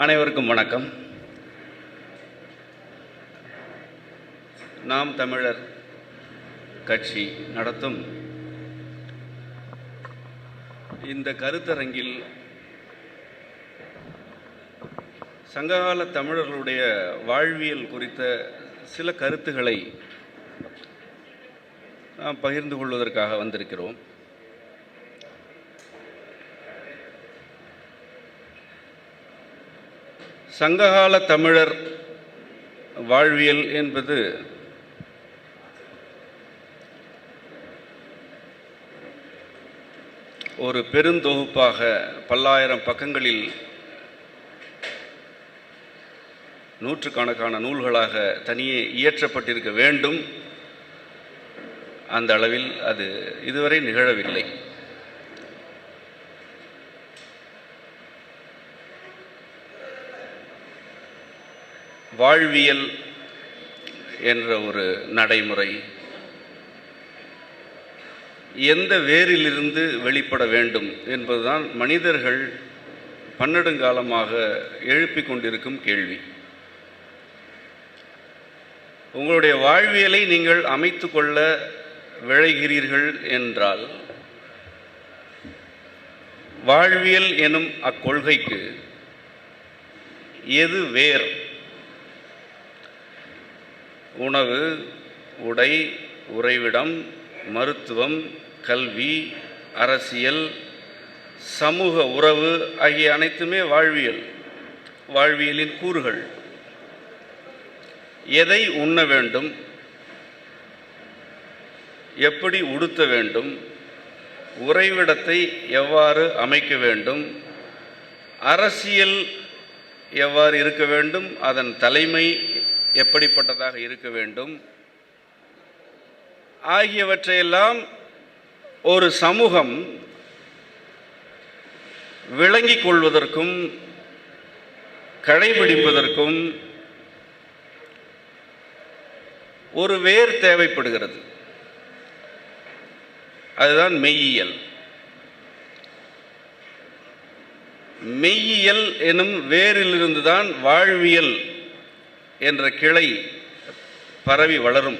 அனைவருக்கும் வணக்கம். நாம் தமிழர் கட்சி நடத்தும் இந்த கருத்தரங்கில் சங்ககால தமிழர்களுடைய வாழ்வியல் குறித்த சில கருத்துக்களை நாம் பகிர்ந்து கொள்வதற்காக வந்திருக்கிறோம். சங்ககால தமிழர் வாழ்வியல் என்பது ஒரு பெருந்தொகுப்பாக பல்லாயிரம் பக்கங்களில் நூற்றுக்கணக்கான நூல்களாக தனியே இயற்றப்பட்டிருக்க வேண்டும். அந்த அளவில் அது இதுவரை நிகழவில்லை. வாழ்வியல் என்ற ஒரு நடைமுறை எந்த வேரிலிருந்து வெளிப்பட வேண்டும் என்பதுதான் மனிதர்கள் பன்னெடுங்காலமாக எழுப்பிக் கொண்டிருக்கும் கேள்வி. உங்களுடைய வாழ்வியலை நீங்கள் அமைத்து கொள்ள விழைகிறீர்கள் என்றால் வாழ்வியல் எனும் அக்கொள்கைக்கு எது வேர்? உணவு, உடை, உறைவிடம், மருத்துவம், கல்வி, அரசியல், சமூக உறவு ஆகிய அனைத்துமே வாழ்வியலின் கூறுகள். எதை உண்ண வேண்டும், எப்படி உடுத்த வேண்டும், உறைவிடத்தை எவ்வாறு அமைக்க வேண்டும், அரசியல் எவ்வாறு இருக்க வேண்டும், அதன் தலைமை எப்படிப்பட்டதாக இருக்க வேண்டும் ஆகியவற்றையெல்லாம் ஒரு சமூகம் விளங்கிக் கொள்வதற்கும் கடைபிடிப்பதற்கும் ஒரு வேர் தேவைப்படுகிறது. அதுதான் மெய்யியல். மெய்யியல் எனும் வேரிலிருந்துதான் வாழ்வியல் என்ற கிளை பரவி வளரும்.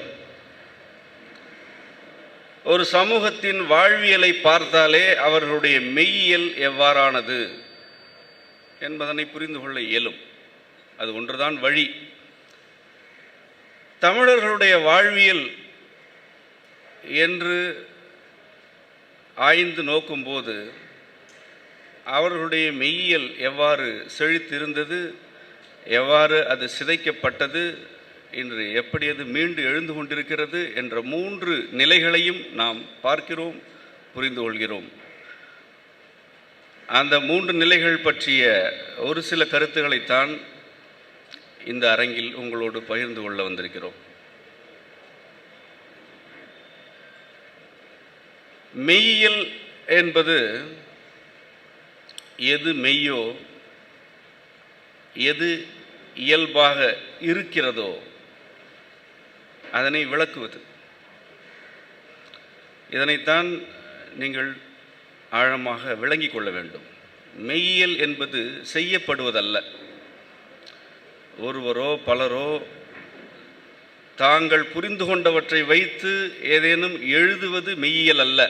ஒரு சமூகத்தின் வாழ்வியலை பார்த்தாலே அவர்களுடைய மெய்யியல் எவ்வாறானது என்பதனை புரிந்து கொள்ள இயலும். அது ஒன்றுதான் வழி. தமிழர்களுடைய வாழ்வியல் என்று ஆய்ந்து நோக்கும்போது அவர்களுடைய மெய்யியல் எவ்வாறு செழித்திருந்தது, எவ்வாறு அது சிதைக்கப்பட்டது, இன்று எப்படி அது மீண்டு எழுந்து கொண்டிருக்கிறது என்ற 3 நிலைகளையும் நாம் பார்க்கிறோம், புரிந்து கொள்கிறோம். அந்த 3 நிலைகள் பற்றிய ஒரு சில கருத்துக்களைத்தான் இந்த அரங்கில் உங்களோடு பகிர்ந்து கொள்ள வந்திருக்கிறோம். மெய்யியல் என்பது எது மெய்யோ, எது இயல்பாக இருக்கிறதோ அதனை விளக்குவது. இதனைத்தான் நீங்கள் ஆழமாக விளங்கிக் கொள்ள வேண்டும். மெய்யியல் என்பது செய்யப்படுவதல்ல. ஒருவரோ பலரோ தாங்கள் புரிந்து கொண்டவற்றை வைத்து ஏதேனும் எழுதுவது மெய்யியல் அல்ல.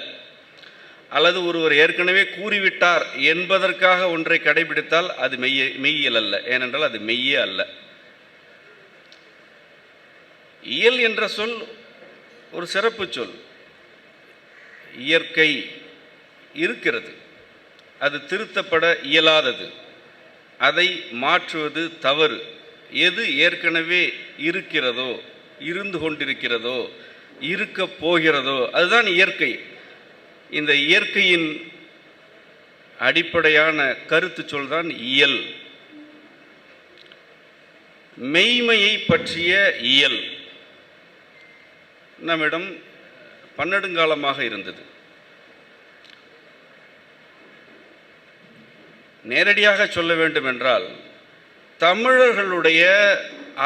அல்லது ஒருவர் ஏற்கனவே கூறிவிட்டார் என்பதற்காக ஒன்றை கடைபிடித்தால் அது மெய்யியல் அல்ல. ஏனென்றால் அது மெய்யே அல்ல. இயல் என்ற சொல் ஒரு சிறப்பு சொல். இயற்கை இருக்கிறது, அது திருத்தப்பட இயலாதது, அதை மாற்றுவது தவறு. எது ஏற்கனவே இருக்கிறதோ, இருந்து கொண்டிருக்கிறதோ, இருக்கப் போகிறதோ அதுதான் இயற்கை. இந்த இயற்கையின் அடிப்படையான கருத்து சொல்தான் இயல். மெய்மையை பற்றிய இயல் நம்மிடம் பன்னெடுங்காலமாக இருந்தது. நேரடியாக சொல்ல வேண்டும் என்றால் தமிழர்களுடைய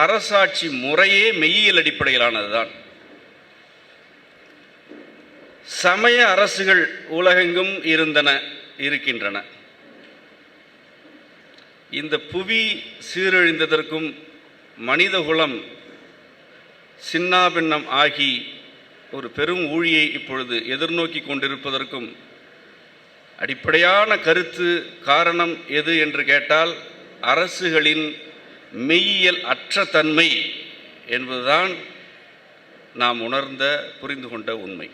அரசாட்சி முறையே மெய்யியல் அடிப்படையிலானதுதான். சமய அரசுகள் உலகெங்கும் இருக்கின்றன. இந்த புவி சீரழிந்ததற்கும் மனிதகுலம் சின்னாபின்னம் ஆகி ஒரு பெரும் ஊழியை இப்பொழுது எதிர்நோக்கி கொண்டிருப்பதற்கும் அடிப்படையான கருத்து காரணம் எது என்று கேட்டால் அரசுகளின் மெய்யியல் அற்ற தன்மை என்பதுதான் நாம் உணர்ந்த புரிந்து கொண்ட உண்மை.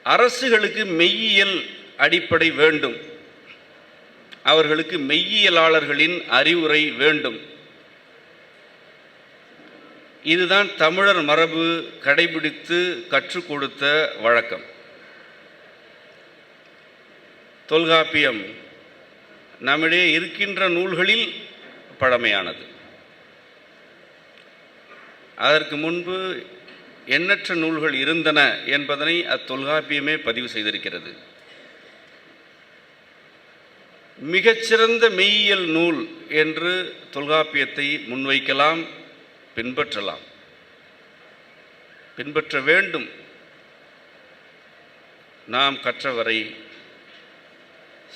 அரசுகளுக்கு மெய்யியல் அடிப்படை வேண்டும், அவர்களுக்கு மெய்யியலாளர்களின் அறிவுரை வேண்டும். இதுதான் தமிழர் மரபு கடைபிடித்து கற்றுக் கொடுத்த வழக்கம். தொல்காப்பியம் நம்மிடையே இருக்கின்ற நூல்களில் பழமையானது. அதற்கு முன்பு எண்ணற்ற நூல்கள் இருந்தன என்பதனை அத்தொல்காப்பியமே பதிவு செய்திருக்கிறது. மிகச்சிறந்த மெய்யியல் நூல் என்று தொல்காப்பியத்தை முன்வைக்கலாம், பின்பற்றலாம், பின்பற்ற வேண்டும். நாம் கற்றவரை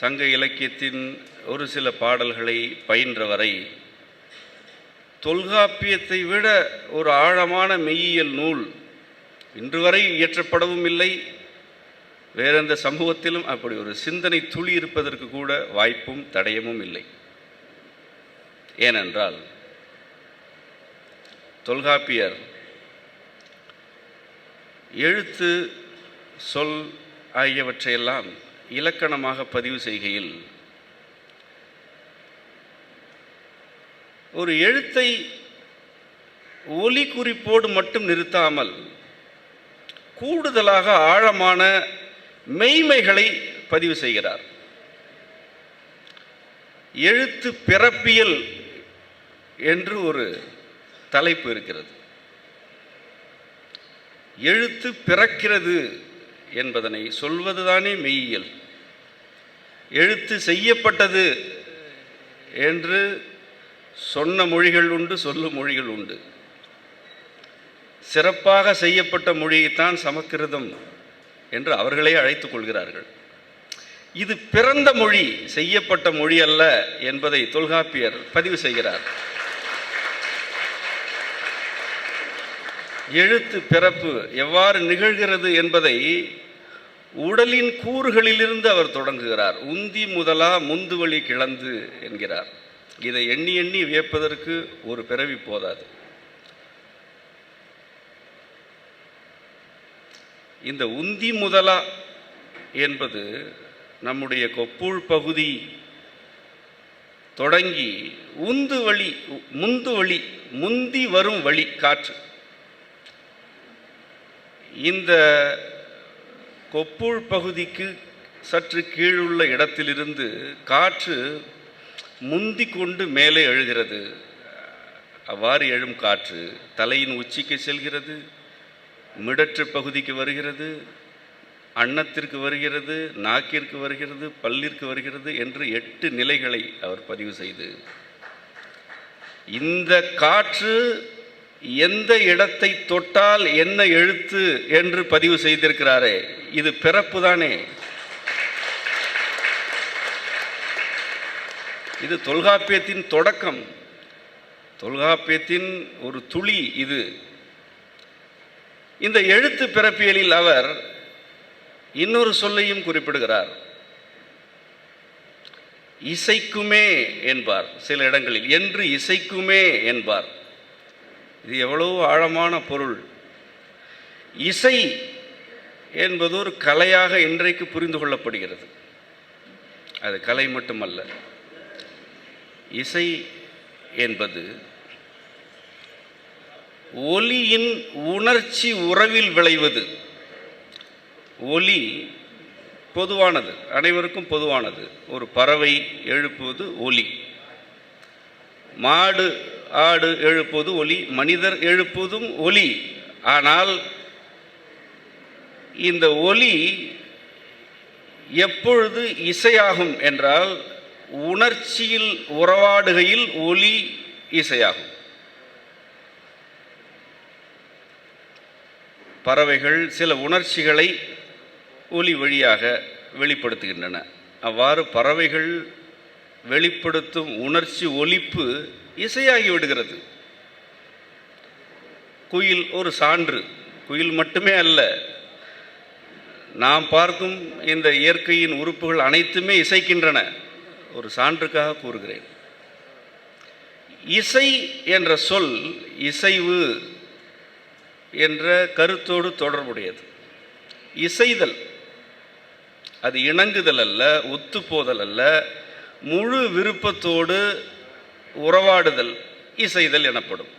சங்க இலக்கியத்தின் ஒரு சில பாடல்களை பயின்றவரை தொல்காப்பியத்தை விட ஒரு ஆழமான மெய்யியல் நூல் இன்று வரை இயற்றப்படவும் இல்லை. வேற எந்த சமூகத்திலும் அப்படி ஒரு சிந்தனை துளி இருப்பதற்கு கூட வாய்ப்பும் தடயமும் இல்லை. ஏனென்றால் தொல்காப்பியர் எழுத்து சொல் ஆகியவற்றையெல்லாம் இலக்கணமாக பதிவு செய்கையில் ஒரு எழுத்தை ஒலி குறிப்போடு மட்டும் நிறுத்தாமல் கூடுதலாக ஆழமான மெய்மைகளை பதிவு செய்கிறார். எழுத்து பிறப்பியல் என்று ஒரு தலைப்பு இருக்கிறது. எழுத்து பிறக்கிறது என்பதனை சொல்வதுதானே மெய்யியல். எழுத்து செய்யப்பட்டது என்று சொன்ன மொழிகள் உண்டு, சொல்லும் மொழிகள் உண்டு. சிறப்பாக செய்யப்பட்ட மொழியைத்தான் சமஸ்கிருதம் என்று அவர்களே அழைத்துக் கொள்கிறார்கள். இது பிறந்த மொழி, செய்யப்பட்ட மொழி அல்ல என்பதை தொல்காப்பியர் பதிவு செய்கிறார். எழுத்து பிறப்பு எவ்வாறு நிகழ்கிறது என்பதை உடலின் கூறுகளிலிருந்து அவர் தொடங்குகிறார். உந்தி முதலா முந்துவழி கிளந்து என்கிறார். இதை எண்ணி எண்ணி வியப்பதற்கு ஒரு பிறவி போதாது. இந்த உந்தி முதலா என்பது நம்முடைய கொப்புள் பகுதி தொடங்கி உந்து வழி, முந்து வழி, முந்தி வரும் வழி காற்று. இந்த கொப்புள் பகுதிக்கு சற்று கீழுள்ள இடத்திலிருந்து காற்று முந்தி கொண்டு மேலே எழுகிறது. அவ்வாறு எழும் காற்று தலையின் உச்சிக்கு செல்கிறது, மிடற்று பகுதிக்கு வருகிறது, அன்னத்திற்கு வருகிறது, நாக்கிற்கு வருகிறது, பல்லிற்கு வருகிறது என்று 8 நிலைகளை அவர் பதிவு செய்து இந்த காற்று எந்த இடத்தை தொட்டால் என்ன எழுத்து என்று பதிவு செய்திருக்கிறாரே, இது பிறப்பு தானே. இது தொல்காப்பியத்தின் தொடக்கம், தொல்காப்பியத்தின் ஒரு துளி இது. இந்த எழுத்து பிறப்பியலில் அவர் இன்னொரு சொல்லையும் குறிப்பிடுகிறார். இசைக்குமே என்பார் சில இடங்களில், என்று இசைக்குமே என்பார். இது எவ்வளவு ஆழமான பொருள். இசை என்பது ஒரு கலையாக இன்றைக்கு புரிந்து கொள்ளப்படுகிறது. அது கலை மட்டுமல்ல. இசை என்பது ஒலியின் உணர்ச்சி உறவில் விளைவது. ஒலி பொதுவானது, அனைவருக்கும் பொதுவானது. ஒரு பறவை எழுப்புவது ஒலி, மாடு ஆடு எழுப்புவது ஒலி, மனிதர் எழுப்புவதும் ஒலி. ஆனால் இந்த ஒலி எப்பொழுது இசையாகும் என்றால் உணர்ச்சியில் உறவாடுகையில் ஒலி இசையாகும். பறவைகள் சில உணர்ச்சிகளை ஒலி வழியாக வெளிப்படுத்துகின்றன. அவ்வாறு பறவைகள் வெளிப்படுத்தும் உணர்ச்சி ஒலிப்பு இசையாகி விடுகிறது. குயில் ஒரு சான்று. குயில் மட்டுமே அல்ல, நாம் பார்க்கும் இந்த இயற்கையின் உறுப்புகள் அனைத்துமே இசைக்கின்றன. ஒரு சான்றுக்காக கூறுகிறேன். இசை என்ற சொல் இசைவு என்ற கருத்தோடு தொடர்புடையது. இசைதல், அது இணங்குதல் அல்ல, ஒத்துப்போதல் அல்ல, முழு விருப்பத்தோடு உறவாடுதல் இசைதல் எனப்படும்.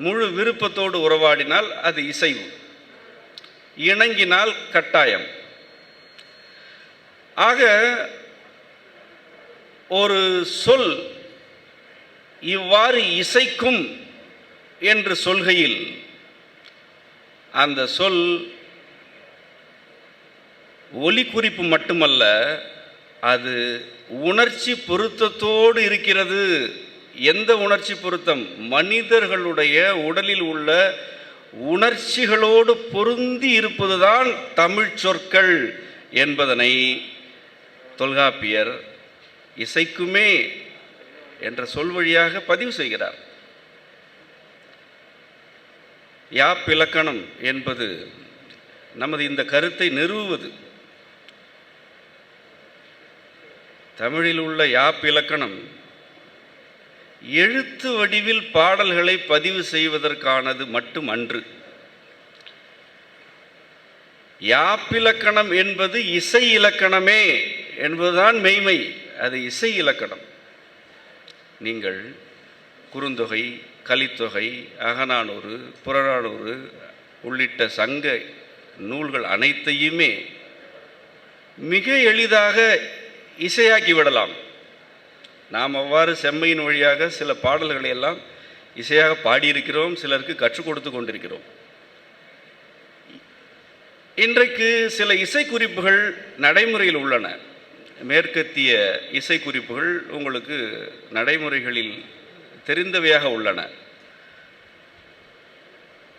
முழு விருப்பத்தோடு உறவாடினால் அது இசைவு, இணங்கினால் கட்டாயம். ஆக ஒரு சொல் இவ்வாறு இசைக்கும் என்று சொல்கையில் அந்த சொல் ஒலி குறிப்பு மட்டுமல்ல, அது உணர்ச்சி பொருத்தத்தோடு இருக்கிறது. எந்த உணர்ச்சி பொருத்தம்? மனிதர்களுடைய உடலில் உள்ள உணர்ச்சிகளோடு பொருந்தி இருப்பதுதான் தமிழ் சொற்கள் என்பதனை தொல்காப்பியர் இசைக்குமே என்ற சொல் வழியாக பதிவு செய்கிறார். யாப்பிலக்கணம் என்பது நமது இந்த கருத்தை நிறுவுவது. தமிழில் உள்ள யாப்பிலக்கணம் எழுத்து வடிவில் பாடல்களை பதிவு செய்வதற்கானது மட்டும் அன்று. யாப்பிலக்கணம் என்பது இசை இலக்கணமே என்பதுதான் மெய்மை. அது இசை இலக்கணம். நீங்கள் குறுந்தொகை, கலித்தொகை, அகநானூறு, புறநானூறு உள்ளிட்ட சங்க நூல்கள் அனைத்தையுமே மிக எளிதாக இசையாக்கி விடலாம். நாம் அவ்வாறு செம்மையின் வழியாக சில பாடல்களை எல்லாம் இசையாக பாடியிருக்கிறோம், சிலருக்கு கற்றுக் கொடுத்து கொண்டிருக்கிறோம். இன்றைக்கு சில இசைக்குறிப்புகள் நடைமுறையில் உள்ளன. மேற்கத்திய இசைக்குறிப்புகள் உங்களுக்கு நடைமுறைகளில் தெரிந்தவையாக உள்ளன.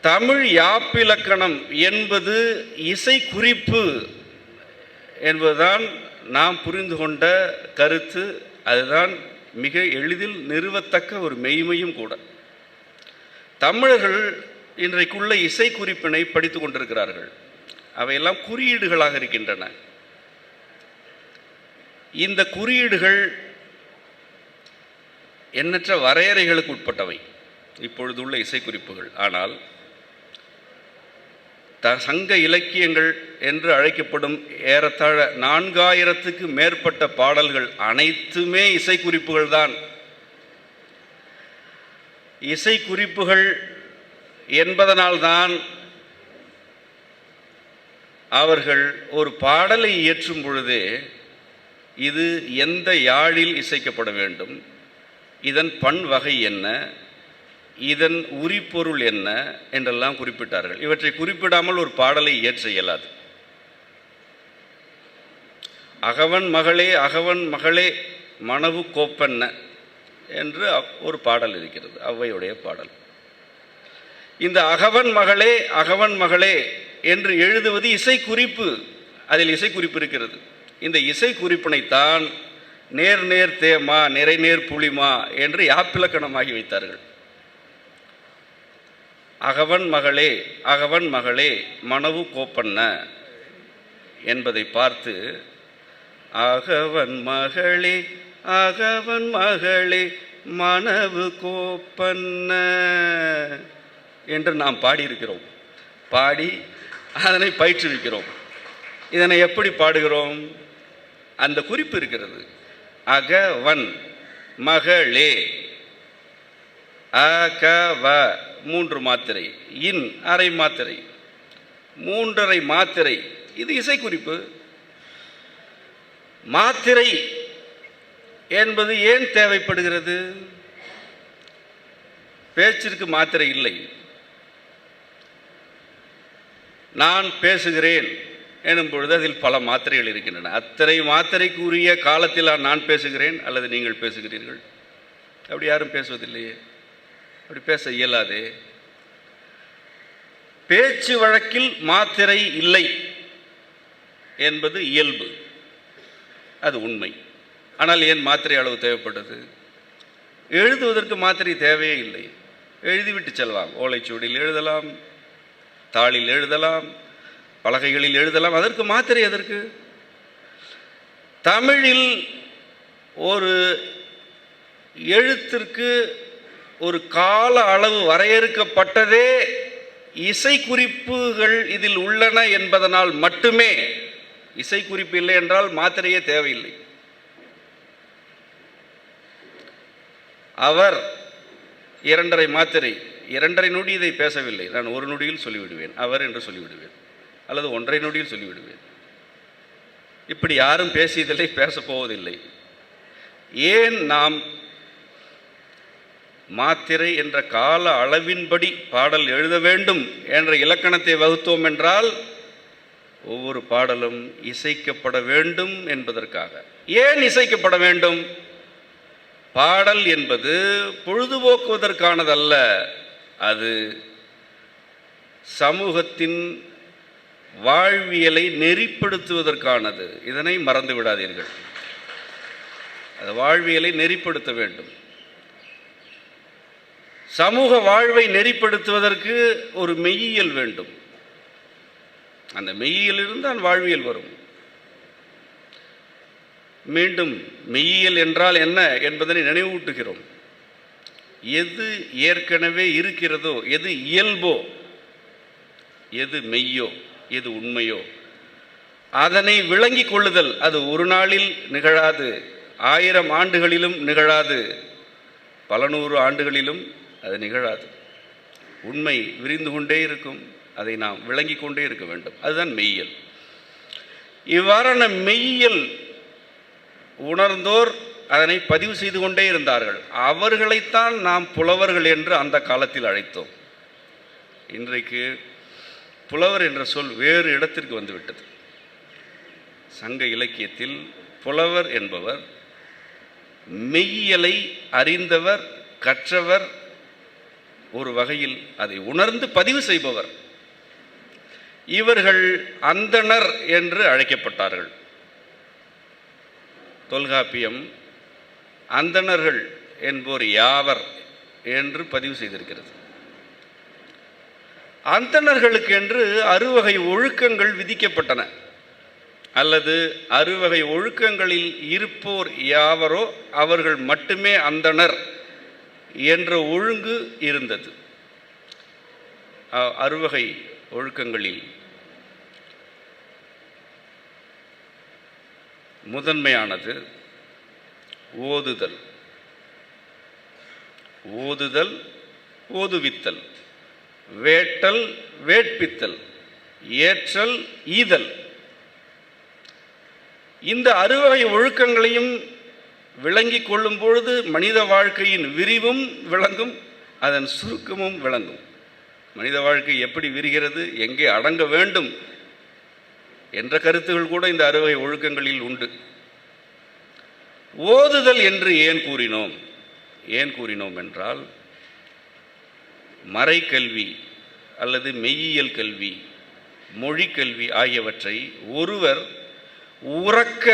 தமிழ் யாப்பிலக்கணம் என்பது இசைக்குறிப்பு என்பதுதான் நாம் புரிந்து கொண்ட கருத்து. அதுதான் மிக எளிதில் நிறுவத்தக்க ஒரு மெய்மையும் கூட. தமிழர்கள் இன்றைக்குள்ள இசைக்குறிப்பினை படித்து கொண்டிருக்கிறார்கள். அவையெல்லாம் குறியீடுகளாக இருக்கின்றன. இந்த குறியீடுகள் எண்ணற்ற வரையறைகளுக்கு உட்பட்டவை இப்பொழுதுள்ள இசைக்குறிப்புகள். ஆனால் சங்க இலக்கியங்கள் என்று அழைக்கப்படும் ஏறத்தாழ 4000க்கு மேற்பட்ட பாடல்கள் அனைத்துமே இசைக்குறிப்புகள் தான். இசைக்குறிப்புகள் என்பதனால்தான் அவர்கள் ஒரு பாடலை இயற்றும் பொழுதே இது எந்த யாழில் இசைக்கப்பட வேண்டும், இதன் பண் வகை என்ன, இதன் உரிப்பொருள் என்ன என்றெல்லாம் குறிப்பிட்டார்கள். இவற்றை குறிப்பிடாமல் ஒரு பாடலை இயற்ற இயலாது. அகவன் மகளே அகவன் மகளே மணவு கோப்பென்ன என்று ஒரு பாடல் இருக்கிறது, ஔவையுடைய பாடல். இந்த அகவன் மகளே அகவன் மகளே என்று எழுதுவது இசைக்குறிப்பு. அதில் இசைக்குறிப்பு இருக்கிறது. இந்த இசைக்குறிப்பினைத்தான் நேர் நேர் தேமா நிறை நேர் புளிமா என்று யாப்பிலக்கணமாகி வைத்தார்கள். அகவன் மகளே அகவன் மகளே மணவு கோப்பன்ன என்பதை பார்த்து அகவன் மகளே அகவன் மகளே மணவு கோப்பன்ன என்று நாம் பாடியிருக்கிறோம். பாடி அதனை பயிற்றுவிக்கிறோம். இதனை எப்படி பாடுகிறோம்? அந்த குறிப்பு இருக்கிறது. அகவன் மகளே, அகவ 3 மாத்திரை, இன் அரை மாத்திரை, 3.5 மாத்திரை. இது இசைக்குறிப்பு. மாத்திரை என்பது ஏன் தேவைப்படுகிறது? பேச்சிற்கு மாத்திரை இல்லை. நான் பேசுகிறேன் எனும் பொழுது அதில் பல மாத்திரைகள் இருக்கின்றன. அத்தனை மாத்திரைக்குரிய காலத்தில் நான் பேசுகிறேன் அல்லது நீங்கள் பேசுகிறீர்கள். அப்படி யாரும் பேசுவதில்லையே, அப்படி பேச இயலாதே. பேச்சு வழக்கில் மாத்திரை இல்லை என்பது இயல்பு, அது உண்மை. ஆனால் ஏன் மாத்திரை அளவு தேவைப்பட்டது? எழுதுவதற்கு மாத்திரை தேவையே இல்லை. எழுதிவிட்டு செல்லலாம். ஓலைச்சுவடியில் எழுதலாம், தாளில் எழுதலாம், பலகைகளில் எழுதலாம். அதற்கு மாத்திரை எதற்கு? தமிழில் ஒரு எழுத்திற்கு ஒரு கால அளவு வரையறுக்கப்பட்டதே இசைக்குறிப்புகள் இதில் உள்ளன என்பதனால் மட்டுமே. இசைக்குறிப்பு இல்லை என்றால் மாத்திரையே தேவையில்லை. அவர் 2½ மாத்திரை, 2½ நொடி இதை பேசவில்லை. நான் 1 நொடியில் சொல்லிவிடுவேன், அவர் என்று சொல்லிவிடுவேன், அல்லது 1½ நொடியில் சொல்லிவிடுவேன். இப்படி யாரும் பேசியதில்லை, பேசப்போவதில்லை. ஏன் நாம் மாத்திரை என்ற கால அளவின்படி பாடல் எழுத வேண்டும் என்ற இலக்கணத்தை வகுத்தோம் என்றால் ஒவ்வொரு பாடலும் இசைக்கப்பட வேண்டும் என்பதற்காக. ஏன் இசைக்கப்பட வேண்டும்? பாடல் என்பது பொழுதுபோக்குவதற்கானதல்ல, அது சமூகத்தின் வாழ்வியலை நெறிப்படுத்துவதற்கானது. இதனை மறந்து விடாதீர்கள். அது வாழ்வியலை நெறிப்படுத்த வேண்டும். சமூக வாழ்வை நெறிப்படுத்துவதற்கு ஒரு மெய்யியல் வேண்டும். அந்த மெய்யியல் இருந்தால் வாழ்வியல் வரும். மீண்டும் மெய்யியல் என்றால் என்ன என்பதனை நினைவூட்டுகிறோம். எது ஏற்கனவே இருக்கிறதோ, எது இயல்போ, எது மெய்யோ, எது உண்மையோ அதனை விளங்கிக் கொள்ளுதல். அது ஒரு நாளில் நிகழாது, 1000 ஆண்டுகளிலும் நிகழாது, பல 100 ஆண்டுகளிலும் அது நிகழாது. உண்மை விரிந்து கொண்டே இருக்கும். அதை நாம் விளங்கிக் கொண்டே இருக்க வேண்டும். அதுதான் மெய்யியல். இவ்வாறான மெய்யியல் உணர்ந்தோர் அதனை பதிவு செய்து கொண்டே இருந்தார்கள். அவர்களைத்தான் நாம் புலவர்கள் என்று அந்த காலத்தில் அழைத்தோம். இன்றைக்கு புலவர் என்ற சொல் வேறு இடத்திற்கு வந்துவிட்டது. சங்க இலக்கியத்தில் புலவர் என்பவர் மெய்யியலை அறிந்தவர், கற்றவர், ஒரு வகையில் அதை உணர்ந்து பதிவு செய்பவர். இவர்கள் அந்தணர் என்று அழைக்கப்பட்டார்கள். தொல்காப்பியம் அந்தணர்கள் என்போர் யாவர் என்று பதிவு செய்திருக்கிறது. அந்தணர்களுக்கு என்று அறுவகை ஒழுக்கங்கள் விதிக்கப்பட்டன, அல்லது அறுவகை ஒழுக்கங்களில் இருப்போர் யாவரோ அவர்கள் மட்டுமே அந்தணர் என்ற ஒழுங்கு இருந்தது. அறுவகை ஒழுக்கங்களில் முதன்மையானது ஓதுதல். ஓதுதல், ஓதுவித்தல், வேட்டல், வேட்பித்தல், ஏற்றல், ஈதல். இந்த அறுவகை ஒழுக்கங்களையும் விளங்கிக் கொள்ளும் பொழுது மனித வாழ்க்கையின் விரிவும் விளங்கும், அதன் சுருக்கமும் விளங்கும். மனித வாழ்க்கை எப்படி விரிகிறது, எங்கே அடங்க வேண்டும் என்ற கருத்துகள் கூட இந்த அறுவகை ஒழுக்கங்களில் உண்டு. ஓதுதல் என்று ஏன் கூறினோம் என்றால், மறைக்கல்வி அல்லது மெய்யியல் கல்வி, மொழிக்கல்வி ஆகியவற்றை ஒருவர் உறக்க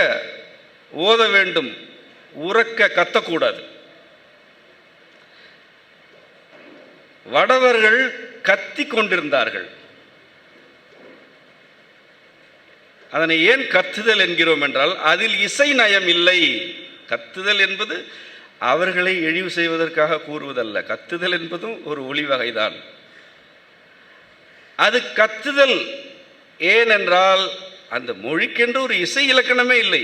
ஓத வேண்டும், உறக்க கத்தக்கூடாது. வடவர்கள் கத்தி கொண்டிருந்தார்கள். அதனை ஏன் கத்துதல் என்கிறோம் என்றால், அதில் இசை நயம் இல்லை. கத்துதல் என்பது அவர்களை இழிவு செய்வதற்காக கூறுவதல்ல. கத்துதல் என்பதும் ஒரு ஒளி வகைதான். அது கத்துதல் ஏனென்றால் அந்த மொழிக்கென்று ஒரு இசை இலக்கணமே இல்லை.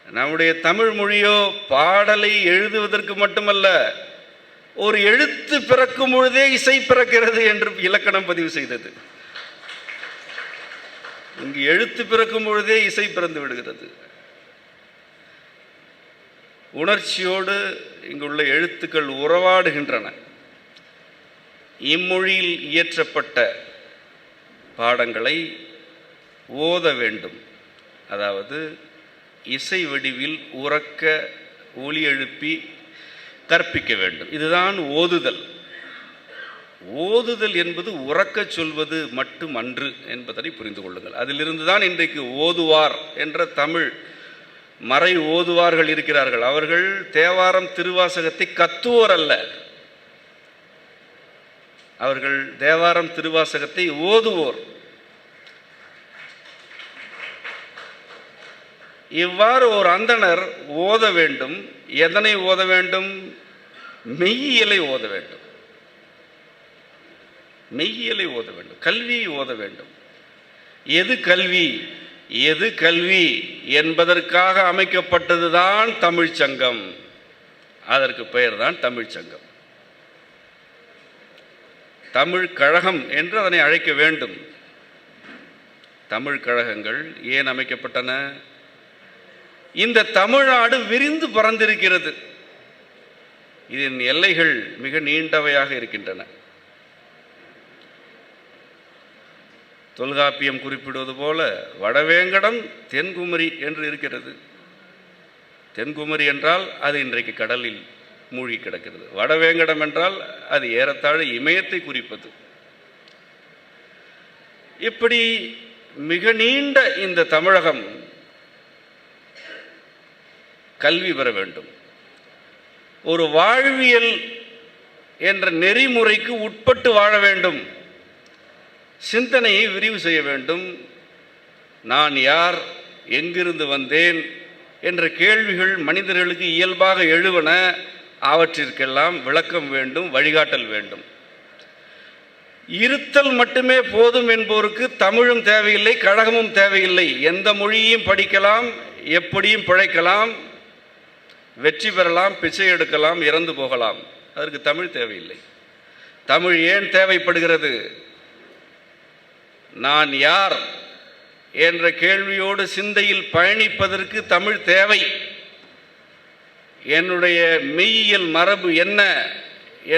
நம்முடைய தமிழ் மொழியோ பாடலை எழுதுவதற்கு மட்டுமல்ல, ஒரு எழுத்து பிறக்கும் பொழுதே இசை பிறக்கிறது என்று இலக்கணம் பதிவு செய்தது. இங்கு எழுத்து பிறக்கும் பொழுதே இசை பிறந்து விடுகிறது. உணர்ச்சியோடு இங்குள்ள எழுத்துக்கள் உறவாடுகின்றன. இம்மொழியில் இயற்றப்பட்ட பாடங்களை ஓத வேண்டும், அதாவது இசை வடிவில் உறக்க ஒலி எழுப்பி கற்பிக்க வேண்டும். இதுதான் ஓதுதல். ஓதுதல் என்பது உறக்கச் சொல்வது மட்டும் அன்று என்பதனை புரிந்து கொள்ளுங்கள். அதிலிருந்து தான் இன்றைக்கு ஓதுவார் என்ற தமிழ் மறை ஓதுவார்கள் இருக்கிறார்கள். அவர்கள் தேவாரம் திருவாசகத்தை கத்துவோர் அல்ல, அவர்கள் தேவாரம் திருவாசகத்தை ஓதுவோர். இவ்வாறு ஒரு அந்தணர் ஓத வேண்டும். எதனை ஓத வேண்டும்? மெய்யியலை ஓத வேண்டும், மெய்யியலை ஓத வேண்டும், கல்வியை ஓத வேண்டும். எது கல்வி? எது கல்வி என்பதற்காக அமைக்கப்பட்டதுதான் தமிழ்ச்சங்கம். அதற்கு பெயர் தான் தமிழ்ச்சங்கம். தமிழ் கழகம் என்று அதனை அழைக்க வேண்டும். தமிழ் கழகங்கள் ஏன் அமைக்கப்பட்டன? இந்த தமிழ்நாடு விரிந்து பறந்திருக்கிறது. இதன் எல்லைகள் மிக நீண்டவையாக இருக்கின்றன. தொல்காப்பியம் குறிப்பிடுவது போல வடவேங்கடம் தென்குமரி என்று இருக்கிறது. தென்குமரி என்றால் அது இன்றைக்கு கடலில் மூழ்கி கிடக்கிறது. வடவேங்கடம் என்றால் அது ஏறத்தாழ இமயத்தை குறிப்பது. இப்படி மிக நீண்ட இந்த தமிழகம் கல்வி பெற வேண்டும். ஒரு வாழ்வியல் என்ற நெறிமுறைக்கு உட்பட்டு வாழ வேண்டும். சிந்தனையை விரிவு செய்ய வேண்டும். நான் யார், எங்கிருந்து வந்தேன் என்ற கேள்விகள் மனிதர்களுக்கு இயல்பாக எழுவன. அவற்றிற்கெல்லாம் விளக்கம் வேண்டும், வழிகாட்டல் வேண்டும். இருத்தல் மட்டுமே போதும் என்போருக்கு தமிழும் தேவையில்லை, கழகமும் தேவையில்லை. எந்த மொழியையும் படிக்கலாம், எப்படியும் பிழைக்கலாம், வெற்றி பெறலாம், பிச்சை எடுக்கலாம், இறந்து போகலாம். அதற்கு தமிழ் தேவையில்லை. தமிழ் ஏன் தேவைப்படுகிறது? நான் யார் என்ற கேள்வியோடு சிந்தையில் பயணிப்பதற்கு தமிழ் தேவை. என்னுடைய மெய்யியல் மரபு என்ன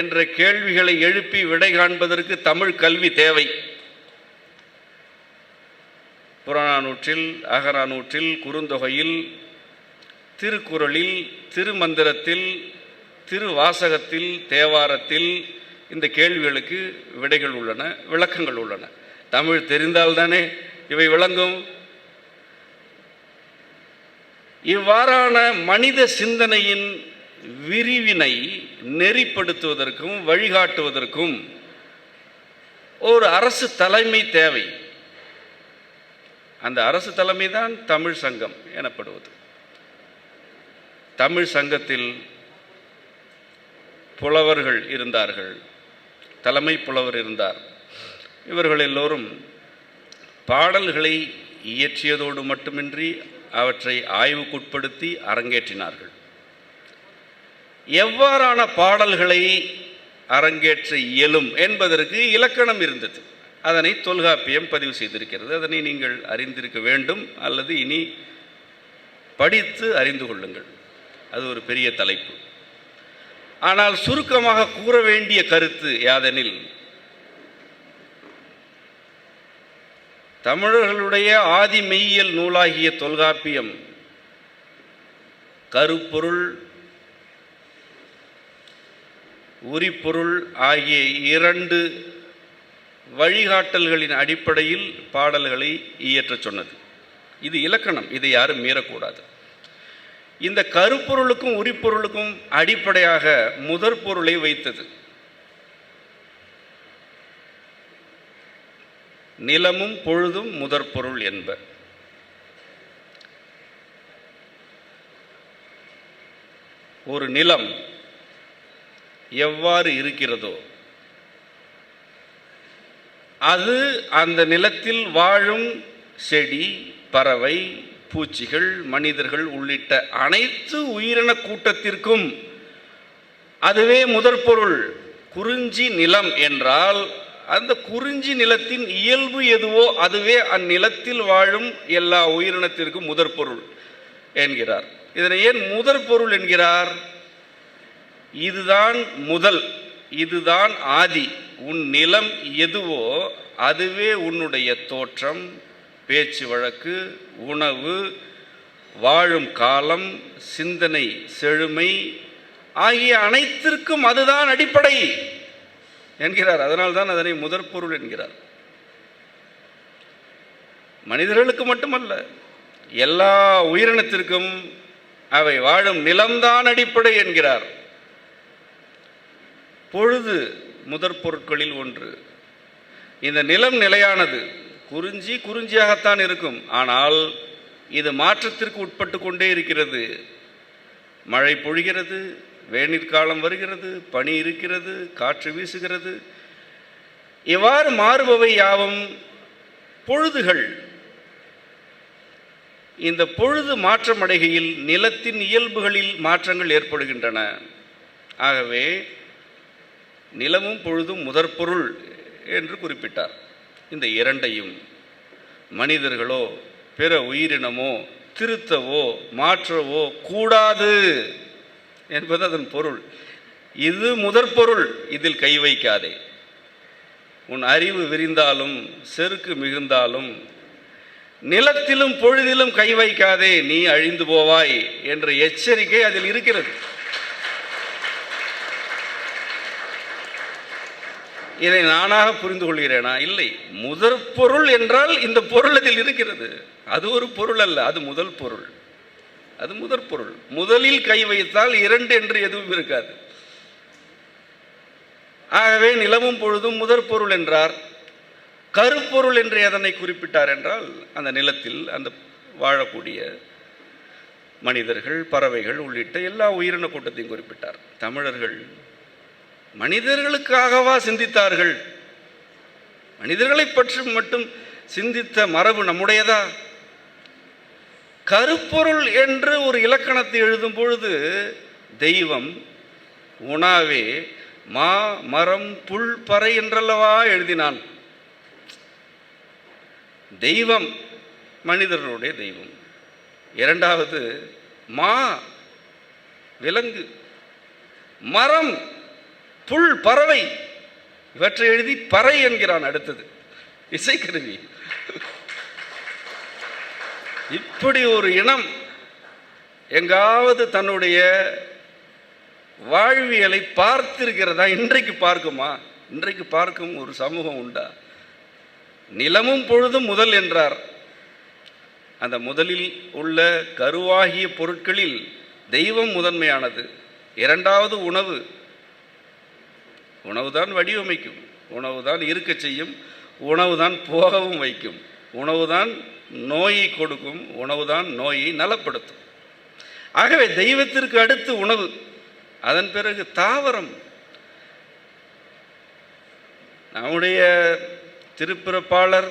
என்ற கேள்விகளை எழுப்பி விடை காண்பதற்கு தமிழ் கல்வி தேவை. புறநானூற்றில், அகநானூற்றில், குறுந்தொகையில், திருக்குறளில், திருமந்திரத்தில், திருவாசகத்தில், தேவாரத்தில் இந்த கேள்விகளுக்கு விடைகள் உள்ளன, விளக்கங்கள் உள்ளன. தமிழ் தெரிந்தால்தானே இவை விளங்கும். இவ்வாறான மனித சிந்தனையின் விரிவினை நெறிப்படுத்துவதற்கும் வழிகாட்டுவதற்கும் ஒரு அரசு தலைமை தேவை. அந்த அரசு தலைமை தான் தமிழ் சங்கம் எனப்படுவது. தமிழ் சங்கத்தில் புலவர்கள் இருந்தார்கள், தலைமை புலவர் இருந்தார். இவர்கள் எல்லோரும் பாடல்களை இயற்றியதோடு மட்டுமின்றி அவற்றை ஆய்வுக்குட்படுத்தி அரங்கேற்றினார்கள். எவ்வாறான பாடல்களை அரங்கேற்ற இயலும் என்பதற்கு இலக்கணம் இருந்தது. அதனை தொல்காப்பியம் பதிவு செய்திருக்கிறது. அதனை நீங்கள் அறிந்திருக்க வேண்டும், அல்லது இனி படித்து அறிந்து கொள்ளுங்கள். அது ஒரு பெரிய தலைப்பு. ஆனால் சுருக்கமாக கூற வேண்டிய கருத்து யாதெனில், தமிழர்களுடைய ஆதி மெய்யியல் நூலாகிய தொல்காப்பியம் கருப்பொருள், உரிப்பொருள் ஆகிய இரண்டு வழிகாட்டல்களின் அடிப்படையில் பாடல்களை இயற்றச் சொன்னது. இது இலக்கணம், இதை யாரும் மீறக்கூடாது. இந்த கருப்பொருளுக்கும் உரிப்பொருளுக்கும் அடிப்படையாக முதற் பொருளை வைத்தது. நிலமும் பொழுதும் முதற் பொருள் என்ப. ஒரு நிலம் எவ்வாறு இருக்கிறதோ அது அந்த நிலத்தில் வாழும் செடி, பறவை, பூச்சிகள், மனிதர்கள் உள்ளிட்ட அனைத்து உயிரின கூட்டத்திற்கும் அதுவே முதற் பொருள். குறிஞ்சி நிலம் என்றால் அந்த குறிஞ்சி நிலத்தின் இயல்பு எதுவோ அதுவே அந்நிலத்தில் வாழும் எல்லா உயிரினத்திற்கும் முதற் பொருள் என்கிறார். இதனை ஏன் முதற் பொருள் என்கிறார்? இதுதான் முதல், இதுதான் ஆதி. உன் நிலம் எதுவோ அதுவே உன்னுடைய தோற்றம், பேச்சு வழக்கு, உணவு, வாழும் காலம், சிந்தனை செழுமை ஆகிய அனைத்திற்கும் அதுதான் அடிப்படை என்கிறார். அதனால்தான் அதனை முதற் பொருள் என்கிறார். மனிதர்களுக்கு மட்டுமல்ல, எல்லா உயிரினத்திற்கும் அவை வாழும் நிலம்தான் அடிப்படை என்கிறார். பொழுது முதற் பொருட்களில் ஒன்று. இந்த நிலம் நிலையானது, குறிஞ்சியாகத்தான் இருக்கும். ஆனால் இது மாற்றத்திற்கு உட்பட்டு கொண்டே இருக்கிறது. மழை பொழிகிறது, வேநீர்காலம் வருகிறது, பனி இருக்கிறது, காற்று வீசுகிறது. இவ்வாறு மாறுபவை யாவும் பொழுதுகள். இந்த பொழுது மாற்றமடைகையில் நிலத்தின் இயல்புகளில் மாற்றங்கள் ஏற்படுகின்றன. ஆகவே நிலமும் பொழுதும் முதற்பொருள் என்று குறிப்பிட்டார். இந்த இரண்டையும் மனிதர்களோ பிற உயிரினமோ திருத்தவோ மாற்றவோ கூடாது என்பது அதன் பொருள். இது முதற்பொருள், இதில் கை வைக்காதே. உன் அறிவு விரிந்தாலும் செருக்கு மிகுந்தாலும் நிலத்திலும் பொழுதிலும் கை வைக்காதே, நீ அழிந்து போவாய் என்ற எச்சரிக்கை அதில் இருக்கிறது. இதை நானாக புரிந்து கொள்கிறேனா? இல்லை. முதற் பொருள் என்றால் இந்த பொருள் அதில் இருக்கிறது. அது ஒரு பொருள் அல்ல, அது முதல் பொருள், அது முதற் பொருள். முதலில் கை வைத்தால் இரண்டு என்று எதுவும் இருக்காது. ஆகவே நிலமும் பொழுதும் முதற் பொருள் என்றார். கருப்பொருள் என்று எதனை குறிப்பிட்டார் என்றால் அந்த நிலத்தில் அந்த வாழக்கூடிய மனிதர்கள், பறவைகள் உள்ளிட்ட எல்லா உயிரின கூட்டத்தையும் குறிப்பிட்டார். தமிழர்கள் மனிதர்களுக்காகவா சிந்தித்தார்கள்? மனிதர்களை பற்றி மட்டும் சிந்தித்த மரபு நம்முடையதா? கருப்பொருள் என்று ஒரு இலக்கணத்தை எழுதும் பொழுது தெய்வம், உணாவே, மா, மரம், புல், பறை என்றல்லவா எழுதினான். தெய்வம் மனிதர்களுடைய தெய்வம். இரண்டாவது மா, விலங்கு, மரம், புல், பறவை, இவற்றை எழுதி பறை என்கிறான். அடுத்தது இசைக்கருவி. இப்படி ஒரு இனம் எங்காவது தன்னுடைய வாழ்வியலை பார்த்திருக்கிறதா? இன்றைக்கு பார்க்குமா? இன்றைக்கு பார்க்கும் ஒரு சமூகம் உண்டா? நிலமும் பொழுதும் முதல் என்றார். அந்த முதலில் உள்ள கருவாகிய பொருட்களில் தெய்வம் முதன்மையானது. இரண்டாவது உணவு. உணவுதான் வடிவமைக்கும், உணவுதான் இருக்க செய்யும், உணவுதான் போகவும் வைக்கும், உணவுதான் நோயை கொடுக்கும், உணவுதான் நோயை நலப்படுத்தும். ஆகவே தெய்வத்திற்கு அடுத்து உணவு, அதன் பிறகு தாவரம். நம்முடைய திருப்பிறப்பாளர்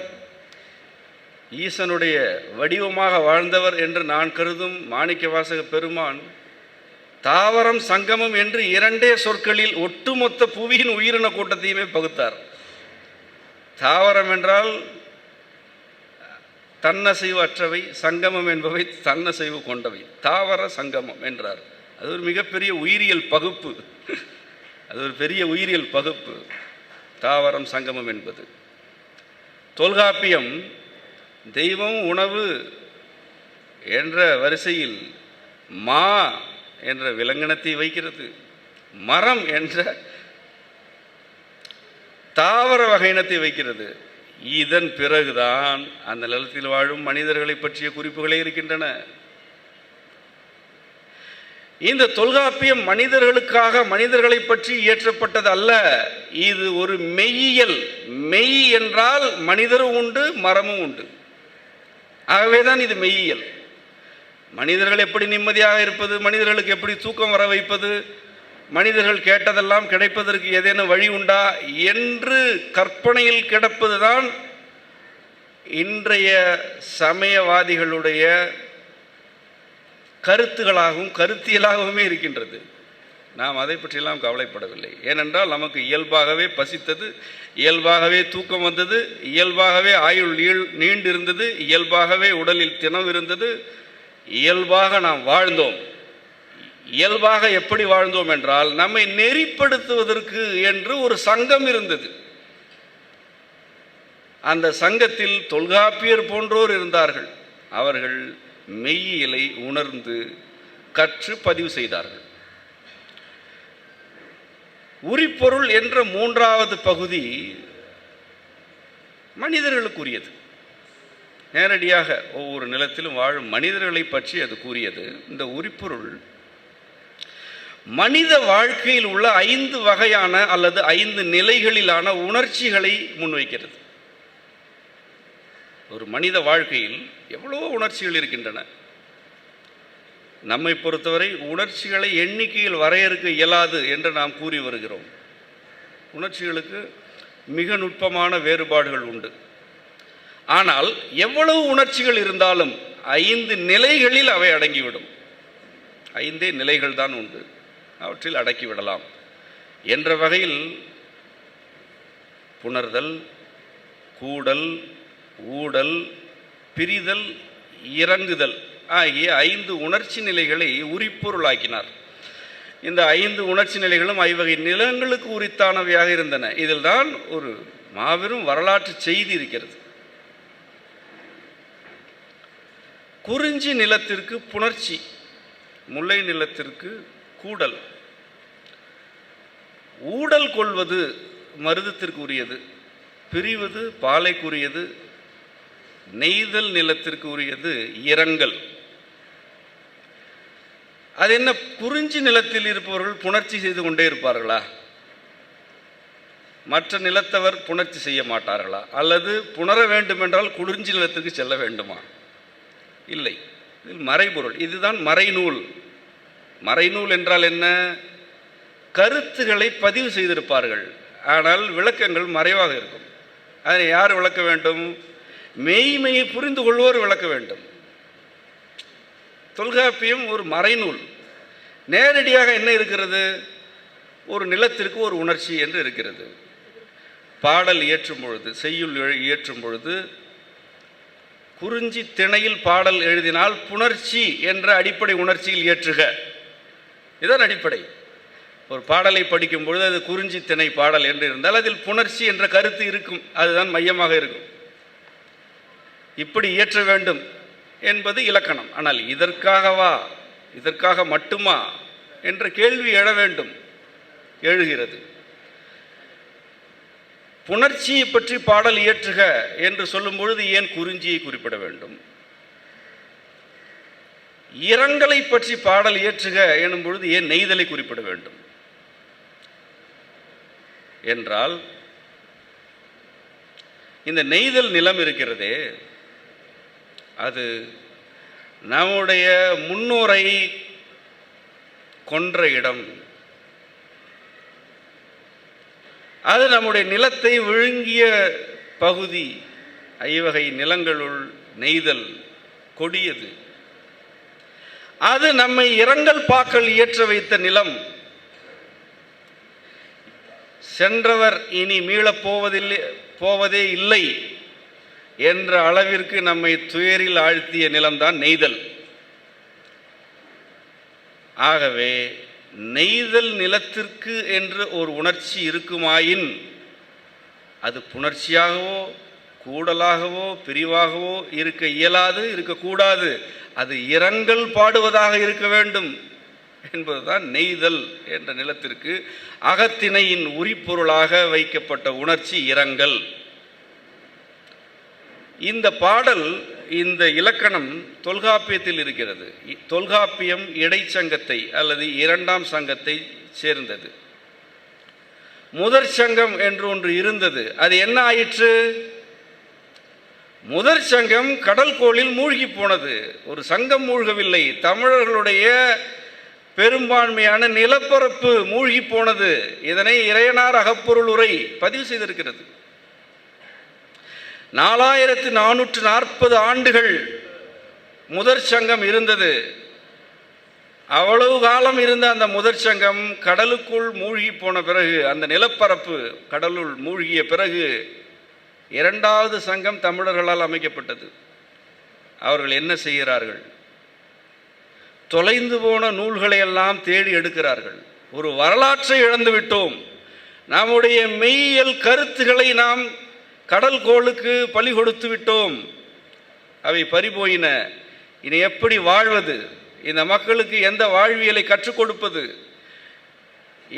ஈசனுடைய வடிவமாக வாழ்ந்தவர் என்று நான் கருதும் மாணிக்கவாசக பெருமான் தாவரம் சங்கமம் என்று இரண்டே சொற்களில் ஒட்டுமொத்த புவியின் உயிரின கூட்டத்தையுமே பகுத்தார். தாவரம் என்றால் தன்னசைவு அற்றவை, சங்கமம் என்பவை தன்னசைவு கொண்டவை. தாவர சங்கமம் என்றார். அது ஒரு மிகப்பெரிய உயிரியல் பகுப்பு. அது ஒரு பெரிய உயிரியல் பகுப்பு, தாவரம் சங்கமம் என்பது. தொல்காப்பியம் தெய்வம் உணவு என்ற வரிசையில் மா என்ற விலங்கினத்தை வைக்கிறது, மரம் என்ற தாவர வகையினத்தை வைக்கிறது. இதன் பிறகுதான் அந்த நிலத்தில் வாழும் மனிதர்களை பற்றிய குறிப்புகளே இருக்கின்றன. இந்த தொல்காப்பியம் மனிதர்களுக்காக மனிதர்களை பற்றி இயற்றப்பட்டது அல்ல. இது ஒரு மெய்யியல். மெய் என்றால் மனிதரும் உண்டு, மரமும் உண்டு. ஆகவேதான் இது மெய்யியல். மனிதர்கள் எப்படி நிம்மதியாக இருப்பது, மனிதர்களுக்கு எப்படி தூக்கம் வர வைப்பது, மனிதர்கள் கேட்டதெல்லாம் கிடைப்பதற்கு ஏதேனும் வழி உண்டா என்று கற்பனையில் கிடப்பதுதான் இன்றைய சமயவாதிகளுடைய கருத்துகளாகவும் கருத்தியலாகவுமே இருக்கின்றது. நாம் அதை பற்றியெல்லாம் கவலைப்படவில்லை. ஏனென்றால் நமக்கு இயல்பாகவே பசித்தது, இயல்பாகவே தூக்கம் வந்தது, இயல்பாகவே ஆயுள் நீண்டிருந்தது, இயல்பாகவே உடலில் தினம் இருந்தது, இயல்பாக நாம் வாழ்ந்தோம். இயல்பாக எப்படி வாழ்ந்தோம் என்றால் நம்மை நெறிப்படுத்துவதற்கு என்று ஒரு சங்கம் இருந்தது. அந்த சங்கத்தில் தொல்காப்பியர் போன்றோர் இருந்தார்கள். அவர்கள் மெய்யியலை உணர்ந்து கற்று பதிவு செய்தார்கள். உரிப்பொருள் என்ற மூன்றாவது பகுதி மனிதர்களுக்குரியது. நேரடியாக ஒவ்வொரு நிலத்திலும் வாழும் மனிதர்களை பற்றி அது கூறியது. இந்த உரிப்பொருள் மனித வாழ்க்கையில் உள்ள 5 வகையான அல்லது 5 நிலைகளிலான உணர்ச்சிகளை முன்வைக்கிறது. ஒரு மனித வாழ்க்கையில் எவ்வளவோ உணர்ச்சிகள் இருக்கின்றன. நம்மை பொறுத்தவரை உணர்ச்சிகளை எண்ணிக்கையில் வரையறுக்க இயலாது என்று நாம் கூறி வருகிறோம். உணர்ச்சிகளுக்கு மிக நுட்பமான வேறுபாடுகள் உண்டு. ஆனால் எவ்வளவு உணர்ச்சிகள் இருந்தாலும் 5 நிலைகளில் அவை அடங்கிவிடும். 5 நிலைகள் தான் உண்டு, அவற்றில் அடக்கிவிடலாம் என்ற வகையில் புணர்தல், கூடல், ஊடல், பிரிதல், இறங்குதல் ஆகிய 5 உணர்ச்சி நிலைகளை உரிப்பொருளாக்கினார். இந்த 5 உணர்ச்சி நிலைகளும் 5 வகை நிலங்களுக்கு உரித்தானவையாக இருந்தன. இதில் தான் ஒரு மாபெரும் வரலாற்று செய்தி இருக்கிறது. குறிஞ்சி நிலத்திற்கு புணர்ச்சி, முல்லை நிலத்திற்கு கூடல். ஊடல் கொள்வது மருதத்திற்கு உரியது, பிரிவது பாலைக்குரியது, நெய்தல் நிலத்திற்கு உரியது இரங்கல். அது என்ன, குறிஞ்சி நிலத்தில் இருப்பவர்கள் புணர்ச்சி செய்து கொண்டே இருப்பார்களா? மற்ற நிலத்தவர் புணர்ச்சி செய்ய மாட்டார்களா? அல்லது புணர வேண்டுமென்றால் குறிஞ்சி நிலத்திற்கு செல்ல வேண்டுமா? இல்லை, இதில் மறைபொருள். இதுதான் மறைநூல். மறைநூல் என்றால் என்ன? கருத்துக்களை பதிவு செய்திருப்பார்கள், ஆனால் விளக்கங்கள் மறைவாக இருக்கும். அதை யார் விளக்க வேண்டும்? மெய்மையை புரிந்து கொள்வோர் விளக்க வேண்டும். தொல்காப்பியம் ஒரு மறைநூல். நேரடியாக என்ன இருக்கிறது? ஒரு நிலத்திற்கு ஒரு உணர்ச்சி என்று இருக்கிறது. பாடல் இயற்றும் பொழுது, செய்யுள் இயற்றும் பொழுது குறிஞ்சி திணையில் பாடல் எழுதினால் புணர்ச்சி என்ற அடிப்படை உணர்ச்சியில் இயற்றுக. இதுதான் அடிப்படை. ஒரு பாடலை படிக்கும் பொழுது அது குறிஞ்சி திணை பாடல் என்று இருந்தால் அதில் புணர்ச்சி என்ற கருத்து இருக்கும், அதுதான் மையமாக இருக்கும். இப்படி இயற்ற வேண்டும் என்பது இலக்கணம். ஆனால் இதற்காகவா, இதற்காக மட்டுமா என்ற கேள்வி எழ வேண்டும், எழுகிறது. புணர்ச்சியை பற்றி பாடல் இயற்றுக என்று சொல்லும் பொழுது ஏன் குறிஞ்சியை குறிப்பிட வேண்டும்? இரங்கலை பற்றி பாடல் இயற்றுக எனும் பொழுது ஏன் நெய்தலை குறிப்பிட வேண்டும் என்றால், இந்த நெய்தல் நிலம் இருக்கிறதே, அது நம்முடைய முன்னோரை கொன்ற இடம். அது நம்முடைய நிலத்தை விழுங்கிய பகுதி. 5 வகை நிலங்களுள் நெய்தல் கொடியது. அது நம்மை இரங்கல் பாக்கள் இயற்ற வைத்த நிலம். சென்றவர் இனி மீளப் போவதே இல்லை என்ற அளவிற்கு நம்மை துயரில் ஆழ்த்திய நிலம்தான் நெய்தல். ஆகவே நெய்தல் நிலத்திற்கு என்று ஒரு உணர்ச்சி இருக்குமாயின் அது புணர்ச்சியாகவோ கூடலாகவோ பிரிவாகவோ இருக்க இயலாது, இருக்கக்கூடாது. அது இரங்கல் பாடுவதாக இருக்க வேண்டும் என்பதுதான் நெய்தல் என்ற நிலத்திற்கு அகத்திணையின் உரிப்பொருளாக வைக்கப்பட்ட உணர்ச்சி இரங்கல். இந்த பாடல், இந்த இலக்கணம் தொல்காப்பியத்தில் இருக்கிறது. தொல்காப்பியம் இடைச்சங்கத்தை அல்லது 2ஆம் சங்கத்தை சேர்ந்தது. முதற் சங்கம் என்று ஒன்று இருந்தது. அது என்ன ஆயிற்று? முதற் சங்கம் கடல் கோளில் மூழ்கி போனது. ஒரு சங்கம் மூழ்கவில்லை, தமிழர்களுடைய பெரும்பான்மையான நிலப்பரப்பு மூழ்கி போனது. இதனை இறையனார் அகப்பொருள் உரை பதிவு செய்திருக்கிறது. 4440 ஆண்டுகள் முதற் சங்கம் இருந்தது. அவ்வளவு காலம் இருந்த அந்த முதற் சங்கம் கடலுக்குள் மூழ்கி போன பிறகு, அந்த நிலப்பரப்பு கடலுள் மூழ்கிய பிறகு 2வது சங்கம் தமிழர்களால் அமைக்கப்பட்டது. அவர்கள் என்ன செய்கிறார்கள்? தொலைந்து போன நூல்களை எல்லாம் தேடி எடுக்கிறார்கள். ஒரு வரலாற்றை இழந்து விட்டோம். நம்முடைய மெய்யியல் கருத்துக்களை நாம் கடல் கோளுக்கு பலி கொடுத்து விட்டோம். அவை பறிபோயின. இனி எப்படி வாழ்வது? இந்த மக்களுக்கு எந்த வாழ்வியலை கற்றுக் கொடுப்பது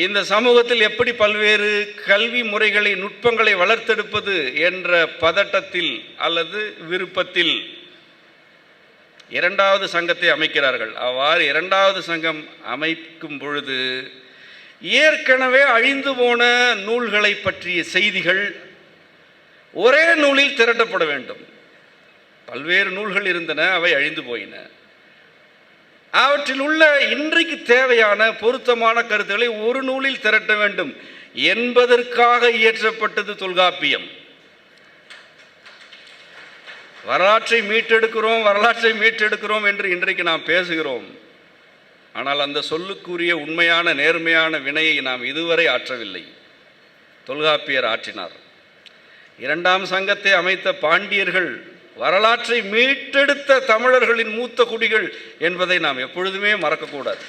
இந்த சமூகத்தில் எப்படி பல்வேறு கல்வி முறைகளை நுட்பங்களை வளர்த்தெடுப்பது என்ற பதட்டத்தில் அல்லது விருப்பத்தில் இரண்டாவது சங்கத்தை அமைக்கிறார்கள். அவ்வாறு இரண்டாவது சங்கம் அமைக்கும் பொழுது ஏற்கனவே அழிந்து போன நூல்களை பற்றிய செய்திகள் ஒரே நூலில் திரட்டப்பட வேண்டும். பல்வேறு நூல்கள் இருந்தன, அவை அழிந்து போயின. அவற்றில் உள்ள இன்றைக்கு தேவையான பொருத்தமான கருத்துக்களை ஒரு நூலில் திரட்ட வேண்டும் என்பதற்காக இயற்றப்பட்டது தொல்காப்பியம். வரலாற்றை மீட்டெடுக்கிறோம் என்று இன்றைக்கு நாம் பேசுகிறோம். ஆனால் அந்த சொல்லுக்குரிய உண்மையான நேர்மையான வினையை நாம் இதுவரை ஆற்றவில்லை. தொல்காப்பியர் ஆற்றினார். இரண்டாம் சங்கத்தை அமைத்த பாண்டியர்கள் வரலாற்றை மீட்டெடுத்த தமிழர்களின் மூத்த குடிகள் என்பதை நாம் எப்பொழுதுமே மறக்கக்கூடாது.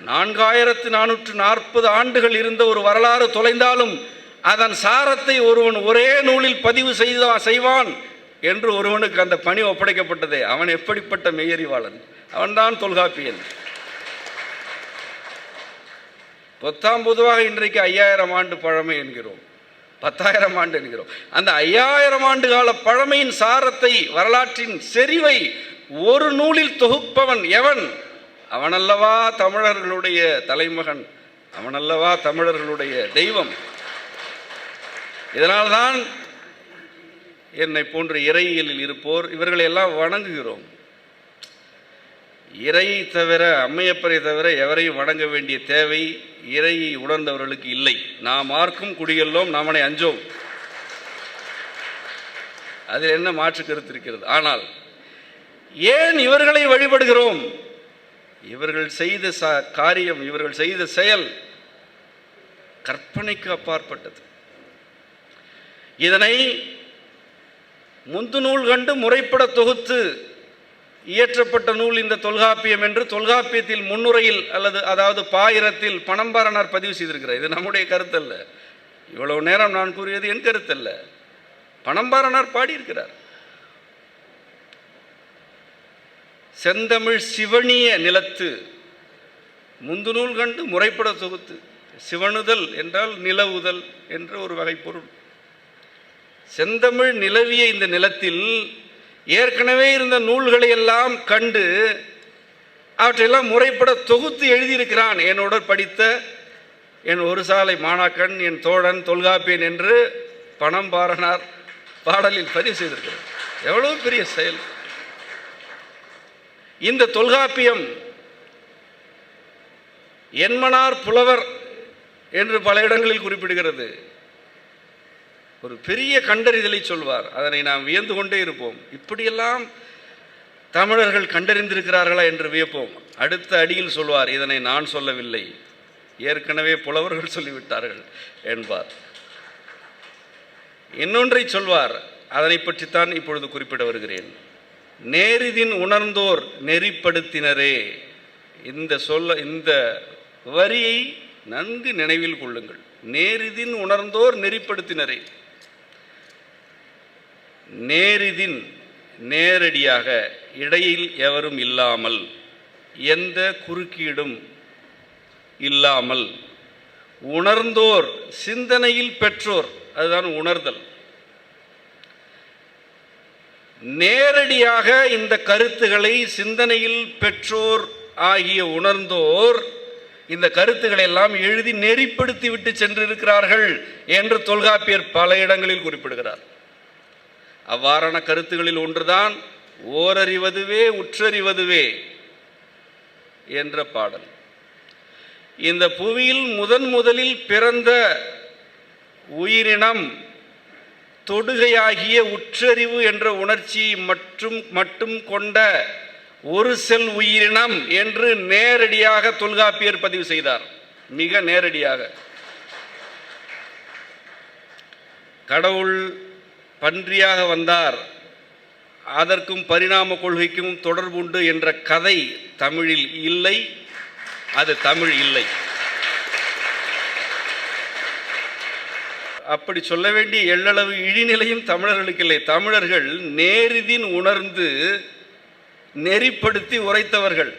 4440 ஆண்டுகள் இருந்த ஒரு வரலாறு தொலைந்தாலும் அதன் சாரத்தை ஒருவன் ஒரே நூலில் பதிவு செய்வான் என்று ஒருவனுக்கு அந்த பணி ஒப்படைக்கப்பட்டதே. அவன் எப்படிப்பட்ட மெய்யறிவாளன்? அவன்தான் தொல்காப்பியன். பொதுவாக இன்றைக்கு 5000 ஆண்டு பழமை என்கிறோம், 10,000 ஆண்டு என்கிறோம். அந்த 5000 ஆண்டு கால பழமையின் சாரத்தை, வரலாற்றின் செறிவை ஒரு நூலில் தொகுப்பவன் எவன்? அவனல்லவா தமிழர்களுடைய தலைமகன், அவனல்லவா தமிழர்களுடைய தெய்வம். இதனால்தான் என்னை போன்ற இறையியலில் இருப்போர் இவர்களை எல்லாம் வணங்குகிறோம். இறையை தவிர, அம்மையப்பரை தவிர எவரையும் வணங்க வேண்டிய தேவை இறையை உணர்ந்தவர்களுக்கு இல்லை. நாம் ஆர்க்கும் குடியெல்லோம், நாமனை அஞ்சோம். அதில் என்ன மாற்று கருத்து இருக்கிறது? ஆனால் ஏன் இவர்களை வழிபடுகிறோம்? இவர்கள் செய்த காரியம், இவர்கள் செய்த செயல் கற்பனைக்கு அப்பாற்பட்டது. இதனை முந்து நூல் கண்டு முறைப்பட தொகுத்து இயற்றப்பட்ட நூல் இந்த தொல்காப்பியம் என்று தொல்காப்பியத்தில் முன்னுரையில் அதாவது பாயிரத்தில் பணம்பாரனார் பதிவு செய்திருக்கிறார். இது நம்முடைய கருத்தல்ல. இவ்வளவு நேரம் நான் கூறியது என் கருத்தல்ல, பணம்பாரனார் பாடியிருக்கிறார். செந்தமிழ் சிவனிய நிலத்து முந்து நூல் கண்டு முறைப்பட தொகுத்து. சிவனுதல் என்றால் நிலவுதல் என்ற ஒரு வகை பொருள். செந்தமிழ் நிலவிய இந்த நிலத்தில் ஏற்கனவே இருந்த நூல்களை எல்லாம் கண்டு அவற்றையெல்லாம் முறைப்பட தொகுத்து எழுதியிருக்கிறான். என்னோட படித்த என் ஒரு சாலை மாணாக்கன், என் தோழன் தொல்காப்பியன் என்று பணம்பாரனார் பாடலில் பதிவு செய்திருக்கிறார். எவ்வளவு பெரிய செயல்! இந்த தொல்காப்பியம் என்மனார் புலவர் என்று பல இடங்களில் குறிப்பிடுகிறது. ஒரு பெரிய கண்டறிதலை சொல்வார். அதனை நாம் வியந்து கொண்டே இருப்போம். இப்படியெல்லாம் தமிழர்கள் கண்டறிந்திருக்கிறார்களா என்று வியப்போம். அடுத்த அடியில் சொல்வார், இதனை நான் சொல்லவில்லை, ஏற்கனவே புலவர்கள் சொல்லிவிட்டார்கள் என்பார். இன்னொன்றை சொல்வார், அதனை பற்றித்தான் இப்பொழுது குறிப்பிட வருகிறேன். நேரிதின் உணர்ந்தோர் நெறிப்படுத்தினரே. இந்த வரியை நன்கு நினைவில் கொள்ளுங்கள். நேரிதின் உணர்ந்தோர் நெறிப்படுத்தினரே. நேரிதின் நேரடியாக, இடையில் எவரும் இல்லாமல், எந்த குறுக்கீடும் இல்லாமல், உணர்ந்தோர் சிந்தனையில் பெற்றோர், அதுதான் உணர்தல். நேரடியாக இந்த கருத்துக்களை சிந்தனையில் பெற்றோர் ஆகிய உணர்ந்தோர் இந்த கருத்துக்களை எல்லாம் எழுதி நெறிப்படுத்தி விட்டு சென்றிருக்கிறார்கள் என்று தொல்காப்பியர் பல இடங்களில் குறிப்பிடுகிறார். அவ்வாறான கருத்துகளில் ஒன்றுதான் ஓரறிவதுவே உற்றறிவதுவே என்ற பாடல். இந்த புவியில் முதலில் பிறந்த உயிரினம் தொடுகையாகிய உற்றறிவு என்ற உணர்ச்சியை மட்டும் கொண்ட ஒரு செல் உயிரினம் என்று நேரடியாக தொல்காப்பியர் பதிவு செய்தார். மிக நேரடியாக. கடவுள் பன்றியாக வந்தார், அதற்கும் பரிணாம கொள்கைக்கும் தொடர்புண்டு என்ற கதை தமிழில் இல்லை. அது தமிழ் இல்லை. அப்படி சொல்ல வேண்டிய எள்ளளவு இழிநிலையும் தமிழர்களுக்கு இல்லை. தமிழர்கள் நேரிதின் உணர்ந்து நெறிப்படுத்தி உரைத்தவர்கள்.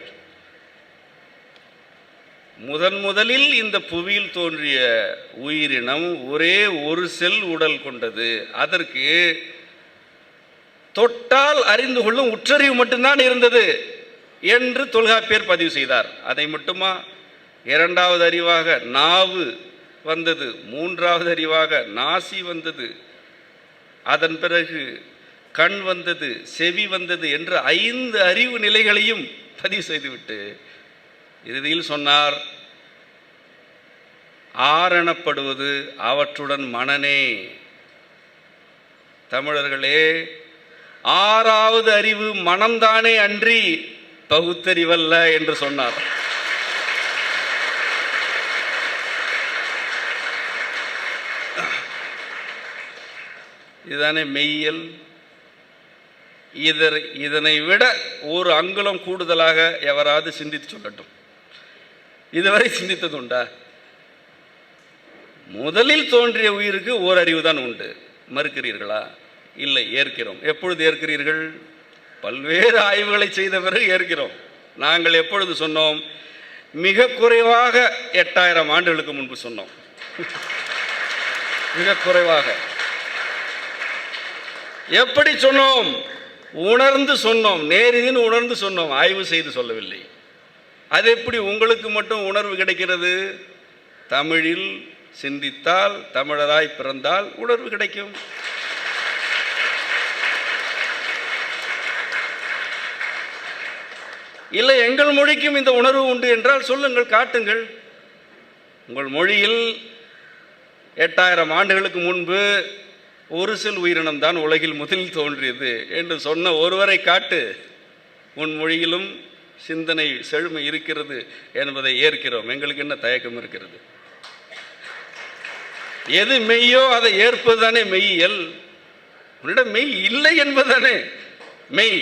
முதலில் இந்த புவியில் தோன்றிய உயிரினம் ஒரே ஒரு செல் உடல் கொண்டது. அதற்கு தொட்டால் அறிந்து கொள்ளும் உற்றறிவு மட்டும்தான் இருந்தது என்று தொல்காப்பியர் பதிவு செய்தார். அதை மட்டுமா? இரண்டாவது அறிவாக நாவு வந்தது, மூன்றாவது அறிவாக நாசி வந்தது, அதன் பிறகு கண் வந்தது, செவி வந்தது என்று 5 அறிவு நிலைகளையும் பதிவு செய்துவிட்டு இறுதியில் சொன்னார், ஆரணப்படுவது அவற்றுடன் மனனே. தமிழர்களே, 6வது அறிவு மனம்தானே அன்றி பகுத்தறிவல்ல என்று சொன்னார். இதுதானே மெய்யியல். இதனை விட ஒரு அங்குலம் கூடுதலாக எவராது சிந்தித்து சொல்லட்டும். இதுவரை சிந்தித்தது உண்டா? முதலில் தோன்றிய உயிருக்கு ஓர் அறிவு தான் உண்டு. மறுக்கிறீர்களா? இல்லை, ஏற்கிறோம். எப்பொழுது ஏற்கிறீர்கள்? பல்வேறு ஆய்வுகளை செய்த பிறகு ஏற்கிறோம். நாங்கள் எப்பொழுது சொன்னோம்? மிக குறைவாக 8000 ஆண்டுகளுக்கு முன்பு சொன்னோம். மிக குறைவாக. எப்படி சொன்னோம்? உணர்ந்து சொன்னோம். நேரிதின் உணர்ந்து சொன்னோம், ஆய்வு செய்து சொல்லவில்லை. அது எப்படி உங்களுக்கு மட்டும் உணர்வு கிடைக்கிறது? தமிழில் சிந்தித்தால், தமிழராய் பிறந்தால் உணர்வு கிடைக்கும். இல்லை, எங்கள் மொழிக்கும் இந்த உணர்வு உண்டு என்றால் சொல்லுங்கள், காட்டுங்கள். உங்கள் மொழியில் 8000 ஆண்டுகளுக்கு முன்பு ஒரு செல் உயிரினம் தான் உலகில் முதலில் தோன்றியது என்று சொன்ன ஒருவரை காட்டு. உன் மொழியிலும் சிந்தனை செழுமை இருக்கிறது என்பதை ஏற்கிறோம். எங்களுக்கு என்ன தயக்கம் இருக்கிறது? எது மெய்யோ அதை ஏற்பதுதானே மெய்யியல். உன்னிடம் மெய் இல்லை என்பதுதானே மெய்.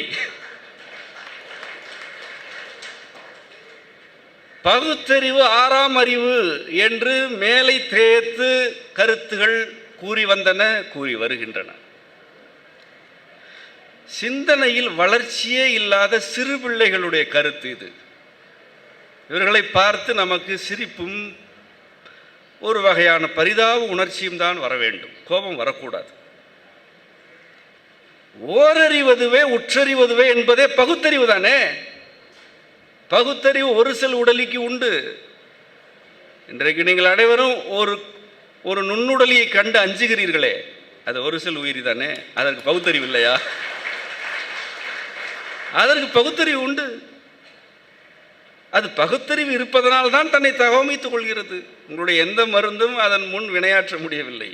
பகுத்தறிவு 6ஆம் அறிவு என்று மேலை தேய்த்து கருத்துகள் கூறி வந்தன, கூறி வருகின்றன. சிந்தனையில் வளர்ச்சியே இல்லாத சிறு பிள்ளைகளுடைய கருத்து இது. இவர்களை பார்த்து நமக்கு சிரிப்பும் ஒரு வகையான பரிதாப உணர்ச்சியும் தான் வர வேண்டும், கோபம் வரக்கூடாது. ஓரறிவதுவே உற்றறிவதுவே என்பதே பகுத்தறிவு தானே. பகுத்தறிவு ஒரு செல் உடலிக்கு உண்டு. இன்றைக்கு நீங்கள் அனைவரும் ஒரு நுண்ணுடலியை கண்டு அஞ்சுகிறீர்களே, அது ஒரு செல் உயிரி தானே. அதற்கு பகுத்தறிவு இல்லையா? அதற்கு பகுத்தறிவு உண்டு. அது பகுத்தறிவு இருப்பதனால் தான் தன்னை தகவமைத்துக் கொள்கிறது. உங்களுடைய எந்த மருந்தும் அதன் முன் வினையாற்ற முடியவில்லை.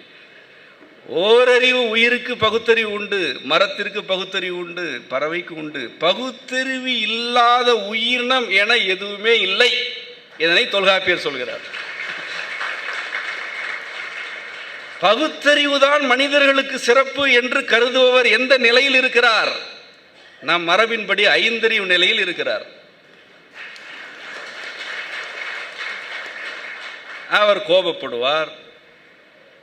ஓரறிவு உயிருக்கு பகுத்தறிவு உண்டு, மரத்திற்கு பகுத்தறிவு உண்டு, பறவைக்கு உண்டு. பகுத்தறிவு இல்லாத உயிரினம் என எதுவுமே இல்லை. இதனை தொல்காப்பியர் சொல்கிறார். பகுத்தறிவுதான் மனிதர்களுக்கு சிறப்பு என்று கருதுபவர் எந்த நிலையில் இருக்கிறார்? நம் மரபின்படி 5 அறிவு நிலையில் இருக்கிறார். அவர் கோபப்படுவார்,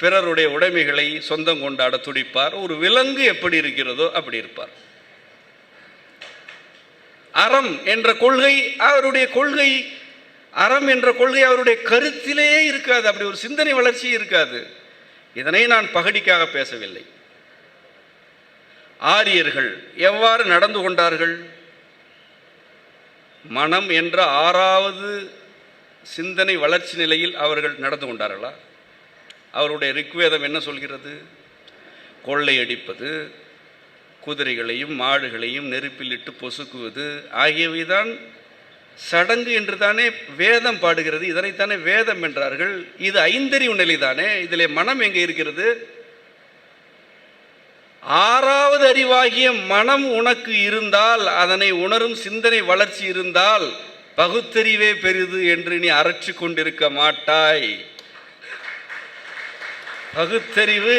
பிறருடைய உடைமைகளை சொந்தம் கொண்டாட துடிப்பார். ஒரு விலங்கு எப்படி இருக்கிறதோ அப்படி இருப்பார். அறம் என்ற கொள்கை அவருடைய கொள்கை, அறம் என்ற கொள்கை அவருடைய கருத்திலே இருக்காது. அப்படி ஒரு சிந்தனை வளர்ச்சி இருக்காது. இதனை நான் பகடிக்காக பேசவில்லை. ஆரியர்கள் எவ்வாறு நடந்து கொண்டார்கள்? மனம் என்ற 6வது சிந்தனை வளர்ச்சி நிலையில் அவர்கள் நடந்து கொண்டார்களா? அவருடைய ரிக்வேதம் என்ன சொல்கிறது? கொள்ளையடிப்பது, குதிரைகளையும் மாடுகளையும் நெருப்பில் இட்டு பொசுக்குவது ஆகியவைதான் சடங்கு என்று தானே வேதம் பாடுகிறது. இதனைத்தானே வேதம் என்றார்கள். இது 5 அறிவு நிலை தானே. இதிலே மனம் எங்கே இருக்கிறது? 6வது அறிவாகிய மனம் உனக்கு இருந்தால், அதனை உணரும் சிந்தனை வளர்ச்சி இருந்தால், பகுத்தறிவே பெரிது என்று நீ அரற்றி கொண்டிருக்க மாட்டாய். பகுத்தறிவு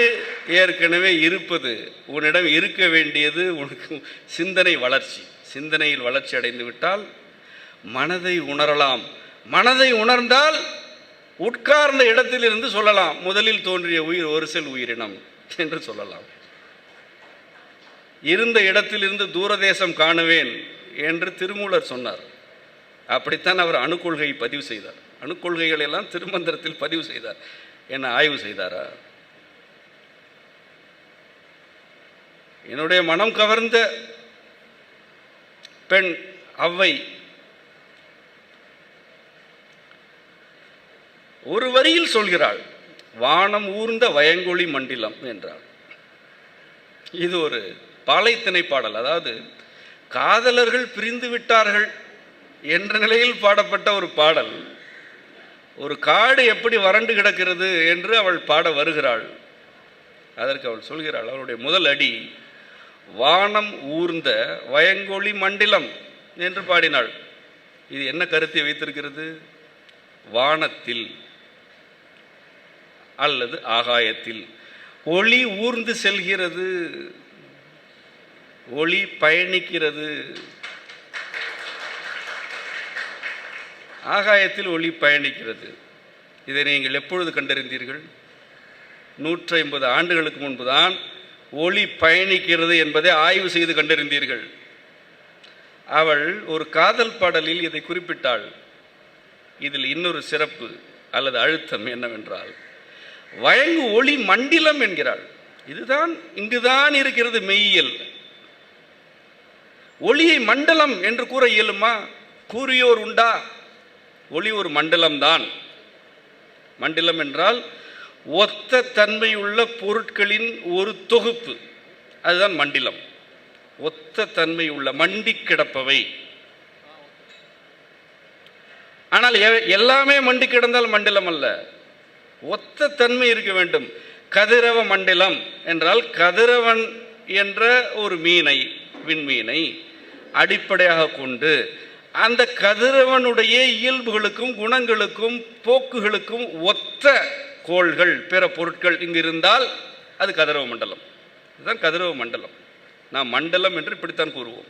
ஏற்கனவே இருப்பது. உன்னிடம் இருக்க வேண்டியது உனக்கு சிந்தனை வளர்ச்சி. சிந்தனையில் வளர்ச்சி அடைந்து விட்டால் மனதை உணரலாம். மனதை உணர்ந்தால் உட்கார்ந்த இடத்திலிருந்து சொல்லலாம், முதலில் தோன்றிய உயிர் ஒரு செல் உயிரினம் என்று சொல்லலாம். இருந்த இடத்திலிருந்து தூரதேசம் காணுவேன் என்று திருமூலர் சொன்னார். அப்படித்தான் அவர் அணுக்கொள்கையை பதிவு செய்தார். அணுக்கொள்கைகள் எல்லாம் திருமந்திரத்தில் பதிவு செய்தார். என்ன ஆய்வு செய்தாரா? என்னுடைய மனம் கவர்ந்த பெண் அவ்வை ஒரு வரியில் சொல்கிறாள், வானம் ஊர்ந்த வயங்கொளி மண்டிலம் என்றாள். இது ஒரு பாலைத்திணை பாடல். அதாவது காதலர்கள் பிரிந்து விட்டார்கள் என்ற நிலையில் பாடப்பட்ட ஒரு பாடல். ஒரு காடு எப்படி வறண்டு கிடக்கிறது என்று அவள் பாட வருகிறாள். அதற்கு அவள் சொல்கிறாள், அவளுடைய முதல் அடி வானம் ஊர்ந்த வயங்கொளி மண்டிலம் என்று பாடினாள். இது என்ன கருத்தை வைத்திருக்கிறது? வானத்தில் அல்லது ஆகாயத்தில் ஒளி ஊர்ந்து செல்கிறது, ஒளி பயணிக்கிறது. ஆகாயத்தில் ஒளி பயணிக்கிறது. இதை நீங்கள் எப்பொழுது கண்டறிந்தீர்கள்? 150 ஆண்டுகளுக்கு முன்புதான் ஒளி பயணிக்கிறது என்பதை ஆய்வு செய்து கண்டறிந்தீர்கள். அவள் ஒரு காதல் பாடலில் இதை குறிப்பிட்டாள். இதில் இன்னொரு சிறப்பு அல்லது அழுத்தம் என்னவென்றால், வயங்கு ஒளி மண்டிலம் என்கிறாள். இதுதான் இங்குதான் இருக்கிறது மெய்யியல். ஒளியை மண்டலம் என்று கூற இயலுமா? கூறியோர் உண்டா? ஒளி ஒரு மண்டலம்தான். மண்டலம் என்றால் ஒத்த தன்மையுள்ள பொருட்களின் ஒரு தொகுப்பு, அதுதான் மண்டிலம். ஒத்த தன்மை உள்ள மண்டி கிடப்பவை. ஆனால் எல்லாமே மண்டி கிடந்தால் மண்டலம் அல்ல, ஒத்த தன்மை இருக்க வேண்டும். கதிரவ மண்டலம் என்றால் கதிரவன் என்ற ஒரு மீனை, விண்மீனை அடிப்படையாக கொண்டு அந்த கதிரவனுடைய இயல்புகளுக்கும் குணங்களுக்கும் போக்குகளுக்கும் ஒத்த கோள்கள் பிற பொருட்கள் இங்கு இருந்தால் அது கதிரவ மண்டலம். இதுதான் கதிரவ மண்டலம். நாம் மண்டலம் என்று இப்படித்தான் கூறுவோம்.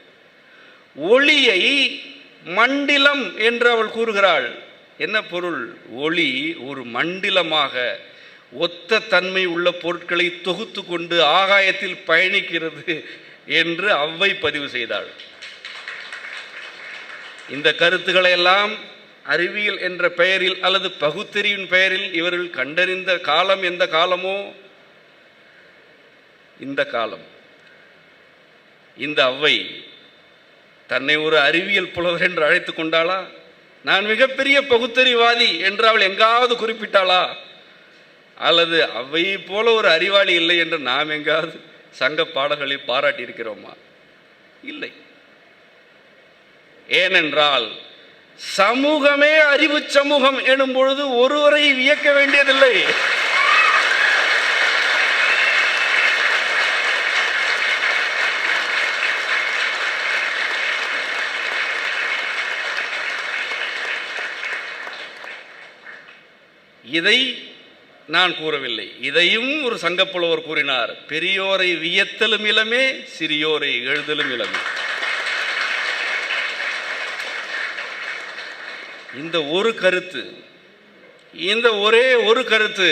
ஒளியை மண்டிலம் என்று அவள் கூறுகிறாள். என்ன பொருள்? ஒளி ஒரு மண்டிலமாக ஒத்த தன்மை உள்ள பொருட்களை தொகுத்து கொண்டு ஆகாயத்தில் பயணிக்கிறது என்று அவ்வை பதிவு செய்தாள். இந்த கருத்துக்களை எல்லாம் அறிவியல் என்ற பெயரில் அல்லது பகுத்தறிவின் பெயரில் இவர்கள் கண்டறிந்த காலம் எந்த காலமோ இந்த காலம். இந்த அவ்வை தன்னை ஒரு அறிவியல் புலவர் என்று அழைத்து கொண்டாளா? நான் மிகப்பெரிய பகுத்தறிவாதி என்று அவள் எங்காவது குறிப்பிட்டாளா? அல்லது அவ்வையை போல ஒரு அறிவாளி இல்லை என்று நாம் எங்காவது சங்க பாடல்களை பாராட்டி இருக்கிறோமா? இல்லை. ஏனென்றால் சமூகமே அறிவு சமூகம் எனும் பொழுது ஒருவரை வியக்க வேண்டியதில்லை. இதை நான் கூறவில்லை, இதையும் ஒரு சங்கப்புலவர் கூறினார். பெரியோரை வியத்தலும் இளமே, சிறியோரை எழுதலும் இளமே. இந்த ஒரு கருத்து, இந்த ஒரே ஒரு கருத்து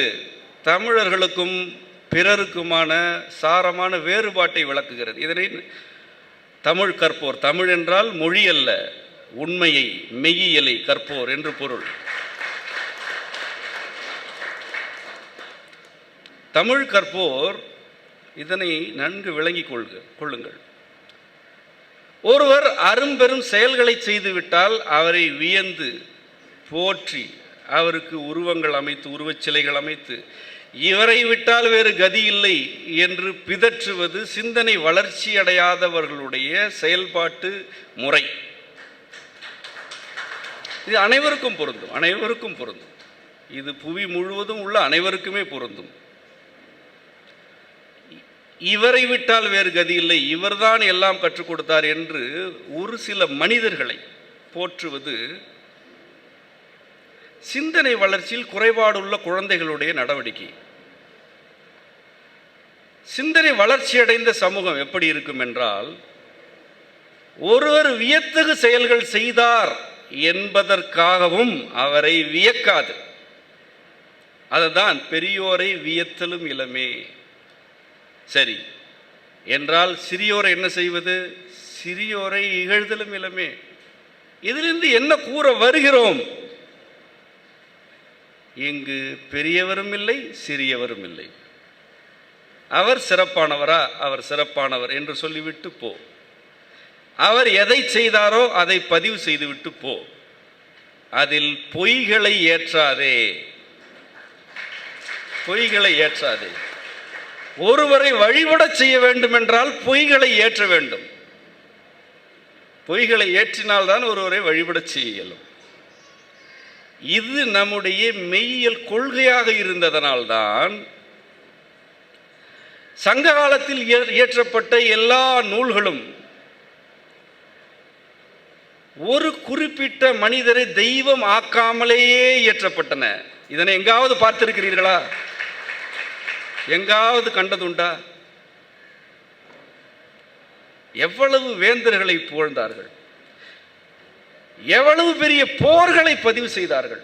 தமிழர்களுக்கும் பிறருக்குமான சாரமான வேறுபாட்டை விளக்குகிறது. இதனை தமிழ் கற்போர், தமிழ் என்றால் மொழி அல்ல, உண்மையை மெய்யியலை கற்போர் என்று பொருள். தமிழ் கற்போர் இதனை நன்கு விளங்கிக் கொள்ளுங்கள். ஒருவர் அரும்பெரும் செயல்களை செய்துவிட்டால் அவரை வியந்து போற்றி அவருக்கு உருவங்கள் அமைத்து, உருவச்சிலைகள் அமைத்து, இவரை விட்டால் வேறு கதி இல்லை என்று பிதற்றுவது சிந்தனை வளர்ச்சி அடையாதவர்களுடைய செயல்பாட்டு முறை. இது அனைவருக்கும் பொருந்தும், அனைவருக்கும் பொருந்தும். இது புவி முழுவதும் உள்ள அனைவருக்குமே பொருந்தும். இவரை விட்டால் வேறு கதி இல்லை, இவர்தான் எல்லாம் கற்றுக் கொடுத்தார் என்று ஒரு சில மனிதர்களை போற்றுவது சிந்தனை வளர்ச்சியில் குறைபாடுள்ள குழந்தைகளுடைய நடவடிக்கை. சிந்தனை வளர்ச்சி அடைந்த சமூகம் எப்படி இருக்கும் என்றால், ஒருவர் வியத்தகு செயல்கள் செய்தார் என்பதற்காகவும் அவரை வியக்காது. அதுதான் பெரியோரை வியத்தலும் இளமே. சரி என்றால் சிறியோரை என்ன செய்வது? சிறியோரை இகழ்தலும் இளமே. இதிலிருந்து என்ன கூற வருகிறோம்? இங்கு பெரியவரும் இல்லை, சிறியவரும் இல்லை. அவர் சிறப்பானவரா? அவர் சிறப்பானவர் என்று சொல்லிவிட்டு போ. அவர் எதை செய்தாரோ அதை பதிவு செய்துவிட்டு போ. அதில் பொய்களை ஏற்றாதே, பொய்களை ஏற்றாதே. ஒருவரை வழிபட செய்ய வேண்டும் என்றால் பொய்களை ஏற்ற வேண்டும். பொய்களை ஏற்றினால்தான் ஒருவரை வழிபட செய்ய இயலும். இது நம்முடைய மெய்யியல் கொள்கையாக இருந்ததனால்தான் சங்க காலத்தில் இயற்றப்பட்ட எல்லா நூல்களும் ஒரு குறிப்பிட்ட மனிதரை தெய்வம் ஆக்காமலேயே இயற்றப்பட்டன. இதனை எங்காவது பார்த்திருக்கிறீர்களா? எங்காவது கண்டதுண்டா? எவ்வளவு வேந்தர்களை புகழ்ந்தார்கள், எவ்வளவு பெரிய போர்களை பதிவு செய்தார்கள்.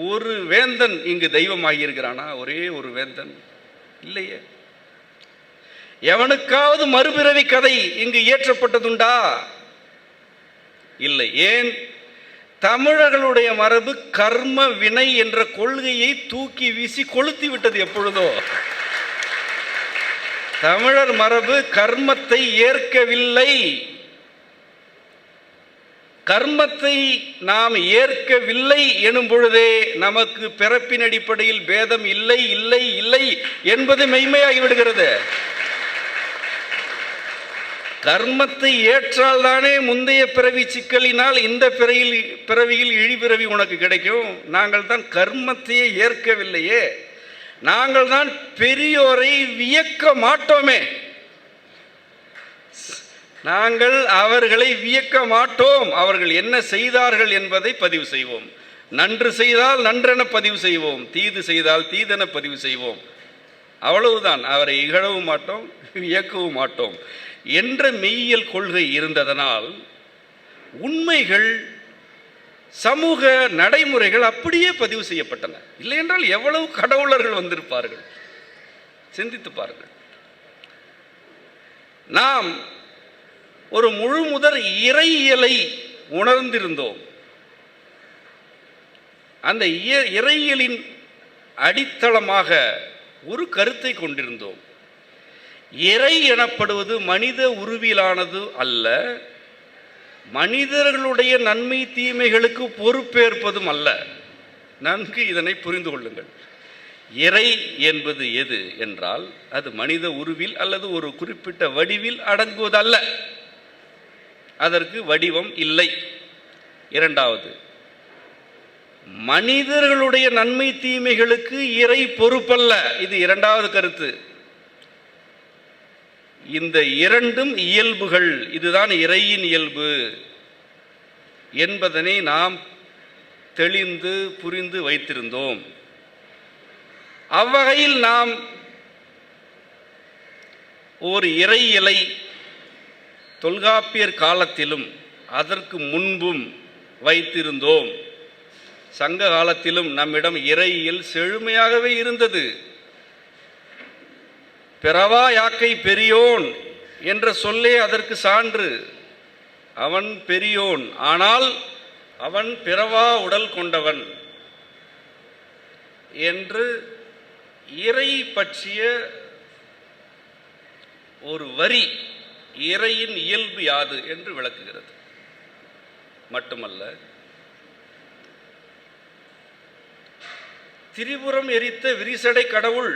ஒரு வேந்தன் இங்கு தெய்வமாகியிருக்கிறானா? ஒரே ஒரு வேந்தன் இல்லையே. எவனுக்காவது மறுபிறவி கதை இங்கு இயற்றப்பட்டதுண்டா? இல்லை. ஏன்? தமிழர்களுடைய மரபு கர்ம வினை என்ற கொள்கையை தூக்கி வீசி கொளுத்தி விட்டது. எப்பொழுதோ தமிழர் மரபு கர்மத்தை ஏற்கவில்லை. கர்மத்தை நாம் ஏற்கவில்லை எனும் பொழுதே நமக்கு பிறப்பின் அடிப்படையில் பேதம் இல்லை இல்லை இல்லை என்பது மெய்மையாகிவிடுகிறது. கர்மத்தை ஏற்றால் தானே முந்தைய பிறவி சிக்கலினால் இந்த பிறவியில் இழிபிறவி உனக்கு கிடைக்கும். நாங்கள் தான் கர்மத்தையே ஏற்கவில்லையே. நாங்கள் தான் பெரியோரை வியக்க மாட்டோமே. நாங்கள் அவர்களை வியக்க மாட்டோம். அவர்கள் என்ன செய்தார்கள் என்பதை பதிவு செய்வோம். நன்று செய்தால் நன்றென பதிவு செய்வோம், தீது செய்தால் தீதென பதிவு செய்வோம். அவ்வளவுதான். அவரை இகழவும் மாட்டோம், வியக்கவும் மாட்டோம் என்ற மெய்யியல் கொள்கை இருந்ததனால் உண்மைகள், சமூக நடைமுறைகள் அப்படியே பதிவு செய்யப்பட்டன. இல்லை என்றால் எவ்வளவு கடவுளர்கள் வந்திருப்பார்கள், சிந்தித்து பாருங்கள். நாம் ஒரு முழு முதற் இறையியலை உணர்ந்திருந்தோம். அந்த இறையியலின் அடித்தளமாக ஒரு கருத்தை கொண்டிருந்தோம். இறை எனப்படுவது மனித உருவிலானது அல்ல, மனிதர்களுடைய நன்மை தீமைகளுக்கு பொறுப்பேற்பதும் அல்ல. நன்கு இதனை புரிந்து கொள்ளுங்கள். இறை என்பது எது என்றால் அது மனித உருவில் அல்லது ஒரு குறிப்பிட்ட வடிவில் அடங்குவதல்ல. அதற்கு வடிவம் இல்லை. இரண்டாவது, மனிதர்களுடைய நன்மை தீமைகளுக்கு இறை பொறுப்பல்ல. இது இரண்டாவது கருத்து. இந்த இரண்டும் இயல்புகள், இதுதான் இறையின் இயல்பு என்பதனை நாம் தெளிந்து புரிந்து வைத்திருந்தோம். அவ்வகையில் நாம் ஒரு இறையியலை தொல்காப்பியர் காலத்திலும் அதற்கு முன்பும் வைத்திருந்தோம். சங்க காலத்திலும் நம்மிடம் இறையியல் செழுமையாகவே இருந்தது. பிறவா யாக்கை பெரியோன் என்ற சொல்லே அதற்கு சான்று. அவன் பெரியோன், ஆனால் அவன் பிறவா உடல் கொண்டவன் என்று இறை பற்றிய ஒரு வரி இறையின் இயல்பு யாது என்று விளக்குகிறது. மட்டுமல்ல, திரிபுரம் எரித்த விரிசடை கடவுள்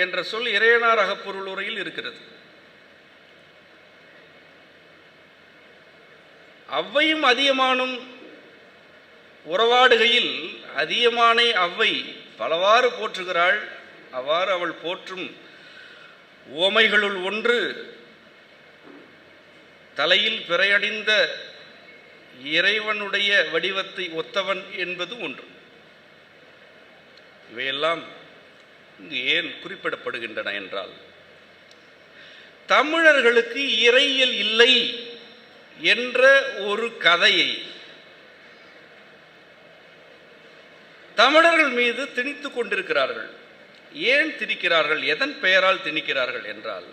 என்ற சொல் இறையனார் அகப்பொருள் உரையில் இருக்கிறது. அவ்வையும் அதியமானும் உறவாடுகையில் அதியமானை அவ்வை பலவாறு போற்றுகிறாள். அவ்வாறு அவள் போற்றும் உவமைகளுள் ஒன்று தலையில் பிறையடிந்த இறைவனுடைய வடிவத்தை ஒத்தவன் என்பது ஒன்று. இவையெல்லாம் இங்கு ஏன் குறிப்பிடப்படுகின்றன என்றால், தமிழர்களுக்கு இறையியல் இல்லை என்ற ஒரு கதையை தமிழர்கள் மீது திணித்துக் கொண்டிருக்கிறார்கள். ஏன் திணிக்கிறார்கள்? எதன் பெயரால் திணிக்கிறார்கள் என்றால்,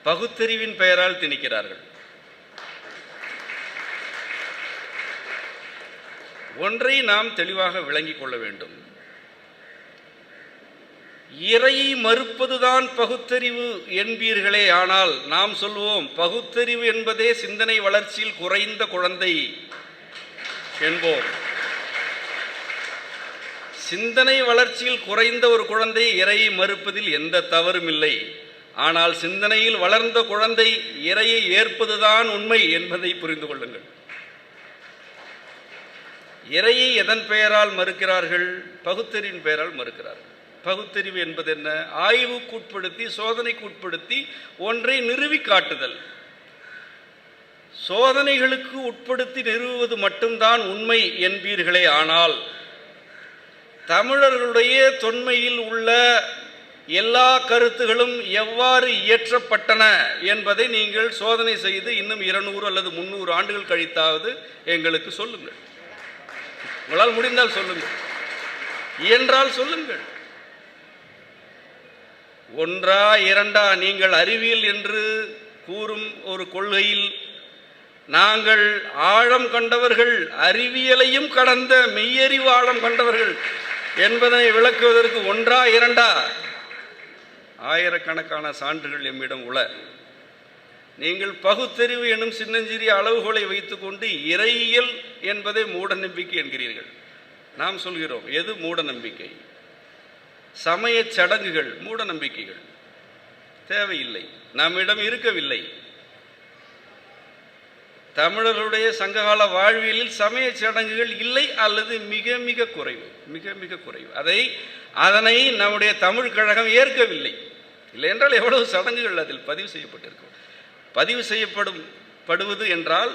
பகுத்தறிவின் பெயரால் திணிக்கிறார்கள். ஒன்றை நாம் தெளிவாக விளங்கிக் கொள்ள வேண்டும். இறையை மறுப்பதுதான் பகுத்தறிவு என்பீர்களே, ஆனால் நாம் சொல்வோம் பகுத்தறிவு என்பதே சிந்தனை வளர்ச்சியில் குறைந்த குழந்தை என்போம். சிந்தனை வளர்ச்சியில் குறைந்த ஒரு குழந்தை இறையை மறுப்பதில் எந்த தவறும் இல்லை. ஆனால் சிந்தனையில் வளர்ந்த குழந்தை இறையை ஏற்பதுதான் உண்மை என்பதை புரிந்து கொள்ளுங்கள். இறையை எதன் பெயரால் மறுக்கிறார்கள்? பகுத்தறிவின் பெயரால் மறுக்கிறார்கள். பகுத்தறிவு என்பது என்ன? ஆய்வுக்குட்படுத்தி சோதனைக்குட்படுத்தி ஒன்றை நிறுவி காட்டுதல். சோதனைகளுக்கு உட்படுத்தி நிறுவுவது மட்டும்தான் உண்மை என்பீர்களே, ஆனால் தமிழர்களுடைய தொன்மையில் உள்ள எல்லா கருத்துகளும் எவ்வாறு இயற்றப்பட்டன என்பதை நீங்கள் சோதனை செய்து இன்னும் 200 அல்லது 300 ஆண்டுகள் கழித்தாவது எங்களுக்கு சொல்லுங்கள். உங்களால் முடிந்தால் சொல்லுங்கள், இயன்றால் சொல்லுங்கள். ஒன்றா இரண்டா? நீங்கள் அறிவியல் என்று கூறும் ஒரு கொள்கையில் நாங்கள் ஆழம் கண்டவர்கள், அறிவியலையும் கடந்த மெய்யறிவு ஆழம் கண்டவர்கள் என்பதனை விளக்குவதற்கு ஒன்றா இரண்டா? ஆயிரக்கணக்கான சான்றுகள் எம்மிடம் உள்ள. நீங்கள் பகுத்தறிவு எனும் சின்னஞ்சிறிய அளவுகோலை வைத்துக்கொண்டு இறையியல் என்பதை மூட நம்பிக்கை என்கிறீர்கள். நாம் சொல்கிறோம், எது மூட நம்பிக்கை? சமய சடங்குகள் மூட நம்பிக்கைகள், தேவையில்லை, நம்மிடம் இருக்கவில்லை. தமிழர்களுடைய சங்ககால வாழ்வியலில் சமய சடங்குகள் இல்லை அல்லது மிக மிக குறைவு, மிக மிக குறைவு. அதனை நம்முடைய தமிழ் கழகம் ஏற்கவில்லை. இல்லை என்றால் எவ்வளவு சடங்குகள் அதில் பதிவு செய்யப்பட்டிருக்கும். பதிவு செய்யப்படுவது என்றால்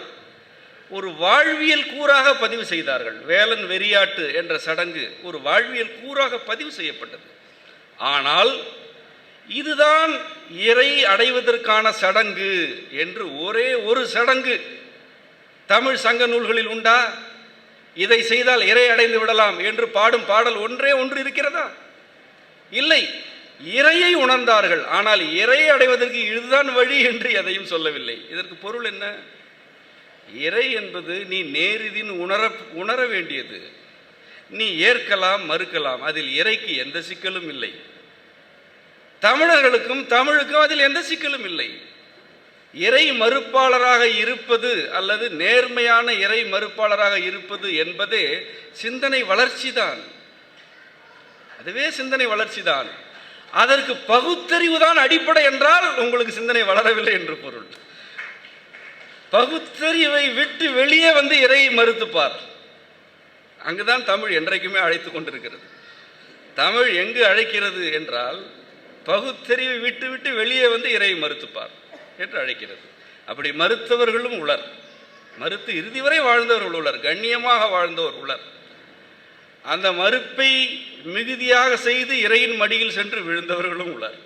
ஒரு வாழ்வியல் கூறாக பதிவு செய்தார்கள். வேலன் வெறியாட்டு என்ற சடங்கு ஒரு வாழ்வியல் கூறாக பதிவு செய்யப்பட்டது. ஆனால் இதுதான் இறை அடைவதற்கான சடங்கு என்று ஒரே ஒரு சடங்கு தமிழ் சங்க நூல்களில் உண்டா? இதை செய்தால் இறை அடைந்து விடலாம் என்று பாடும் பாடல் ஒன்றே ஒன்று இருக்கிறதா? இல்லை. இறையை உணர்ந்தார்கள், ஆனால் இறை அடைவதற்கு இதுதான் வழி என்று எதையும் சொல்லவில்லை. இதற்கு பொருள் என்ன? இறை என்பது நீ நேரிதின் உணர வேண்டியது. நீ ஏற்கலாம், மறுக்கலாம், அதில் இறைக்கு எந்த சிக்கலும் இல்லை. தமிழர்களுக்கும் தமிழுக்கும் அதில் எந்த சிக்கலும் இல்லை. இறை மறுப்பாளராக இருப்பது அல்லது நேர்மையான இறை மறுப்பாளராக இருப்பது என்பதே சிந்தனை வளர்ச்சிதான். அதுவே சிந்தனை வளர்ச்சிதான். அதற்கு பகுத்தறிவுதான் அடிப்படை என்றால் உங்களுக்கு சிந்தனை வளரவில்லை என்று பொருள். பகுத்தறிவை விட்டு வெளியே வந்து இறை மறுத்துப்பார். அங்குதான் தமிழ் என்றைக்குமே அழைத்து கொண்டிருக்கிறது. தமிழ் எங்கு அழைக்கிறது என்றால் பகுத்தறிவை விட்டு விட்டு வெளியே வந்து இறை மறுத்துப்பார் என்று அழைக்கிறது. அப்படி மறுத்தவர்களும் உளர், மறுத்து இறுதி வரை வாழ்ந்தவர்கள் உளர், கண்ணியமாக வாழ்ந்தவர் உளர். அந்த மறுப்பை மிகுதியாக செய்து இறையின் மடியில் சென்று விழுந்தவர்களும் உளர்.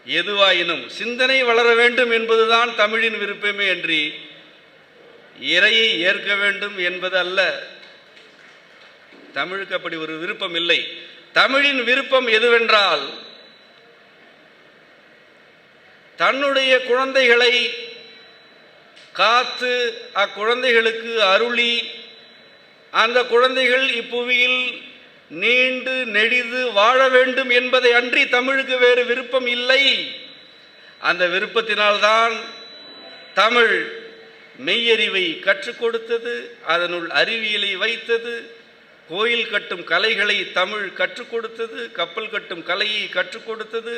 எதுவாயினும் சிந்தனை வளர வேண்டும் என்பதுதான் தமிழின் விருப்பமே அன்றி இறையை ஏற்க வேண்டும் என்பது அல்ல. தமிழுக்கு அப்படி ஒரு விருப்பம் இல்லை. தமிழின் விருப்பம் எதுவென்றால் தன்னுடைய குழந்தைகளை காத்து அக்குழந்தைகளுக்கு அருளி அந்த குழந்தைகள் இப்புவியில் நீண்டு நெடிது வாழ வேண்டும் என்பதை அன்றி தமிழுக்கு வேறு விருப்பம் இல்லை. அந்த விருப்பத்தினால்தான் தமிழ் மெய்யறிவை கற்றுக் கொடுத்தது, அதனுள் அறிவியலை வைத்தது, கோயில் கட்டும் கலைகளை தமிழ் கற்றுக் கொடுத்தது, கப்பல் கட்டும் கலையை கற்றுக் கொடுத்தது,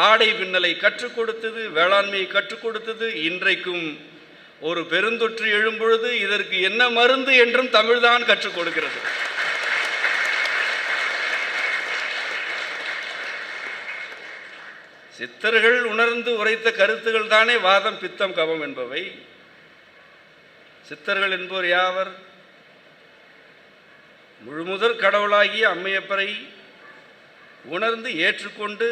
ஆடை பின்னலை கற்றுக் கொடுத்தது, வேளாண்மையை கற்றுக் கொடுத்தது. இன்றைக்கும் ஒரு பெருந்தொற்று எழும்பொழுது இதற்கு என்ன மருந்து என்றும் தமிழ்தான் கற்றுக் கொடுக்கிறது. சித்தர்கள் உணர்ந்து உரைத்த கருத்துகள் தானே வாதம், பித்தம், கபம் என்பவை. சித்தர்கள் என்போர் யாவர்? முழுமுதற் கடவுளாகிய அம்மையப்பரை உணர்ந்து ஏற்றுக்கொண்டு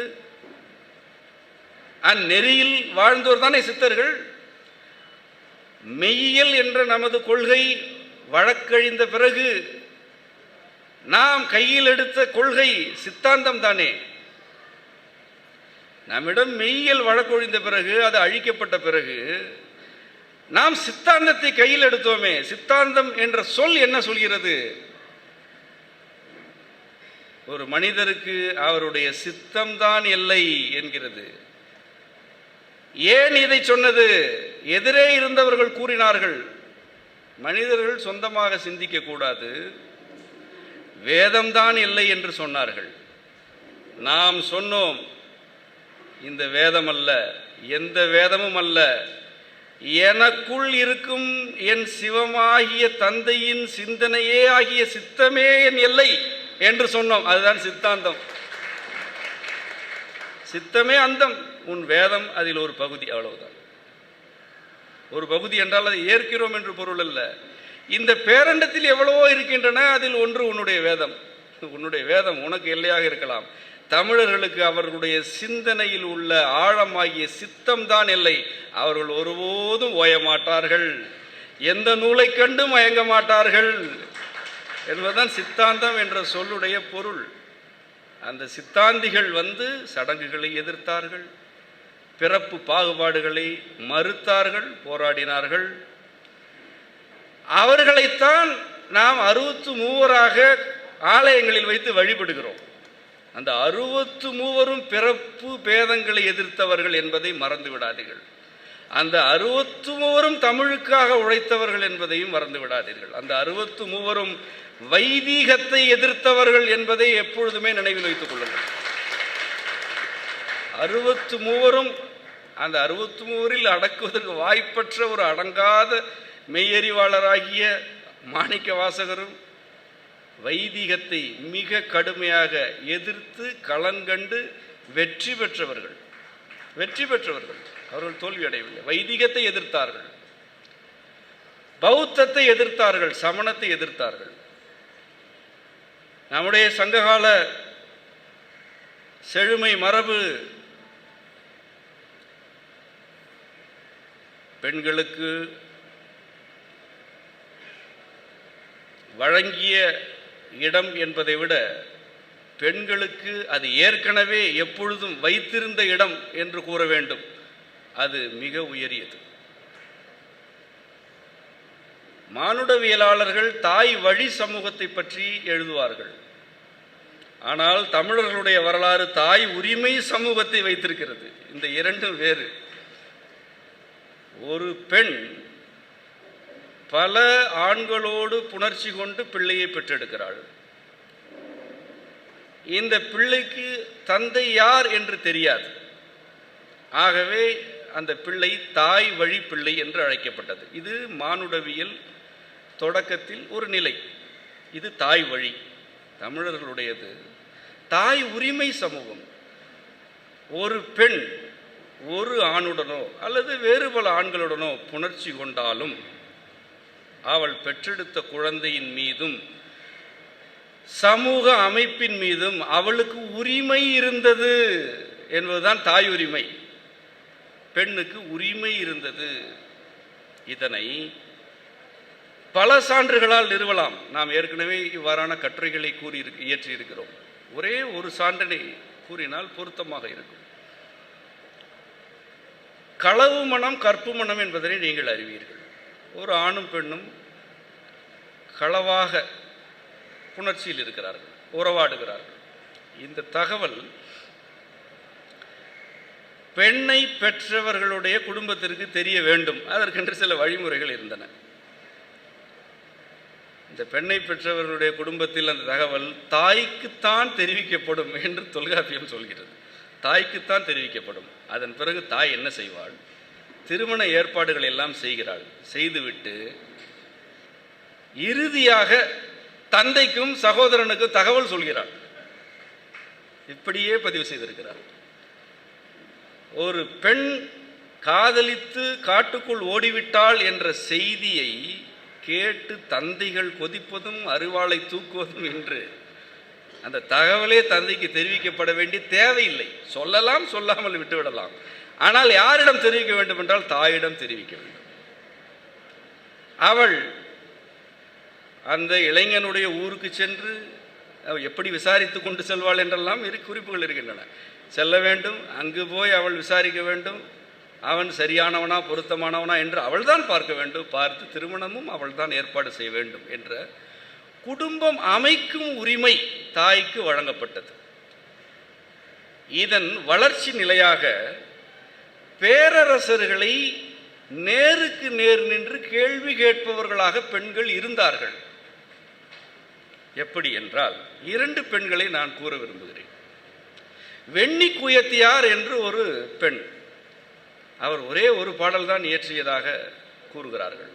அந்நெறியில் வாழ்ந்தோர் தானே சித்தர்கள். மெய்யியல் என்ற நமது கொள்கை வழக்கழிந்த பிறகு நாம் கையில் எடுத்த கொள்கை சித்தாந்தம் தானே. நம்மிடம் மெய்யியல் வழக்கொழிந்த பிறகு, அது அழிக்கப்பட்ட பிறகு நாம் சித்தாந்தத்தை கையில் எடுத்தோமே. சித்தாந்தம் என்ற சொல் என்ன சொல்கிறது? ஒரு மனிதருக்கு அவருடைய சித்தம்தான் எல்லை என்கிறது. ஏன் இதை சொன்னது? எதிரே இருந்தவர்கள் கூறினார்கள், மனிதர்கள் சொந்தமாக சிந்திக்க கூடாது, வேதம்தான் இல்லை என்று சொன்னார்கள். நாம் சொன்னோம், இந்த வேதம் அல்ல, எந்த வேதமும் அல்ல, எனக்குள் இருக்கும் என் சிவமாகிய தந்தையின் சிந்தனையே ஆகிய சித்தமே என் எல்லை என்று சொன்னோம். அதுதான் சித்தாந்தம். சித்தமே அந்தம், உன் வேதம் அதில் ஒரு பகுதி, அவ்வளவுதான். ஒரு பகுதி என்றால் அதை ஏற்கிறோம் என்று பொருள் அல்ல. இந்த பேரண்டத்தில் எவ்வளவோ இருக்கின்றன, அதில் ஒன்று உன்னுடைய வேதம். உன்னுடைய வேதம் உனக்கு எல்லையாக இருக்கலாம். தமிழர்களுக்கு அவர்களுடைய சிந்தனையில் உள்ள ஆழமாகிய சித்தம்தான் எல்லை. அவர்கள் ஒருபோதும் ஓய மாட்டார்கள், எந்த நூலை கண்டு மயங்க மாட்டார்கள் என்பதுதான் சித்தாந்தம் என்ற சொல்லுடைய பொருள். அந்த சித்தாந்திகள் சடங்குகளை எதிர்த்தார்கள், பிறப்பு பாகுபாடுகளை மறுத்தார்கள், போராடினார்கள். அவர்களைத்தான் நாம் 63 ஆலயங்களில் வைத்து வழிபடுகிறோம். அந்த 63 பிறப்பு பேதங்களை எதிர்த்தவர்கள் என்பதை மறந்து விடாதீர்கள். அந்த 63 தமிழுக்காக உழைத்தவர்கள் என்பதையும் மறந்து விடாதீர்கள். அந்த 63 வைதீகத்தை எதிர்த்தவர்கள் என்பதை எப்பொழுதுமே நினைவில் வைத்துக் கொள்ளுங்கள். 63 அந்த 63 அடக்குவதற்கு வாய்ப்பற்ற ஒரு அடங்காத மெய்யறிவாளராகிய மாணிக்க வாசகரும் வைதிகத்தை மிக கடுமையாக எதிர்த்து களங்கண்டு வெற்றி பெற்றவர்கள். அவர்கள் தோல்வி அடையவில்லை. வைதிகத்தை எதிர்த்தார்கள், பௌத்தத்தை எதிர்த்தார்கள், சமணத்தை எதிர்த்தார்கள். நம்முடைய சங்ககால செழுமை மரபு பெண்களுக்கு வழங்கிய இடம் என்பதை விட பெண்களுக்கு அது ஏற்கனவே எப்பொழுதும் வைத்திருந்த இடம் என்று கூற வேண்டும். அது மிக உயரியது. மானுடவியலாளர்கள் தாய் வழி சமூகத்தை பற்றி எழுதுவார்கள். ஆனால் தமிழர்களுடைய வரலாறு தாய் உரிமை சமூகத்தை வைத்திருக்கிறது. இந்த இரண்டும் வேறு. ஒரு பெண் பல ஆண்களோடு புணர்ச்சி கொண்டு பிள்ளையை பெற்றெடுக்கிறாள். இந்த பிள்ளைக்கு தந்தை யார் என்று தெரியாது. ஆகவே அந்த பிள்ளை தாய் வழி பிள்ளை என்று அழைக்கப்பட்டது. இது மானுடவியல் தொடக்கத்தில் ஒரு நிலை. இது தாய் வழி. தமிழர்களுடையது தாய் உரிமை சமூகம். ஒரு பெண் ஒரு ஆணுடனோ அல்லது வேறு பல ஆண்களுடனோ புணர்ச்சி கொண்டாலும் அவள் பெற்றெடுத்த குழந்தையின் மீதும் சமூக அமைப்பின் மீதும் அவளுக்கு உரிமை இருந்தது என்பதுதான் தாய் உரிமை. பெண்ணுக்கு உரிமை இருந்தது. இதனை பல சான்றுகளால் நிறுவலாம். நாம் ஏற்கனவே இவ்வாறான கட்டுரைகளை இயற்றியிருக்கிறோம். ஒரே ஒரு சான்றினை கூறினால் பொருத்தமாக இருக்கும். களவு மனம் கற்பு மனம் என்பதனை நீங்கள் அறிவீர்கள். ஒரு ஆணும் பெண்ணும் களவாக புணர்ச்சியில் இருக்கிறார்கள், உறவாடுகிறார்கள். இந்த தகவல் பெண்ணை பெற்றவர்களுடைய குடும்பத்திற்கு தெரிய வேண்டும். அதற்கென்று சில வழிமுறைகள் இருந்தன. இந்த பெண்ணை பெற்றவர்களுடைய குடும்பத்தில் அந்த தகவல் தாய்க்குத்தான் தெரிவிக்கப்படும் என்று தொல்காப்பியம் சொல்கிறது. தாய்க்குத்தான் தெரிவிக்கப்படும். அதன் பிறகு தாய் என்ன செய்வாள்? திருமண ஏற்பாடுகள் எல்லாம் செய்கிறாள். செய்துவிட்டு இறுதியாக தந்தைக்கும் சகோதரனுக்கும் தகவல் சொல்கிறாள். இப்படியே பதிவு செய்திருக்கிறார். ஒரு பெண் காதலித்து காட்டுக்குள் ஓடிவிட்டாள் என்ற செய்தியை கேட்டு தந்தைகள் கொதிப்பதும் அருவாளை தூக்குவதும் என்று அந்த தகவலே தந்தைக்கு தெரிவிக்கப்பட வேண்டிய தேவையில்லை. சொல்லலாம், சொல்லாமல் விட்டுவிடலாம். ஆனால் யாரிடம் தெரிவிக்க வேண்டும் என்றால் தாயிடம் தெரிவிக்க வேண்டும். அவள் அந்த இளைஞனுடைய ஊருக்கு சென்று எப்படி விசாரித்து கொண்டு செல்வாள் என்றெல்லாம் குறிப்புகள் இருக்கின்றன. செல்ல வேண்டும், அங்கு போய் அவள் விசாரிக்க வேண்டும். அவன் சரியானவனா பொருத்தமானவனா என்று அவள்தான் பார்க்க வேண்டும். பார்த்து திருமணமும் அவள்தான் ஏற்பாடு செய்ய வேண்டும் என்ற குடும்பம் அமைக்கும் உரிமை தாய்க்கு வழங்கப்பட்டது. இதன் வளர்ச்சி நிலையாக பேரரசர்களை நேருக்கு நேர் நின்று கேள்வி கேட்பவர்களாக பெண்கள் இருந்தார்கள். எப்படி என்றால், 2 பெண்களை நான் கூற விரும்புகிறேன். வெண்ணி குயத்தியார் என்று ஒரு பெண், அவர் ஒரே ஒரு பாடல் தான் இயற்றியதாக கூறுகிறார்கள்.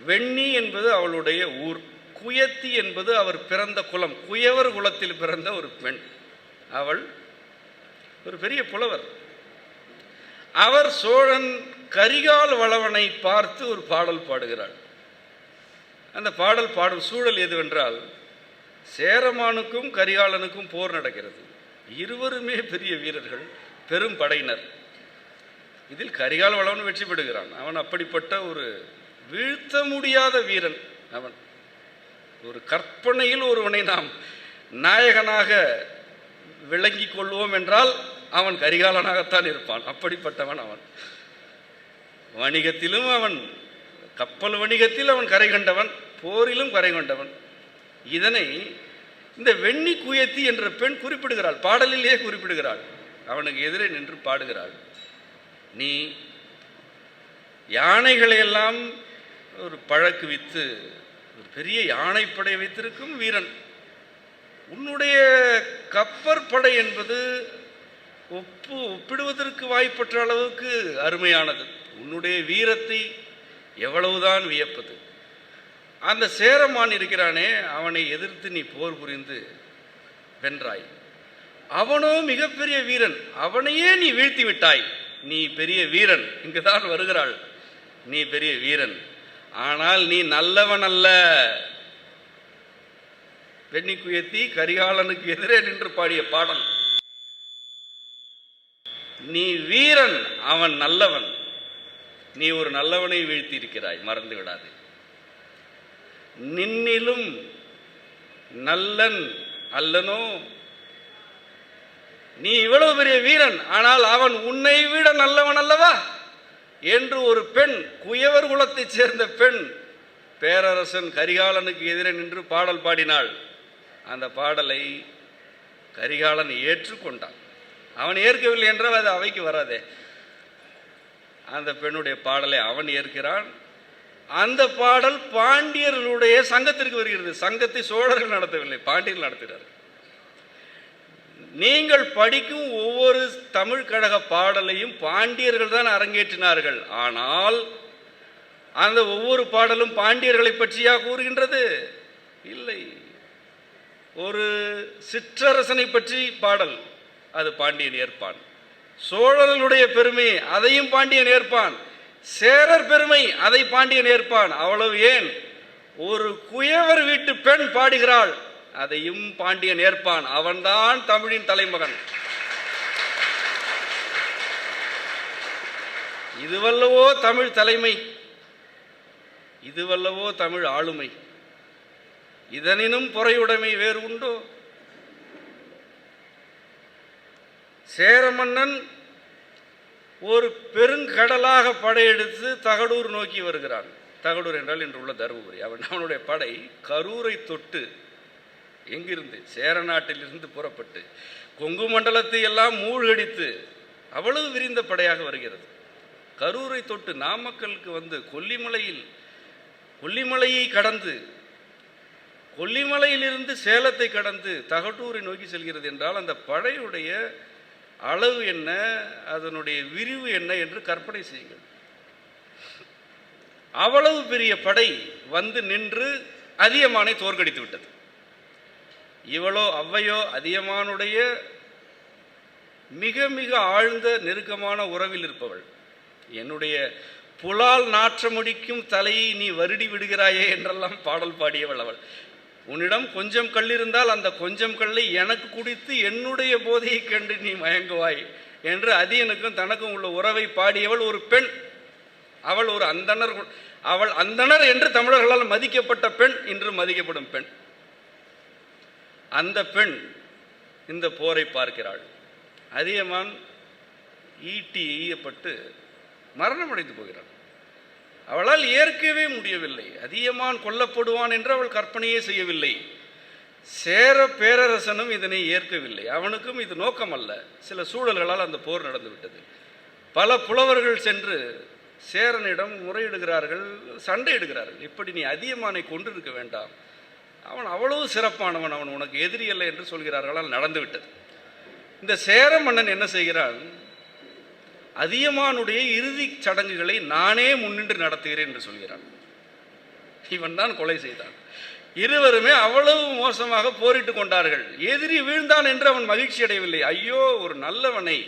வெண்ணி என்பது அவளுடைய ஊர், குயத்தி என்பது அவர் பிறந்த குலம், குயவர் குலத்தில் பிறந்த ஒரு பெண். அவள் ஒரு பெரிய புலவர். அவர் சோழன் கரிகால் வளவனை பார்த்து ஒரு பாடல் பாடுகிறாள். அந்த பாடல் பாடும் சூழல் எதுவென்றால், சேரமானுக்கும் கரிகாலனுக்கும் போர் நடக்கிறது. இருவருமே பெரிய வீரர்கள், பெரும் படையினர். இதில் கரிகால் வளவன் வெற்றி பெறுகிறான். அவன் அப்படிப்பட்ட ஒரு வீழ்த்த முடியாத வீரன். அவன் ஒரு கற்பனையில் ஒருவனை நாம் நாயகனாக விளங்கிக் கொள்வோம் என்றால் அவன் கரிகாலனாகத்தான் இருப்பான். அப்படிப்பட்டவன் அவன். வணிகத்திலும் அவன், கப்பல் வணிகத்தில் அவன் கரை கண்டவன், போரிலும் கரை கொண்டவன். இதனை இந்த வெண்ணி குயத்தி என்ற பெண் குறிப்பிடுகிறாள், பாடலிலேயே குறிப்பிடுகிறாள். அவனுக்கு எதிரே நின்று பாடுகிறாள், நீ யானைகளையெல்லாம் ஒரு பழக்கு வித்து ஒரு பெரிய யானைப்படை வைத்திருக்கும் வீரன், உன்னுடைய கப்பற்படை என்பது ஒப்பிடுவதற்கு வாய்ப்பற்ற அளவுக்கு அருமையானது. உன்னுடைய வீரத்தை எவ்வளவுதான் வியப்பது. அந்த சேரமான் இருக்கிறானே, அவனை எதிர்த்து நீ போர் புரிந்து வென்றாய். அவனோ மிகப்பெரிய வீரன், அவனையே நீ வீழ்த்தி விட்டாய். நீ பெரிய வீரன், இங்குதான் வருகிறாள். நீ பெரிய வீரன், ஆனால் நீ நல்லவன் அல்ல. வெண்ணி குயத்தி கரிகாலனுக்கு எதிரே நின்று பாடிய பாடல். நீ வீரன், அவன் நல்லவன். நீ ஒரு நல்லவனை வீழ்த்தி இருக்கிறாய், மறந்து விடாது. நின்னிலும் நல்லன் அல்லனோ, நீ இவ்வளவு பெரிய வீரன், ஆனால் அவன் உன்னை விட நல்லவன் அல்லவா என்று ஒரு பெண், குயவர் குலத்தைச் சேர்ந்த பெண், பேரரசன் கரிகாலனுக்கு எதிரே நின்று பாடல் பாடினாள். அந்த பாடலை கரிகாலன் ஏற்றுக்கொண்டான். அவன் ஏற்கவில்லை என்றால் அது அவைக்கு வராதே. அந்த பெண்ணுடைய பாடலை அவன் ஏற்கிறான். அந்த பாடல் பாண்டியர்களுடைய சங்கத்திற்கு வருகிறது. சங்கத்தை சோழர்கள் நடத்தவில்லை, பாண்டியர்கள் நடத்துகிறார்கள். நீங்கள் படிக்கும் ஒவ்வொரு தமிழ் கழக பாடலையும் பாண்டியர்கள் தான் அரங்கேற்றினார்கள். ஆனால் அந்த ஒவ்வொரு பாடலும் பாண்டியர்களை பற்றியா கூறுகின்றது? இல்லை. ஒரு சிற்றரசனை பற்றி பாடல், அது பாண்டியன் ஏற்பான். சோழர்களுடைய பெருமை, அதையும் பாண்டியன் ஏற்பான். சேரர் பெருமை, அதை பாண்டியன் ஏற்பான். அவ்வளவு ஏன், ஒரு குயவர் வீட்டு பெண் பாடுகிறாள், அதையும் பாண்டியன் ஏற்பான். அவன்தான் தமிழின் தலைமகன். இதுவல்லவோ தமிழ் தலைமை, இதுவல்லவோ தமிழ் ஆளுமை. இதனினும் பொறையுடைமை வேறு உண்டோ? சேர மன்னன் ஒரு பெருங்கடலாக படையெடுத்து தகடூர் நோக்கி வருகிறான். தகடூர் என்றால் இன்று உள்ள தருமபுரி. அவனுடைய படை கரூரை தொட்டு, எங்கிருந்து, சேர நாட்டிலிருந்து புறப்பட்டு கொங்கு மண்டலத்தை எல்லாம் மூழ்கடித்து அவ்வளவு விரிந்த படையாக வருகிறது. கரூரை தொட்டு நாமக்கலுக்கு வந்து கொல்லிமலையை கடந்து, கொல்லிமலையிலிருந்து சேலத்தை கடந்து தகடூரை நோக்கி செல்கிறது என்றால் அந்த படையுடைய அளவு என்ன, அதனுடைய விரிவு என்ன என்று கற்பனை செய்யுங்கள். அவ்வளவு பெரிய படை வந்து நின்று அதியமானை தோற்கடித்து விட்டது. இவளோ அவ்வையோ அதியமானுடைய மிக மிக ஆழ்ந்த நெருக்கமான உறவில் இருப்பவள். என்னுடைய புலால் நாற்றமுடிக்கும் தலையை நீ வருடி விடுகிறாயே என்றெல்லாம் பாடல் பாடியவள் அவள். உன்னிடம் கொஞ்சம் கல் இருந்தால் அந்த கொஞ்சம் கல்லை எனக்கு குடித்து என்னுடைய போதையை கண்டு நீ மயங்குவாய் என்று அதியனுக்கும் தனக்கும் உள்ள உறவை பாடியவள் ஒரு பெண். அவள் ஒரு அந்தணர். அவள் அந்தணர் என்று தமிழர்களால் மதிக்கப்பட்ட பெண், இன்று மதிக்கப்படும் பெண். அந்த பெண் இந்த போரை பார்க்கிறாள். அதியமான் ஈட்டி எய்யப்பட்டு மரணமடைந்து போகிறாள். அவளால் ஏற்கவே முடியவில்லை. அதியமான் கொல்லப்படுவான் என்று அவள் கற்பனையே செய்யவில்லை. சேர பேரரசனும் இதனை ஏற்கவில்லை. அவனுக்கும் இது நோக்கம் அல்ல. சில சூழல்களால் அந்த போர் நடந்துவிட்டது. பல புலவர்கள் சென்று சேரனிடம் முறையிடுகிறார்கள், சண்டையிடுகிறார்கள். இப்படி நீ அதியமானை கொண்டிருக்க வேண்டாம், அவன் அவ்வளவு சிறப்பானவன், அவன் உனக்கு எதிரி அல்ல என்று சொல்கிறார்களால் நடந்துவிட்டது. இந்த சேர மன்னன் என்ன செய்கிறான்? அதியமானுடைய இறுதி சடங்குகளை நானே முன்னின்று நடத்துகிறேன் என்று சொல்கிறான். இவன் தான் கொலை செய்தான். இருவருமே அவ்வளவு மோசமாக போரிட்டு கொண்டார்கள். எதிரி வீழ்ந்தான் என்று அவன் மகிழ்ச்சி அடையவில்லை. ஐயோ, ஒரு நல்லவனை,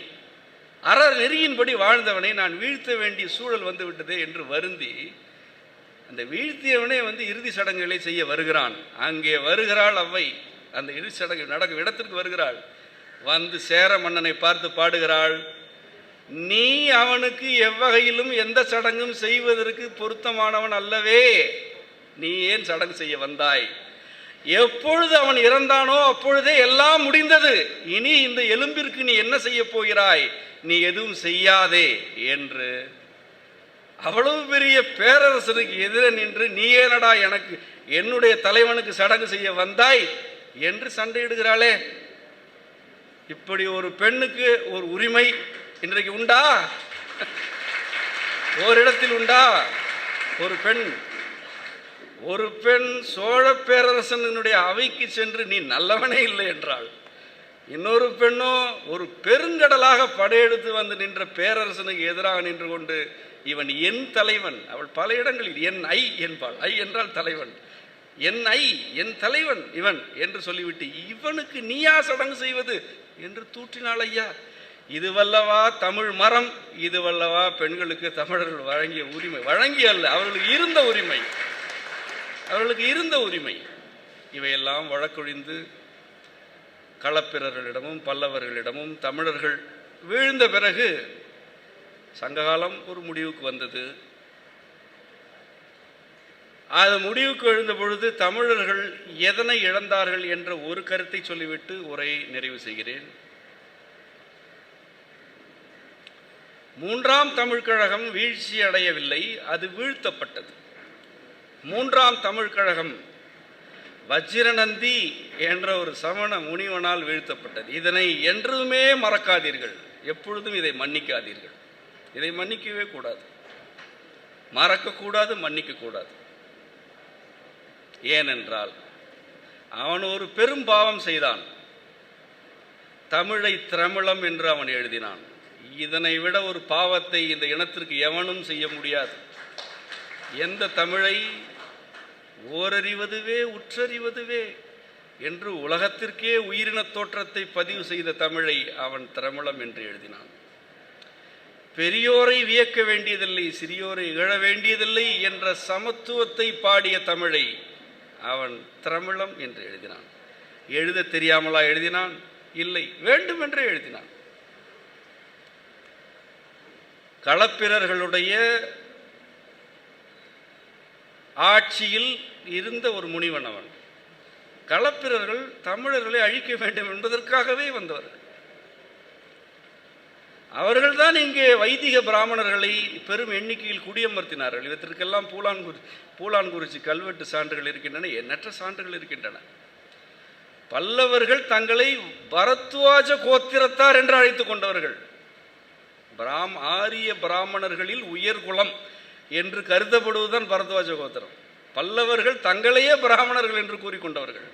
அற நெறியின்படி வாழ்ந்தவனை நான் வீழ்த்த வேண்டிய சூழல் வந்து விட்டதே என்று வருந்தி அந்த வீழ்த்தியவனே இறுதி சடங்குகளை செய்ய வருகிறான். அங்கே வருகிறாள் அவ்வை. அந்த இறுதி சடங்கு நடக்கும் இடத்திற்கு வருகிறாள். வந்து சேர மன்னனை பார்த்து பாடுகிறாள், நீ அவனுக்கு எவ்வகையிலும் எந்த சடங்கும் செய்வதற்கு பொருத்தமானவன் அல்லவே. நீ ஏன் சடங்கு செய்ய வந்தாய்? எப்பொழுது அவன் இறந்தானோ அப்பொழுதே எல்லாம் முடிந்தது. இனி இந்த எலும்பிற்கு நீ என்ன செய்ய போகிறாய்? நீ எதுவும் செய்யாதே என்று அவ்வளவு பெரிய பேரரசனுக்கு எதிர நின்று, நீ ஏனடா எனக்கு என்னுடைய தலைவனுக்கு சடங்கு செய்ய வந்தாய் என்று சண்டையிடுகிறாளே. இப்படி ஒரு பெண்ணுக்கு ஒரு உரிமை இன்றைக்கு உண்டா? ஓரிடத்தில் உண்டா? ஒரு பெண் சோழ பேரரசனுடைய அவைக்கு சென்று நீ நல்லவனே இல்லை என்றாள். இன்னொரு பெண்ணோ ஒரு பெருங்கடலாக படையெடுத்து வந்து நின்ற பேரரசனுக்கு எதிராக நின்று கொண்டு, இவன் என் தலைவன். அவள் பல இடங்களில் என் ஐ என்பாள். ஐ என்றால் தலைவன். என் ஐ, என் தலைவன் இவன் என்று சொல்லிவிட்டு, இவனுக்கு நீயா சடங்கு செய்வது என்று தூற்றினாள். ஐயா, இதுவல்லவா தமிழ் மரம்? இதுவல்லவா பெண்களுக்கு தமிழர்கள் வழங்கிய உரிமை? வழங்கிய அல்ல, அவர்களுக்கு இருந்த உரிமை. இவையெல்லாம் வழக்கொழிந்து களப்பிரர்களிடமும் பல்லவர்களிடமும் தமிழர்கள் வீழ்ந்த பிறகு சங்ககாலம் ஒரு முடிவுக்கு வந்தது. அது முடிவுக்கு எழுந்த பொழுது தமிழர்கள் எதனை இழந்தார்கள் என்ற ஒரு கருத்தை சொல்லிவிட்டு உரையை நிறைவு செய்கிறேன். மூன்றாம் தமிழ்க் கழகம் வீழ்ச்சி அடையவில்லை, அது வீழ்த்தப்பட்டது. மூன்றாம் தமிழ்க் கழகம் வஜ்ரநந்தி என்ற ஒரு சமண முனிவனால் வீழ்த்தப்பட்டது. இதனை என்றுமே மறக்காதீர்கள், எப்பொழுதும் இதை மன்னிக்காதீர்கள். இதை மன்னிக்கவே கூடாது, மறக்கக்கூடாது, மன்னிக்கக்கூடாது. ஏனென்றால் அவன் ஒரு பெரும் பாவம் செய்தான். தமிழை திரமிழம் என்று அவன் எழுதினான். இதனை விட ஒரு பாவத்தை இந்த இனத்திற்கு எவனும் செய்ய முடியாது. எந்த தமிழை ஓரறிவதுவே உற்றறிவதுவே என்று உலகத்திற்கே உயிரின தோற்றத்தை பதிவு செய்த தமிழை அவன் திரமிழம் என்று எழுதினான். பெரியோரை வியக்க வேண்டியதில்லை, சிறியோரை இகழ வேண்டியதில்லை என்ற சமத்துவத்தை பாடிய தமிழை அவன் திரமிழம் என்று எழுதினான். எழுத தெரியாமலா எழுதினான்? இல்லை, வேண்டுமென்றே எழுதினான். களப்பிரர்களுடைய ஆட்சியில் இருந்த ஒரு முனிவன் அவன். களப்பிரர்கள் தமிழர்களை அழிக்க வேண்டும் என்பதற்காகவே வந்தவர்கள். அவர்கள்தான் இங்கே வைதிக பிராமணர்களை பெரும் எண்ணிக்கையில் குடியமர்த்தினார்கள். இவற்றிற்கெல்லாம் பூலான்குறிச்சி கல்வெட்டு சான்றுகள் இருக்கின்றன, எண்ணற்ற சான்றுகள் இருக்கின்றன. பல்லவர்கள் தங்களை பரத்வாஜ கோத்திரத்தார் என்று அழைத்துக் கொண்டவர்கள். ஆரிய பிராமணர்களில் உயர்குலம் என்று கருதப்படுவதுதான் பரத்வாஜ கோத்திரம். பல்லவர்கள் தங்களையே பிராமணர்கள் என்று கூறிக்கொண்டவர்கள்.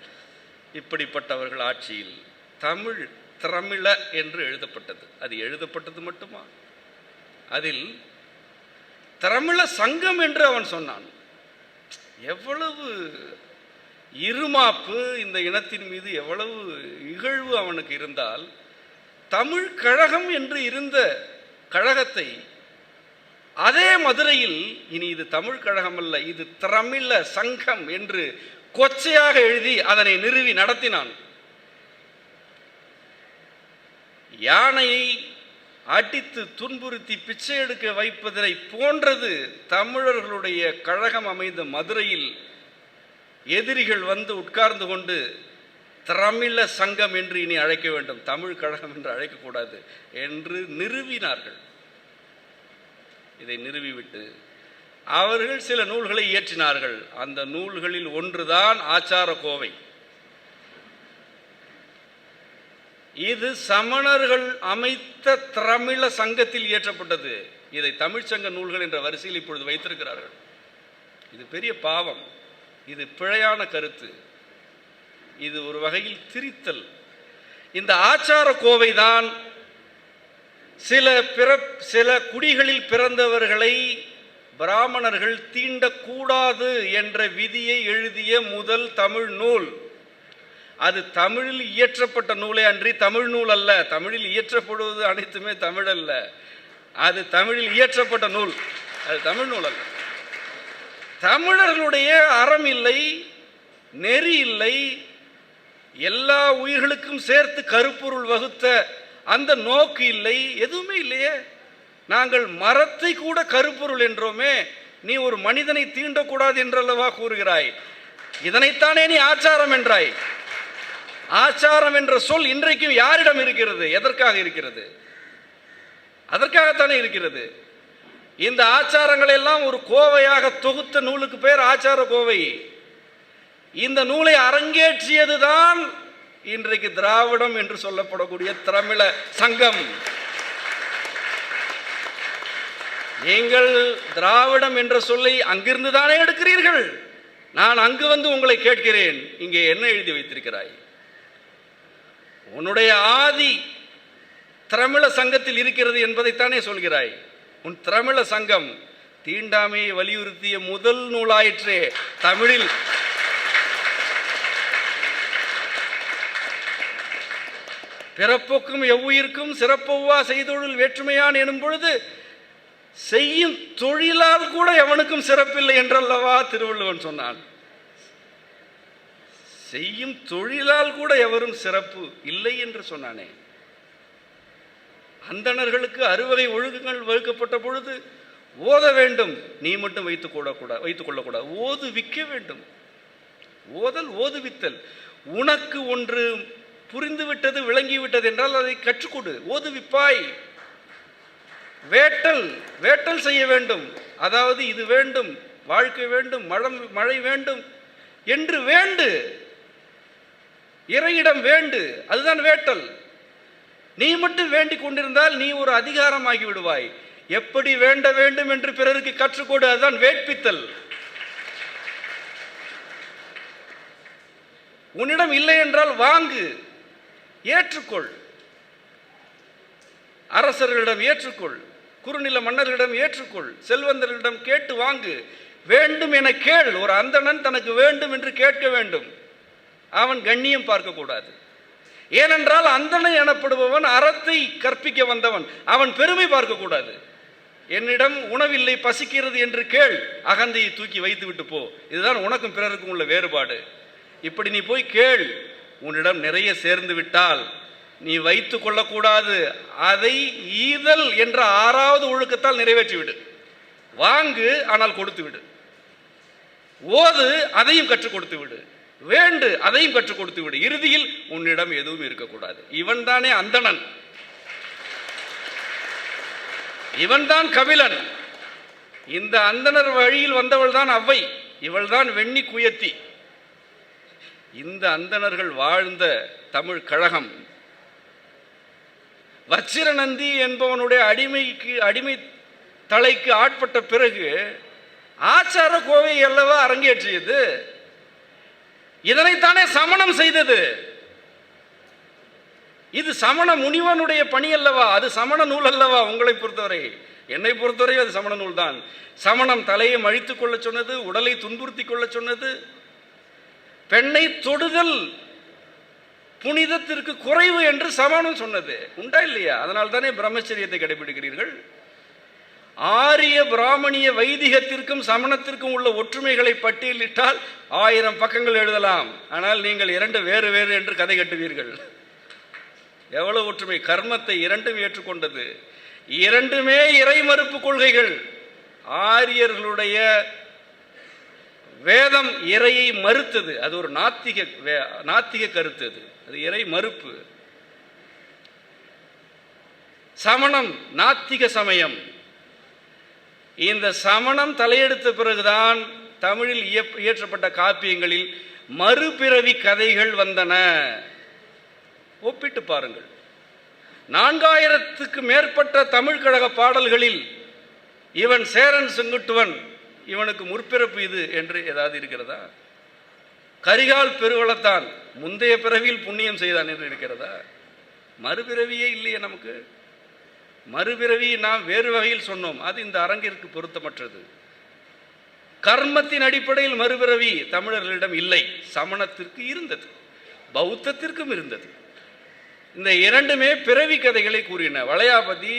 இப்படிப்பட்டவர்கள் ஆட்சியில் தமிழ் திரமிழ என்று எழுதப்பட்டது. அது எழுதப்பட்டது மட்டுமா? அதில் திரமிழ சங்கம் என்று அவன் சொன்னான். எவ்வளவு இருமாப்பு இந்த இனத்தின் மீது, எவ்வளவு இகழ்வு அவனுக்கு இருந்தால், தமிழ் கழகம் என்று இருந்த கழகத்தை அதே மதுரையில் இனி இது தமிழ் கழகம் அல்ல, இது திரமிழ சங்கம் என்று கொச்சையாக எழுதி அதனை நிறுவி நடத்தினான். யானையை அடித்து துன்புறுத்தி பிச்சை எடுக்க வைப்பதை போன்றது தமிழர்களுடைய கழகம் அமைந்த மதுரையில் எதிரிகள் வந்து உட்கார்ந்து கொண்டு திரமிழ சங்கம் என்று இனி அழைக்க வேண்டும், தமிழ் கழகம் என்று அழைக்கக்கூடாது என்று நிறுவினார்கள். இதை நிறுவிவிட்டு அவர்கள் சில நூல்களை இயற்றினார்கள். அந்த நூல்களில் ஒன்றுதான் ஆச்சார கோவை. இது சமணர்கள் அமைத்த திரமிழ சங்கத்தில் இயற்றப்பட்டது. இதை தமிழ்ச்சங்க நூல்கள் என்ற வரிசையில் இப்பொழுது வைத்திருக்கிறார்கள். இது பெரிய பாவம், இது பிழையான கருத்து, இது ஒரு வகையில் திரித்தல். இந்த ஆச்சார கோவைதான் சில குடிகளில் பிறந்தவர்களை பிராமணர்கள் தீண்டக்கூடாது என்ற விதியை எழுதிய முதல் தமிழ் நூல். அது தமிழில் இயற்றப்பட்ட நூலே அன்றி தமிழ் நூல் அல்ல. தமிழில் இயற்றப்படுவது அனைத்துமே தமிழ் அல்ல, அது தமிழில் இயற்றப்பட்ட நூல், அது தமிழ் நூல் அல்ல. தமிழர்களுடைய அறம் இல்லை, நெறி இல்லை, எல்லா உயிர்களுக்கும் சேர்த்து கருப்பொருள் வகுத்த அந்த நோக்கு இல்லை, எதுவுமே இல்லையே. நாங்கள் மரத்தை கூட கருப்பொருள் என்றோமே, நீ ஒரு மனிதனை தீண்டக்கூடாது என்றல்லவா கூறுகிறாய்? இதனைத்தானே நீ ஆச்சாரம் என்றாய். ஆச்சாரம் என்ற சொல் இன்றைக்கும் யாரிடம் இருக்கிறது? எதற்காக இருக்கிறது? அதற்காகத்தானே இருக்கிறது. இந்த ஆச்சாரங்கள் எல்லாம் ஒரு கோவையாக தொகுத்த நூலுக்கு பேர் ஆச்சார கோவை. இந்த நூலை அரங்கேற்றியதுதான் இன்றைக்கு திராவிடம் என்று சொல்லப்படக்கூடிய திரமிழ சங்கம். நீங்கள் திராவிடம் என்ற சொல்லை அங்கிருந்து தானே எடுக்கிறீர்கள். நான் அங்கு வந்து உங்களை கேட்கிறேன், இங்கே என்ன எழுதி வைத்திருக்கிறாய்? உன்னுடைய ஆதி திரமிழ சங்கத்தில் இருக்கிறது என்பதைத்தானே சொல்கிறாய். உன் திரமிழ சங்கம் தீண்டாமையை வலியுறுத்திய முதல் நூலாயிற்றே தமிழில். பிறப்புக்கும் எவ்வுயிர்க்கும் சிறப்பொவ்வா செய்தொழில் வேற்றுமையான் எனும் பொழுது செய்யும் தொழிலால் கூட எவனுக்கும் சிறப்பில்லை என்றல்லவா திருவள்ளுவன் சொன்னான். செய்யும் தொழிலால் கூட எவரும் சிறப்பு இல்லை என்று சொன்னானே. அந்தணர்களுக்கு அறுவகை ஒழுங்குகள் வகுக்கப்பட்ட பொழுது ஓத வேண்டும், நீ மட்டும் வைத்துக் கொள்ளக்கூடாது, ஓது விக்க வேண்டும். ஓதல் ஓதுவித்தல். உனக்கு ஒன்று புரிந்துவிட்டது, விளங்கிவிட்டது என்றால் அதை கற்றுக்கொடு, ஓதுவிப்பாய். வேட்டல் செய்ய வேண்டும், அதாவது இது வேண்டும், வாழ்க்கை வேண்டும், மழை வேண்டும் என்று வேண்டு, இறையிடம் வேண்டு, அதுதான் வேட்டல். நீ மட்டும் வேண்டிக் கொண்டிருந்தால் நீ ஒரு அதிகாரமாகி விடுவாய். எப்படி வேண்ட வேண்டும் என்று பிறருக்கு கற்றுக்கொடு, அதுதான் வேட்பித்தல். உன்னிடம் இல்லை என்றால் வாங்கு, ஏற்றுக்கொள். அரசர்களிடம் ஏற்றுக்கொள், குறுநில மன்னர்களிடம் ஏற்றுக்கொள், செல்வந்தர்களிடம் கேட்டு வாங்கு. வேண்டும் என கேள். ஒரு அந்தணன் தனக்கு வேண்டும் என்று கேட்க வேண்டும். அவன் கண்ணியம் பார்க்கக்கூடாது. ஏனென்றால் அந்தணன் எனப்படுபவன் அறத்தை கற்பிக்க வந்தவன், அவன் பெருமை பார்க்கக்கூடாது. என்னிடம் உணவில்லை, பசிக்கிறது என்று கேள், அகந்தையை தூக்கி வைத்து விட்டு போ. இதுதான் உனக்கும் பிறருக்கும் உள்ள வேறுபாடு. இப்படி நீ போய் கேள். உன்னிடம் நிறைய சேர்ந்து விட்டால் நீ வைத்து கொள்ளக்கூடாது, அதை ஈதல் என்ற 6வது ஒழுக்கத்தால் நிறைவேற்றிவிடு. வாங்கு, ஆனால் கொடுத்து விடு. ஓது, அதையும் கற்றுக் கொடுத்து விடு. வேண்டு, அதையும் கற்றுக் கொடுத்து விடு. இறுதியில் உன்னிடம் எதுவும் இருக்கக்கூடாது. இவன் தானே அந்தணன், இவன் தான் கபிலன். இந்த அந்தணர் வழியில் வந்தவள் தான் அவ்வை, இவள் தான் வெண்ணி குயத்தி. இந்த அந்தணர்கள் வாழ்ந்த தமிழ் கழகம் வச்சிரநந்தி என்பவனுடைய அடிமை தலைக்கு ஆட்பட்ட பிறகு ஆச்சார கோவை அல்லவா அரங்கேற்றியது. இதனைத்தானே சமணம் செய்தது. இது சமண முனிவனுடைய பணி அல்லவா, அது சமண நூல் அல்லவா? உங்களை பொறுத்தவரை, என்னை பொறுத்தவரை அது சமண நூல் தான். சமணம் தலையை மழித்துக் கொள்ள சொன்னது, உடலை துன்புறுத்தி கொள்ள சொன்னது, பெண்ணை தொடுதல் புனிதத்திற்கு குறைவு என்று சமணம் சொன்னது. உண்டா இல்லையா? அதனால் தானே பிரம்மச்சரியத்தை கடைபிடிக்கிறீர்கள். ஆரிய பிராமணிய வைதிகத்திற்கும் சமணத்திற்கும் உள்ள ஒற்றுமைகளை பட்டியலிட்டால் 1000 பக்கங்கள் எழுதலாம். ஆனால் நீங்கள் 2 வேறு வேறு என்று கதை கட்டுவீர்கள். எவ்வளவு ஒற்றுமை! கர்மத்தை இரண்டும் ஏற்றுக்கொண்டது. இரண்டுமே இறை மறுப்பு கொள்கைகள். ஆரியர்களுடைய வேதம் இறையை மறுத்தது. அது ஒரு நாத்திக கருத்து. அது இறை மறுப்பு. சமணம் நாத்திக சமயம். இந்த சமணம் தலையெடுத்த பிறகுதான் தமிழில் இயற்றப்பட்ட காப்பியங்களில் மறுபிறவி கதைகள் வந்தன. ஒப்பிட்டு பாருங்கள். 4000க்கு மேற்பட்ட தமிழ் கழக பாடல்களில் இவன் சேரன் செங்குட்டுவன், இவனுக்கு முற்பிறப்பு இது என்று ஏதாவது இருக்கிறதா? கரிகால் பெருவளத்தான் முந்தைய பிறவியில் புண்ணியம் செய்தான் என்று இருக்கிறதா? மறுபிறவியே இல்லையே நமக்கு. மறுபிறவி நாம் வேறு வகையில் சொன்னோம், அது இந்த அரங்கிற்கு பொருத்தமற்றது. கர்மத்தின் அடிப்படையில் மறுபிறவி தமிழர்களிடம் இல்லை. சமணத்திற்கு இருந்தது, பௌத்தத்திற்கும் இருந்தது. இந்த இரண்டுமே பிறவி கதைகளை கூறின. வளையாபதி,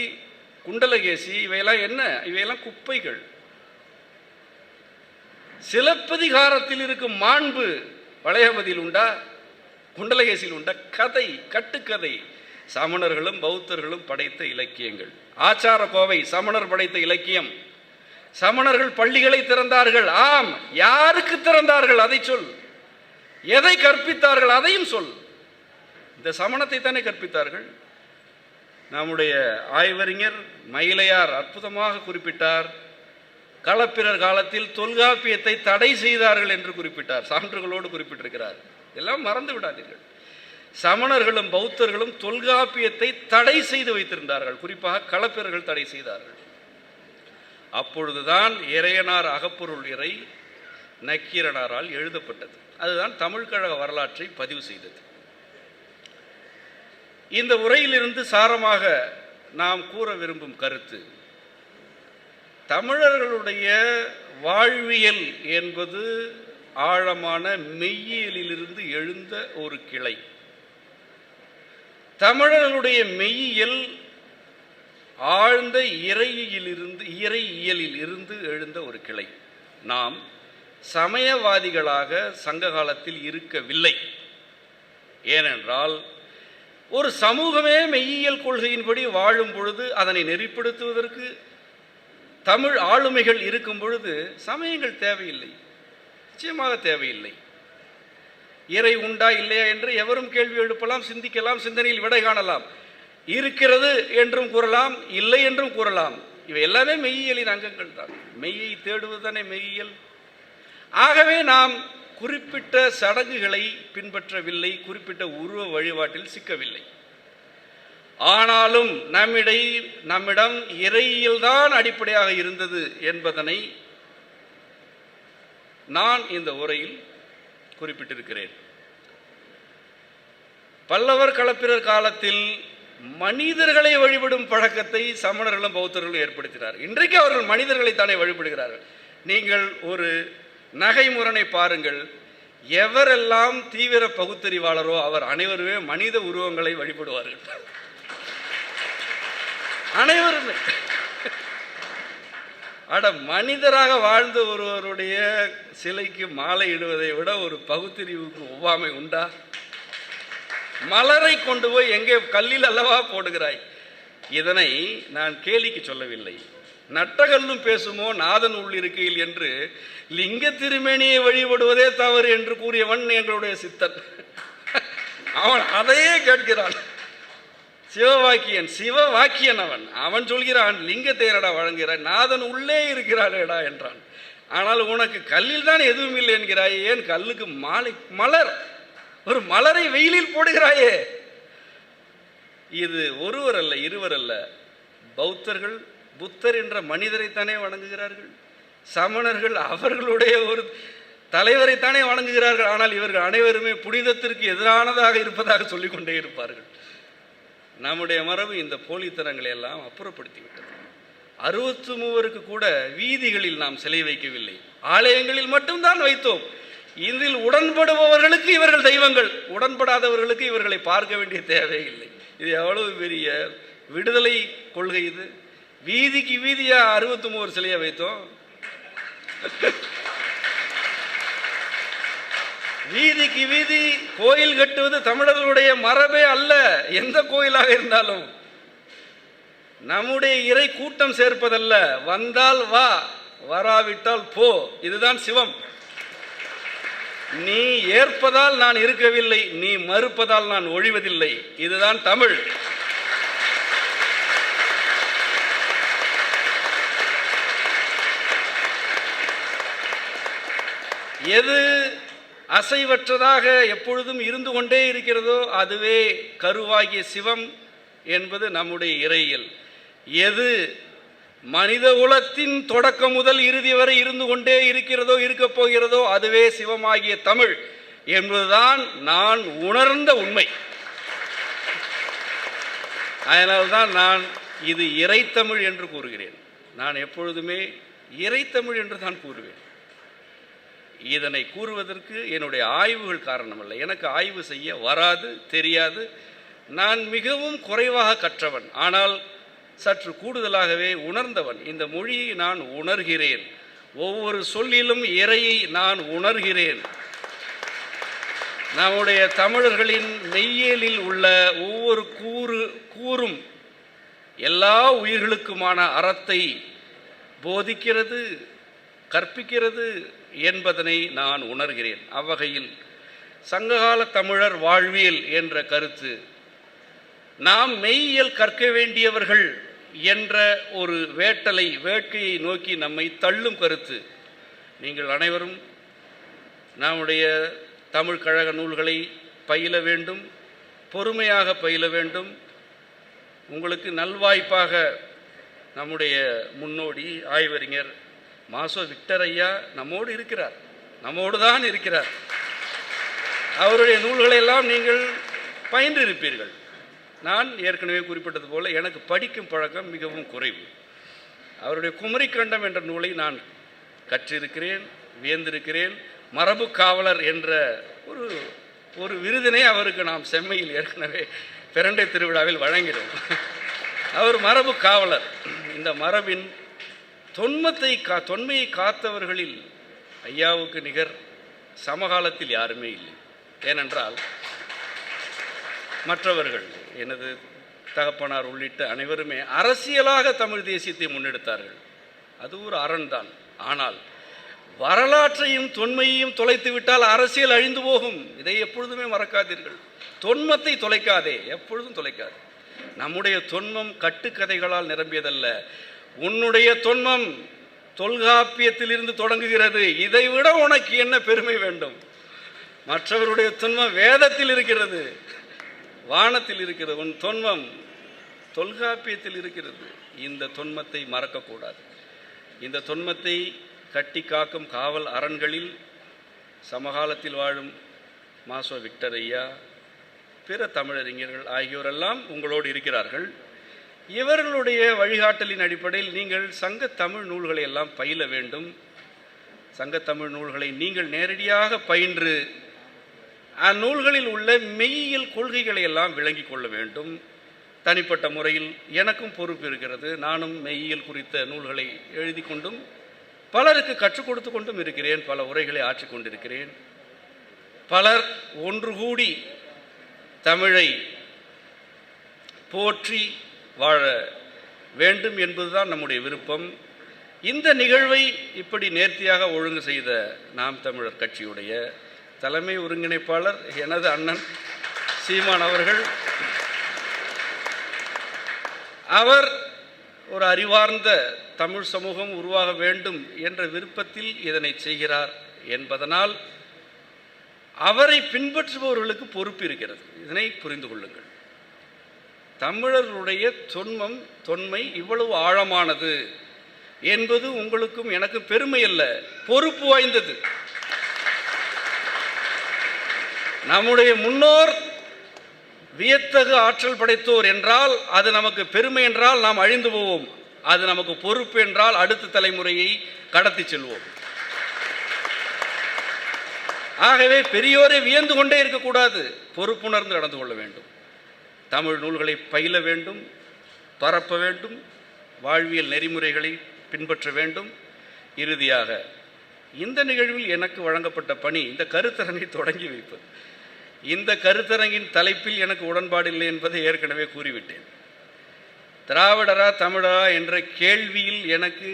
குண்டலகேசி இவையெல்லாம் என்ன? இவையெல்லாம் குப்பைகள். சிலப்பதிகாரத்தில் இருக்கும் மாண்பு வளையாபதியில் உண்டா? குண்டலகேசியில் உண்டா? கதை, கட்டுக்கதை. சமணர்களும் பௌத்தர்களும் படைத்த இலக்கியங்கள். ஆச்சார கோவை சமணர் படைத்த இலக்கியம். சமணர்கள் பள்ளிகளை திறந்தார்கள். ஆம், யாருக்கு திறந்தார்கள் அதை சொல். எதை கற்பித்தார்கள் அதையும் சொல். இந்த சமணத்தை தானே கற்பித்தார்கள். நம்முடைய ஆய்வறிஞர் மயிலையார் அற்புதமாக குறிப்பிட்டார். களப்பிரர் காலத்தில் தொல்காப்பியத்தை தடை செய்தார்கள் என்று குறிப்பிட்டார். சான்றுகளோடு குறிப்பிட்டிருக்கிறார். எல்லாம் மறந்து விடாதீர்கள். சமணர்களும் பௌத்தர்களும் தொல்காப்பியத்தை தடை செய்து வைத்திருந்தார்கள். குறிப்பாக களப்பிரர்கள் தடை செய்தார்கள். அப்பொழுதுதான் இறையனார் அகப்பொருள் இறை நக்கீரனாரால் எழுதப்பட்டது. அதுதான் தமிழ் கழக வரலாற்றை பதிவு செய்தது. இந்த உரையிலிருந்து சாரமாக நாம் கூற விரும்பும் கருத்து, தமிழர்களுடைய வாழ்வியல் என்பது ஆழமான மெய்யியலிலிருந்து எழுந்த ஒரு கிளை. தமிழர்களுடைய மெய்யியல் ஆழ்ந்த இறையியலில் இருந்து எழுந்த ஒரு கிளை. நாம் சமயவாதிகளாக சங்க காலத்தில் இருக்கவில்லை. ஏனென்றால் ஒரு சமூகமே மெய்யியல் கொள்கையின்படி வாழும் பொழுது, அதனை நெறிப்படுத்துவதற்கு தமிழ் ஆளுமைகள் இருக்கும் பொழுது சமயங்கள் தேவையில்லை, நிச்சயமாக தேவையில்லை. இறை உண்டா இல்லையா என்று எவரும் கேள்வி எழுப்பலாம், சிந்திக்கலாம், சிந்தனையில் விடை காணலாம். இருக்கிறது என்றும் கூறலாம், இல்லை என்றும் கூறலாம். இவை எல்லாமே மெய்யியலின் அங்கங்கள் தான். மெய்யை தேடுவதுதானே மெய்யியல். ஆகவே நாம் குறிப்பிட்ட சடங்குகளை பின்பற்றவில்லை, குறிப்பிட்ட உருவ வழிபாட்டில் சிக்கவில்லை. ஆனாலும் நம்மிடம் இறையியல்தான் அடிப்படையாக இருந்தது என்பதனை நான் இந்த உரையில் குறிப்பிட்டிருக்கிறேன். பல்லவர் களப்பிரர் காலத்தில் மனிதர்களை வழிபடும் பழக்கத்தை சமணர்களும் பௌத்தர்களும் ஏற்படுத்தினார். இன்றைக்கு அவர்கள் மனிதர்களை தானே வழிபடுகிறார்கள். நீங்கள் ஒரு நகைமுரணை பாருங்கள். எவரெல்லாம் தீவிர பகுத்தறிவாளரோ அவர் அனைவருமே மனித உருவங்களை வழிபடுவார்கள். அனைவருமே. மனிதராக வாழ்ந்த ஒருவருடைய சிலைக்கு மாலை இடுவதை விட ஒரு பகுத்தறிவுக்கு ஒவ்வாமை உண்டா? மலரை கொண்டு போய் எங்கே கல்லில் அல்லவா போடுகிறாய்? இதனை நான் கேலிக்கு சொல்லவில்லை. நட்டகல்லும் பேசுமோ நாதன் உள்ளிருக்கையில் என்று லிங்க திருமேனியை வழிபடுவதே தவறு என்று கூறியவன் எங்களுடைய சித்தன். அவன் அதையே கேட்கிறான். சிவவாக்கியன், சிவவாக்கியன் அவன் சொல்கிறான், லிங்கத்தை என்னடா வழங்குகிறான், நாதன் உள்ளே இருக்கிறானேடா என்றான். ஆனால் உனக்கு கல்லில் தான் எதுவும் இல்லை என்கிறாயே, ஏன் கல்லுக்கு மலர், ஒரு மலரை வெயிலில் போடுகிறாயே? இது ஒருவர் அல்ல, இருவர் அல்ல. பௌத்தர்கள் புத்தர் என்ற மனிதரைத்தானே வணங்குகிறார்கள். சமணர்கள் அவர்களுடைய ஒரு தலைவரைத்தானே வணங்குகிறார்கள். ஆனால் இவர்கள் அனைவருமே புனிதத்திற்கு எதிரானதாக இருப்பதாக சொல்லிக்கொண்டே இருப்பார்கள். நம்முடைய மரபு இந்த போலித்தனங்களை எல்லாம் அப்புறப்படுத்திவிட்டது. 63 கூட வீதிகளில் நாம் சிலை வைக்கவில்லை, ஆலயங்களில் மட்டும்தான் வைத்தோம். இதில் உடன்படுபவர்களுக்கு இவர்கள் தெய்வங்கள், உடன்படாதவர்களுக்கு இவர்களை பார்க்க வேண்டிய தேவையில்லை. இது எவ்வளவு பெரிய விடுதலை கொள்கை இது! வீதிக்கு வீதியா 63 சிலையை வைத்தோம். வீதிக்கு வீதி கோயில் கட்டுவது தமிழர்களுடைய மரபே அல்ல. எந்த கோயிலாக இருந்தாலும் நம்முடைய இறை கூட்டம் சேர்ப்பதல்ல. வந்தால் வா, வராவிட்டால் போ. இதுதான் சிவம். நீ ஏற்பதால் நான் இருக்கவில்லை, நீ மறுப்பதால் நான் ஒழிவதில்லை. இதுதான் தமிழ். எது அசைவற்றதாக எப்பொழுதும் இருந்து கொண்டே இருக்கிறதோ அதுவே கருவாகிய சிவம் என்பது நம்முடைய இறையியல். எது மனித குலத்தின் தொடக்கம் முதல் இறுதி வரை இருந்து கொண்டே இருக்கிறதோ இருக்கப் போகிறதோ அதுவே சிவமாகிய தமிழ் என்பதுதான் நான் உணர்ந்த உண்மை. அதனால்தான் நான் இது இறைத்தமிழ் என்று கூறுகிறேன். நான் எப்பொழுதுமே இறைத்தமிழ் என்று தான் கூறுவேன். இதனை கூறுவதற்கு என்னுடைய ஆய்வுகள் காரணமல்ல. எனக்கு ஆய்வு செய்ய வராது, தெரியாது. நான் மிகவும் குறைவாக கற்றவன், ஆனால் சற்று கூடுதலாகவே உணர்ந்தவன். இந்த மொழியை நான் உணர்கிறேன். ஒவ்வொரு சொல்லிலும் இறையை நான் உணர்கிறேன். நம்முடைய தமிழர்களின் மெய்யியலில் உள்ள ஒவ்வொரு கூறும் எல்லா உயிர்களுக்குமான அறத்தை போதிக்கிறது, கற்பிக்கிறது என்பதனை நான் உணர்கிறேன். அவ்வகையில் சங்ககால தமிழர் வாழ்வியல் என்ற கருத்து நாம் மெய்யியல் கற்க வேண்டியவர்கள் என்ற ஒரு வேட்கையை நோக்கி நம்மை தள்ளும் கருத்து. நீங்கள் அனைவரும் நம்முடைய தமிழ் கழக நூல்களை பயில வேண்டும், பொறுமையாக பயில வேண்டும். உங்களுக்கு நல்வாய்ப்பாக நம்முடைய முன்னோடி ஆய்வறிஞர் மாசோ விக்டர் ஐயா நம்மோடு இருக்கிறார், நம்மோடு தான் இருக்கிறார். அவருடைய நூல்களை எல்லாம் நீங்கள் பயின்றிருப்பீர்கள். நான் ஏற்கனவே குறிப்பிட்டது போல எனக்கு படிக்கும் பழக்கம் மிகவும் குறைவு. அவருடைய குமரிக்கண்டம் என்ற நூலை நான் கற்றிருக்கிறேன், வியந்திருக்கிறேன். மரபு காவலர் என்ற ஒரு விருதினை அவருக்கு நாம் செம்மையில் ஏற்கனவே பிரண்டை திருவிழாவில் வழங்கினோம். அவர் மரபு காவலர். இந்த மரபின் தொன்மையை காத்தவர்களில் ஐயாவுக்கு நிகர் சமகாலத்தில் யாருமே இல்லை. ஏனென்றால் மற்றவர்கள், எனது தகப்பனார் உள்ளிட்ட அனைவருமே அரசியலாக தமிழ் தேசியத்தை முன்னெடுத்தார்கள். அது ஒரு அறன்தான். ஆனால் வரலாற்றையும் தொன்மையையும் தொலைத்து விட்டால் அரசியல் அழிந்து போகும். இதை எப்பொழுதுமே மறக்காதீர்கள். தொன்மத்தை தொலைக்காதே, எப்பொழுதும் தொலைக்காதே. நம்முடைய தொன்மம் கட்டுக்கதைகளால் நிரம்பியதல்ல. உன்னுடைய தொன்மம் தொல்காப்பியத்திலிருந்து தொடங்குகிறது. இதை விட உனக்கு என்ன பெருமை வேண்டும்? மற்றவருடைய தொன்மம் வேதத்தில் இருக்கிறது, வானத்தில் இருக்கிறது. உன் தொன்மம் தொல்காப்பியத்தில் இருக்கிறது. இந்த தொன்மத்தை மறக்கக்கூடாது. இந்த தொன்மத்தை கட்டி காக்கும் காவல் அரண்களில் சமகாலத்தில் வாழும் மாசோ விக்டர் ஐயா, பிற தமிழறிஞர்கள் ஆகியோரெல்லாம் உங்களோடு இருக்கிறார்கள். இவர்களுடைய வழிகாட்டலின் அடிப்படையில் நீங்கள் சங்க தமிழ் நூல்களை எல்லாம் பயில வேண்டும். சங்க தமிழ் நூல்களை நீங்கள் நேரடியாக பயின்று அந்நூல்களில் உள்ள மெய்யியல் கொள்கைகளை எல்லாம் விளங்கி கொள்ள வேண்டும். தனிப்பட்ட முறையில் எனக்கும் பொறுப்பு இருக்கிறது. நானும் மெய்யியல் குறித்த நூல்களை எழுதி கொண்டும் பலருக்கு கற்றுக் கொடுத்து கொண்டும் இருக்கிறேன். பல உரைகளை ஆற்றிக் கொண்டிருக்கிறேன். பலர் ஒன்று கூடி தமிழை போற்றி வாழ வேண்டும் என்பதுதான் நம்முடைய விருப்பம். இந்த நிகழ்வை இப்படி நேர்த்தியாக ஒழுங்கு செய்த நாம் தமிழர் கட்சியுடைய தலைமை ஒருங்கிணைப்பாளர் எனது அண்ணன் சீமான் அவர்கள், அவர் ஒரு அறிவார்ந்த தமிழ் சமூகம் உருவாக வேண்டும் என்ற விருப்பத்தில் இதனை செய்கிறார் என்பதனால் அவரை பின்பற்றுபவர்களுக்கு பொறுப்பு இருக்கிறது. இதனை புரிந்து கொள்ளுங்கள். தமிழர்களுடைய தொன்மை இவ்வளவு ஆழமானது என்பது உங்களுக்கும் எனக்கு பெருமை அல்ல, பொறுப்பு வாய்ந்தது. நம்முடைய முன்னோர் வியத்தகு ஆற்றல் படைத்தோர் என்றால் அது நமக்கு பெருமை என்றால் நாம் அழிந்து போவோம். அது நமக்கு பொறுப்பு என்றால் அடுத்த தலைமுறையை கடத்தி செல்வோம். ஆகவே பெரியோரை வியந்து கொண்டே இருக்கக்கூடாது, பொறுப்புணர்ந்து நடந்து கொள்ள வேண்டும். தமிழ் நூல்களை பயில வேண்டும், பரப்ப வேண்டும், வாழ்வியல் நெறிமுறைகளை பின்பற்ற வேண்டும். இறுதியாக இந்த நிகழ்வில் எனக்கு வழங்கப்பட்ட பணி இந்த கருத்தரங்கை தொடங்கி வைப்பது. இந்த கருத்தரங்கின் தலைப்பில் எனக்கு உடன்பாடு இல்லை என்பதை ஏற்கனவே கூறிவிட்டேன். திராவிடரா தமிழரா என்ற கேள்வியில் எனக்கு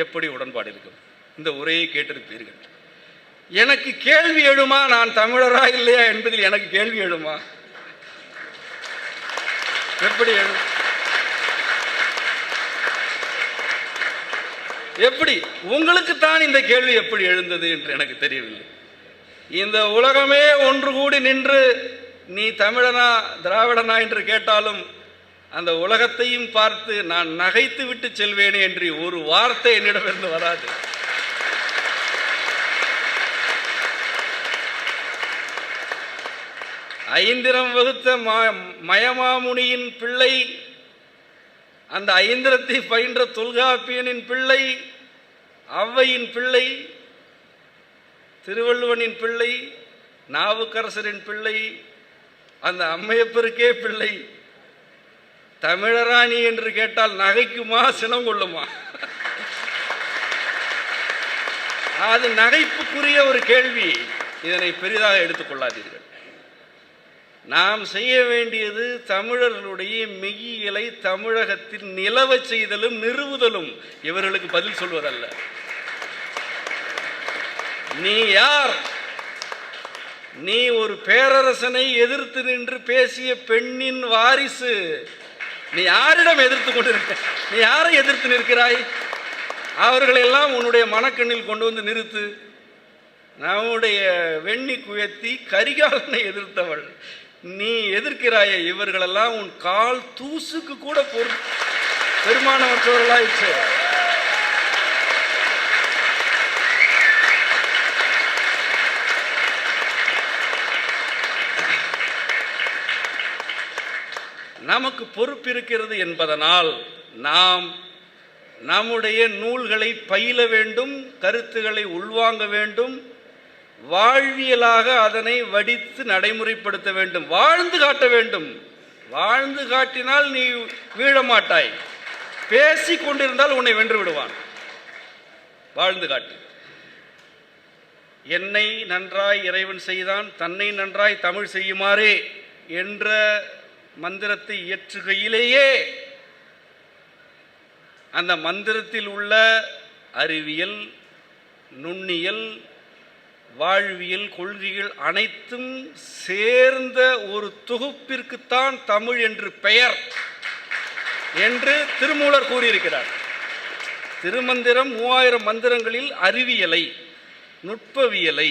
எப்படி உடன்பாடு இருக்கும்? இந்த உரையை கேட்டிருப்பீர்கள். எனக்கு கேள்வி எழுமா, நான் தமிழரா இல்லையா என்பதில் எனக்கு கேள்வி எழுமா? எப்படி எழும்? எப்படி உங்களுக்குத்தான் இந்த கேள்வி எப்படி எழுந்தது என்று எனக்கு தெரியவில்லை. இந்த உலகமே ஒன்று கூடி நின்று நீ தமிழனா திராவிடனா என்று கேட்டாலும் அந்த உலகத்தையும் பார்த்து நான் நகைத்து விட்டு செல்வேனே என்று ஒரு வார்த்தை என்னிடமிருந்து வராது. ஐந்திரம் வகுத்த மயமாமுனியின் பிள்ளை, அந்த ஐந்திரத்தை பயின்ற தொல்காப்பியனின் பிள்ளை, ஔவையின் பிள்ளை, திருவள்ளுவனின் பிள்ளை, நாவுக்கரசரின் பிள்ளை, அந்த அம்மையப்பருக்கே பிள்ளை. தமிழராணி என்று கேட்டால் நகைக்குமா சினம் கொள்ளுமா? அது நகைப்புக்குரிய ஒரு கேள்வி. இதனை பெரிதாக எடுத்துக்கொள்ளாதீர்கள். நாம் செய்ய வேண்டியது தமிழர்களுடைய மெய்யியலை தமிழகத்தில் நிலவச் செய்தலும் நிறுவுதலும், இவர்களுக்கு பதில் சொல்வதல்ல. நீ யார்? நீ ஒரு பேரரசனை எதிர்த்து நின்று பேசிய பெண்ணின் வாரிசு. நீ யாரிடம் எதிர்த்து கொண்டிருக்க? நீ யாரை எதிர்த்து நிற்கிறாய்? அவர்களெல்லாம் உன்னுடைய மனக்கண்ணில் கொண்டு வந்து நிறுத்து. நம்முடைய வெண்ணி குயத்தி கரிகாலனை எதிர்த்தவள் நீ எதிர்க்கிறாய. இவர்களெல்லாம் உன் கால் தூசுக்கு கூட பெருமானமற்றவர்களாயிற்று. நமக்கு பொறுப்பு இருக்கிறது என்பதனால் நாம் நம்முடைய நூல்களை பயில வேண்டும், கருத்துக்களை உள்வாங்க வேண்டும், வாழ்வியலாக அதனை வடித்து நடைமுறைப்படுத்த வேண்டும், வாழ்ந்து காட்ட வேண்டும். வாழ்ந்து காட்டினால் நீ வீழ மாட்டாய், பேசி கொண்டிருந்தால் உன்னை வென்று விடுவான். வாழ்ந்து காட்டு. என்னை நன்றாய் இறைவன் செய்தான், தன்னை நன்றாய் தமிழ் செய்யுமாறே என்ற மந்திரத்தை இயற்றுகையிலேயே அந்த மந்திரத்தில் உள்ள அறிவியல், நுண்ணியல், வாழ்வியல் கொள்கைகள் அனைத்தும் சேர்ந்த ஒரு தொகுப்பிற்குத்தான் தமிழ் என்று பெயர் என்று திருமூலர் கூறியிருக்கிறார். திருமந்திரம் 3000 மந்திரங்களில் அறிவியலை, நுட்பவியலை,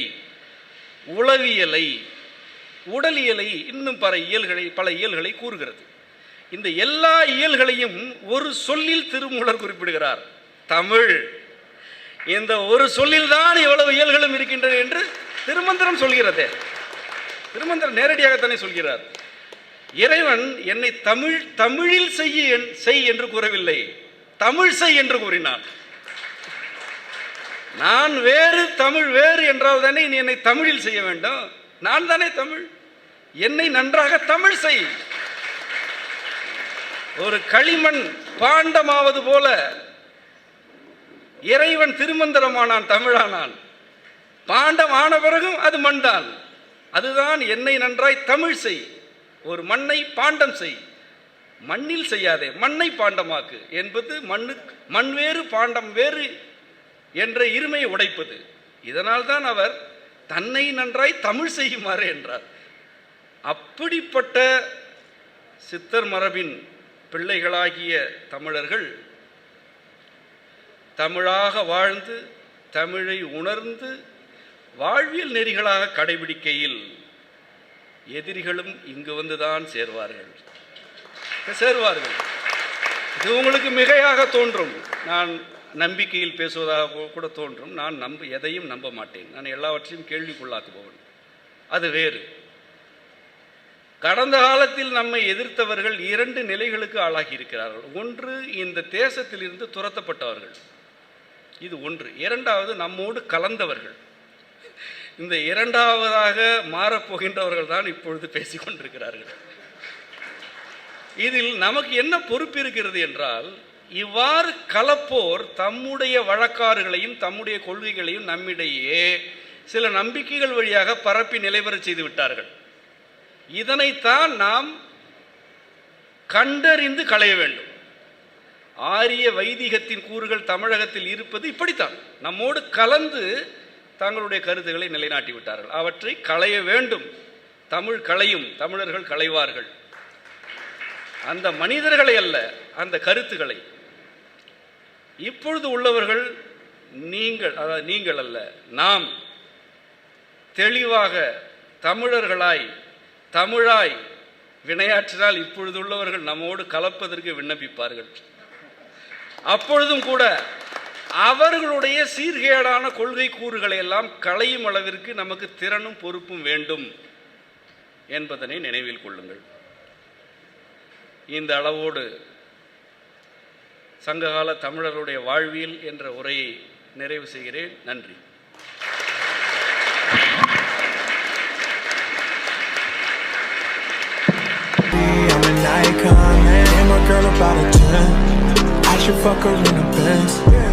உளவியலை, உடலியலை, இன்னும் பல இயல்களை கூறுகிறது. இந்த எல்லா இயல்களையும் ஒரு சொல்லில் திருமூலர் குறிப்பிடுகிறார், தமிழ். இந்த ஒரு சொல்லில் தான் இவ்வளவு இயல்களும் இருக்கின்றன என்று திருமந்திரம் சொல்கிறது. திருமந்திரம் நேரடியாகத்தானே சொல்கிறார். இறைவன் என்னை தமிழில் செய் என்று கூறவில்லை, தமிழ் செய் என்று கூறினார். நான் வேறு, தமிழ் வேறு என்றால் தானே நீ என்னை தமிழில் செய்ய வேண்டும். நான் தானே தமிழ், என்னை நன்றாக தமிழ் செய். ஒரு களிமண் பாண்டமாவது போல இறைவன் திருமந்திரமானான், தமிழானான். பாண்டம் ஆன பிறகும் அது மண்தான். அதுதான் என்னை நன்றாய் தமிழ் செய். ஒரு மண்ணை பாண்டம் செய், மண்ணில் செய்யாதே, மண்ணை பாண்டமாக்கு என்பது மண் வேறு பாண்டம் வேறு என்ற இருமையை உடைப்பது. இதனால் தான் அவர் தன்னை நன்றாய் தமிழ் செய்யுமாறு என்றார். அப்படிப்பட்ட சித்தர் மரபின் பிள்ளைகளாகிய தமிழர்கள் தமிழாக வாழ்ந்து, தமிழை உணர்ந்து, வாழ்வியல் நெறிகளாக கடைபிடிக்கையில் எதிரிகளும் இங்கு வந்துதான் சேருவார்கள். இது உங்களுக்கு மிகையாக தோன்றும், நான் நம்பிக்கையில் பேசுவதாக கூட தோன்றும். நான் எதையும் நம்ப மாட்டேன். நான் எல்லாவற்றையும் கேள்விக்குள்ளாக்குபவன். அது வேறு. கடந்த காலத்தில் நம்மை எதிர்த்தவர்கள் 2 நிலைகளுக்கு ஆளாகி இருக்கிறார்கள். ஒன்று, இந்த தேசத்திலிருந்து துரத்தப்பட்டவர்கள், இது ஒன்று. இரண்டாவது, நம்மோடு கலந்தவர்கள். இந்த இரண்டாவதாக மாறப்போகின்றவர்கள் தான் இப்பொழுது பேசிக்கொண்டிருக்கிறார்கள். இதில் நமக்கு என்ன பொறுப்பு இருக்கிறது என்றால், இவ்வாறு கலப்போர் தம்முடைய வழக்காறுகளையும் தம்முடைய கொள்கைகளையும் நம்மிடையே சில நம்பிக்கைகள் வழியாக பரப்பி நிலைவரச் செய்து விட்டார்கள். இதனைத்தான் நாம் கண்டறிந்து களைய வேண்டும். ஆரிய வைதிகத்தின் கூறுகள் தமிழகத்தில் இருப்பது இப்படித்தான். நம்மோடு கலந்து தங்களுடைய கருத்துக்களை நிலைநாட்டி விட்டார்கள். அவற்றை களைய வேண்டும். தமிழ் களையும், தமிழர்கள் களைவார்கள். அந்த மனிதர்களை அல்ல, அந்த கருத்துக்களை. இப்பொழுது உள்ளவர்கள் நீங்கள் அல்ல, நாம் தெளிவாக தமிழர்களாய் தமிழாய் வினையாற்றினால் இப்பொழுது உள்ளவர்கள் நம்மோடு கலப்பதற்கு விண்ணப்பிப்பார்கள். அப்பொழுதும் கூட அவர்களுடைய சீர்கேடான கொள்கை கூறுகளை எல்லாம் களையும் அளவிற்கு நமக்கு திறனும் பொறுப்பும் வேண்டும் என்பதனை நினைவில் கொள்ளுங்கள். இந்த அளவோடு சங்ககால தமிழர்களுடைய வாழ்வியல் என்ற உரையை நிறைவு செய்கிறேன். நன்றி. I'm an icon, man, and my girl about a 10. I should fuck her in the Benz.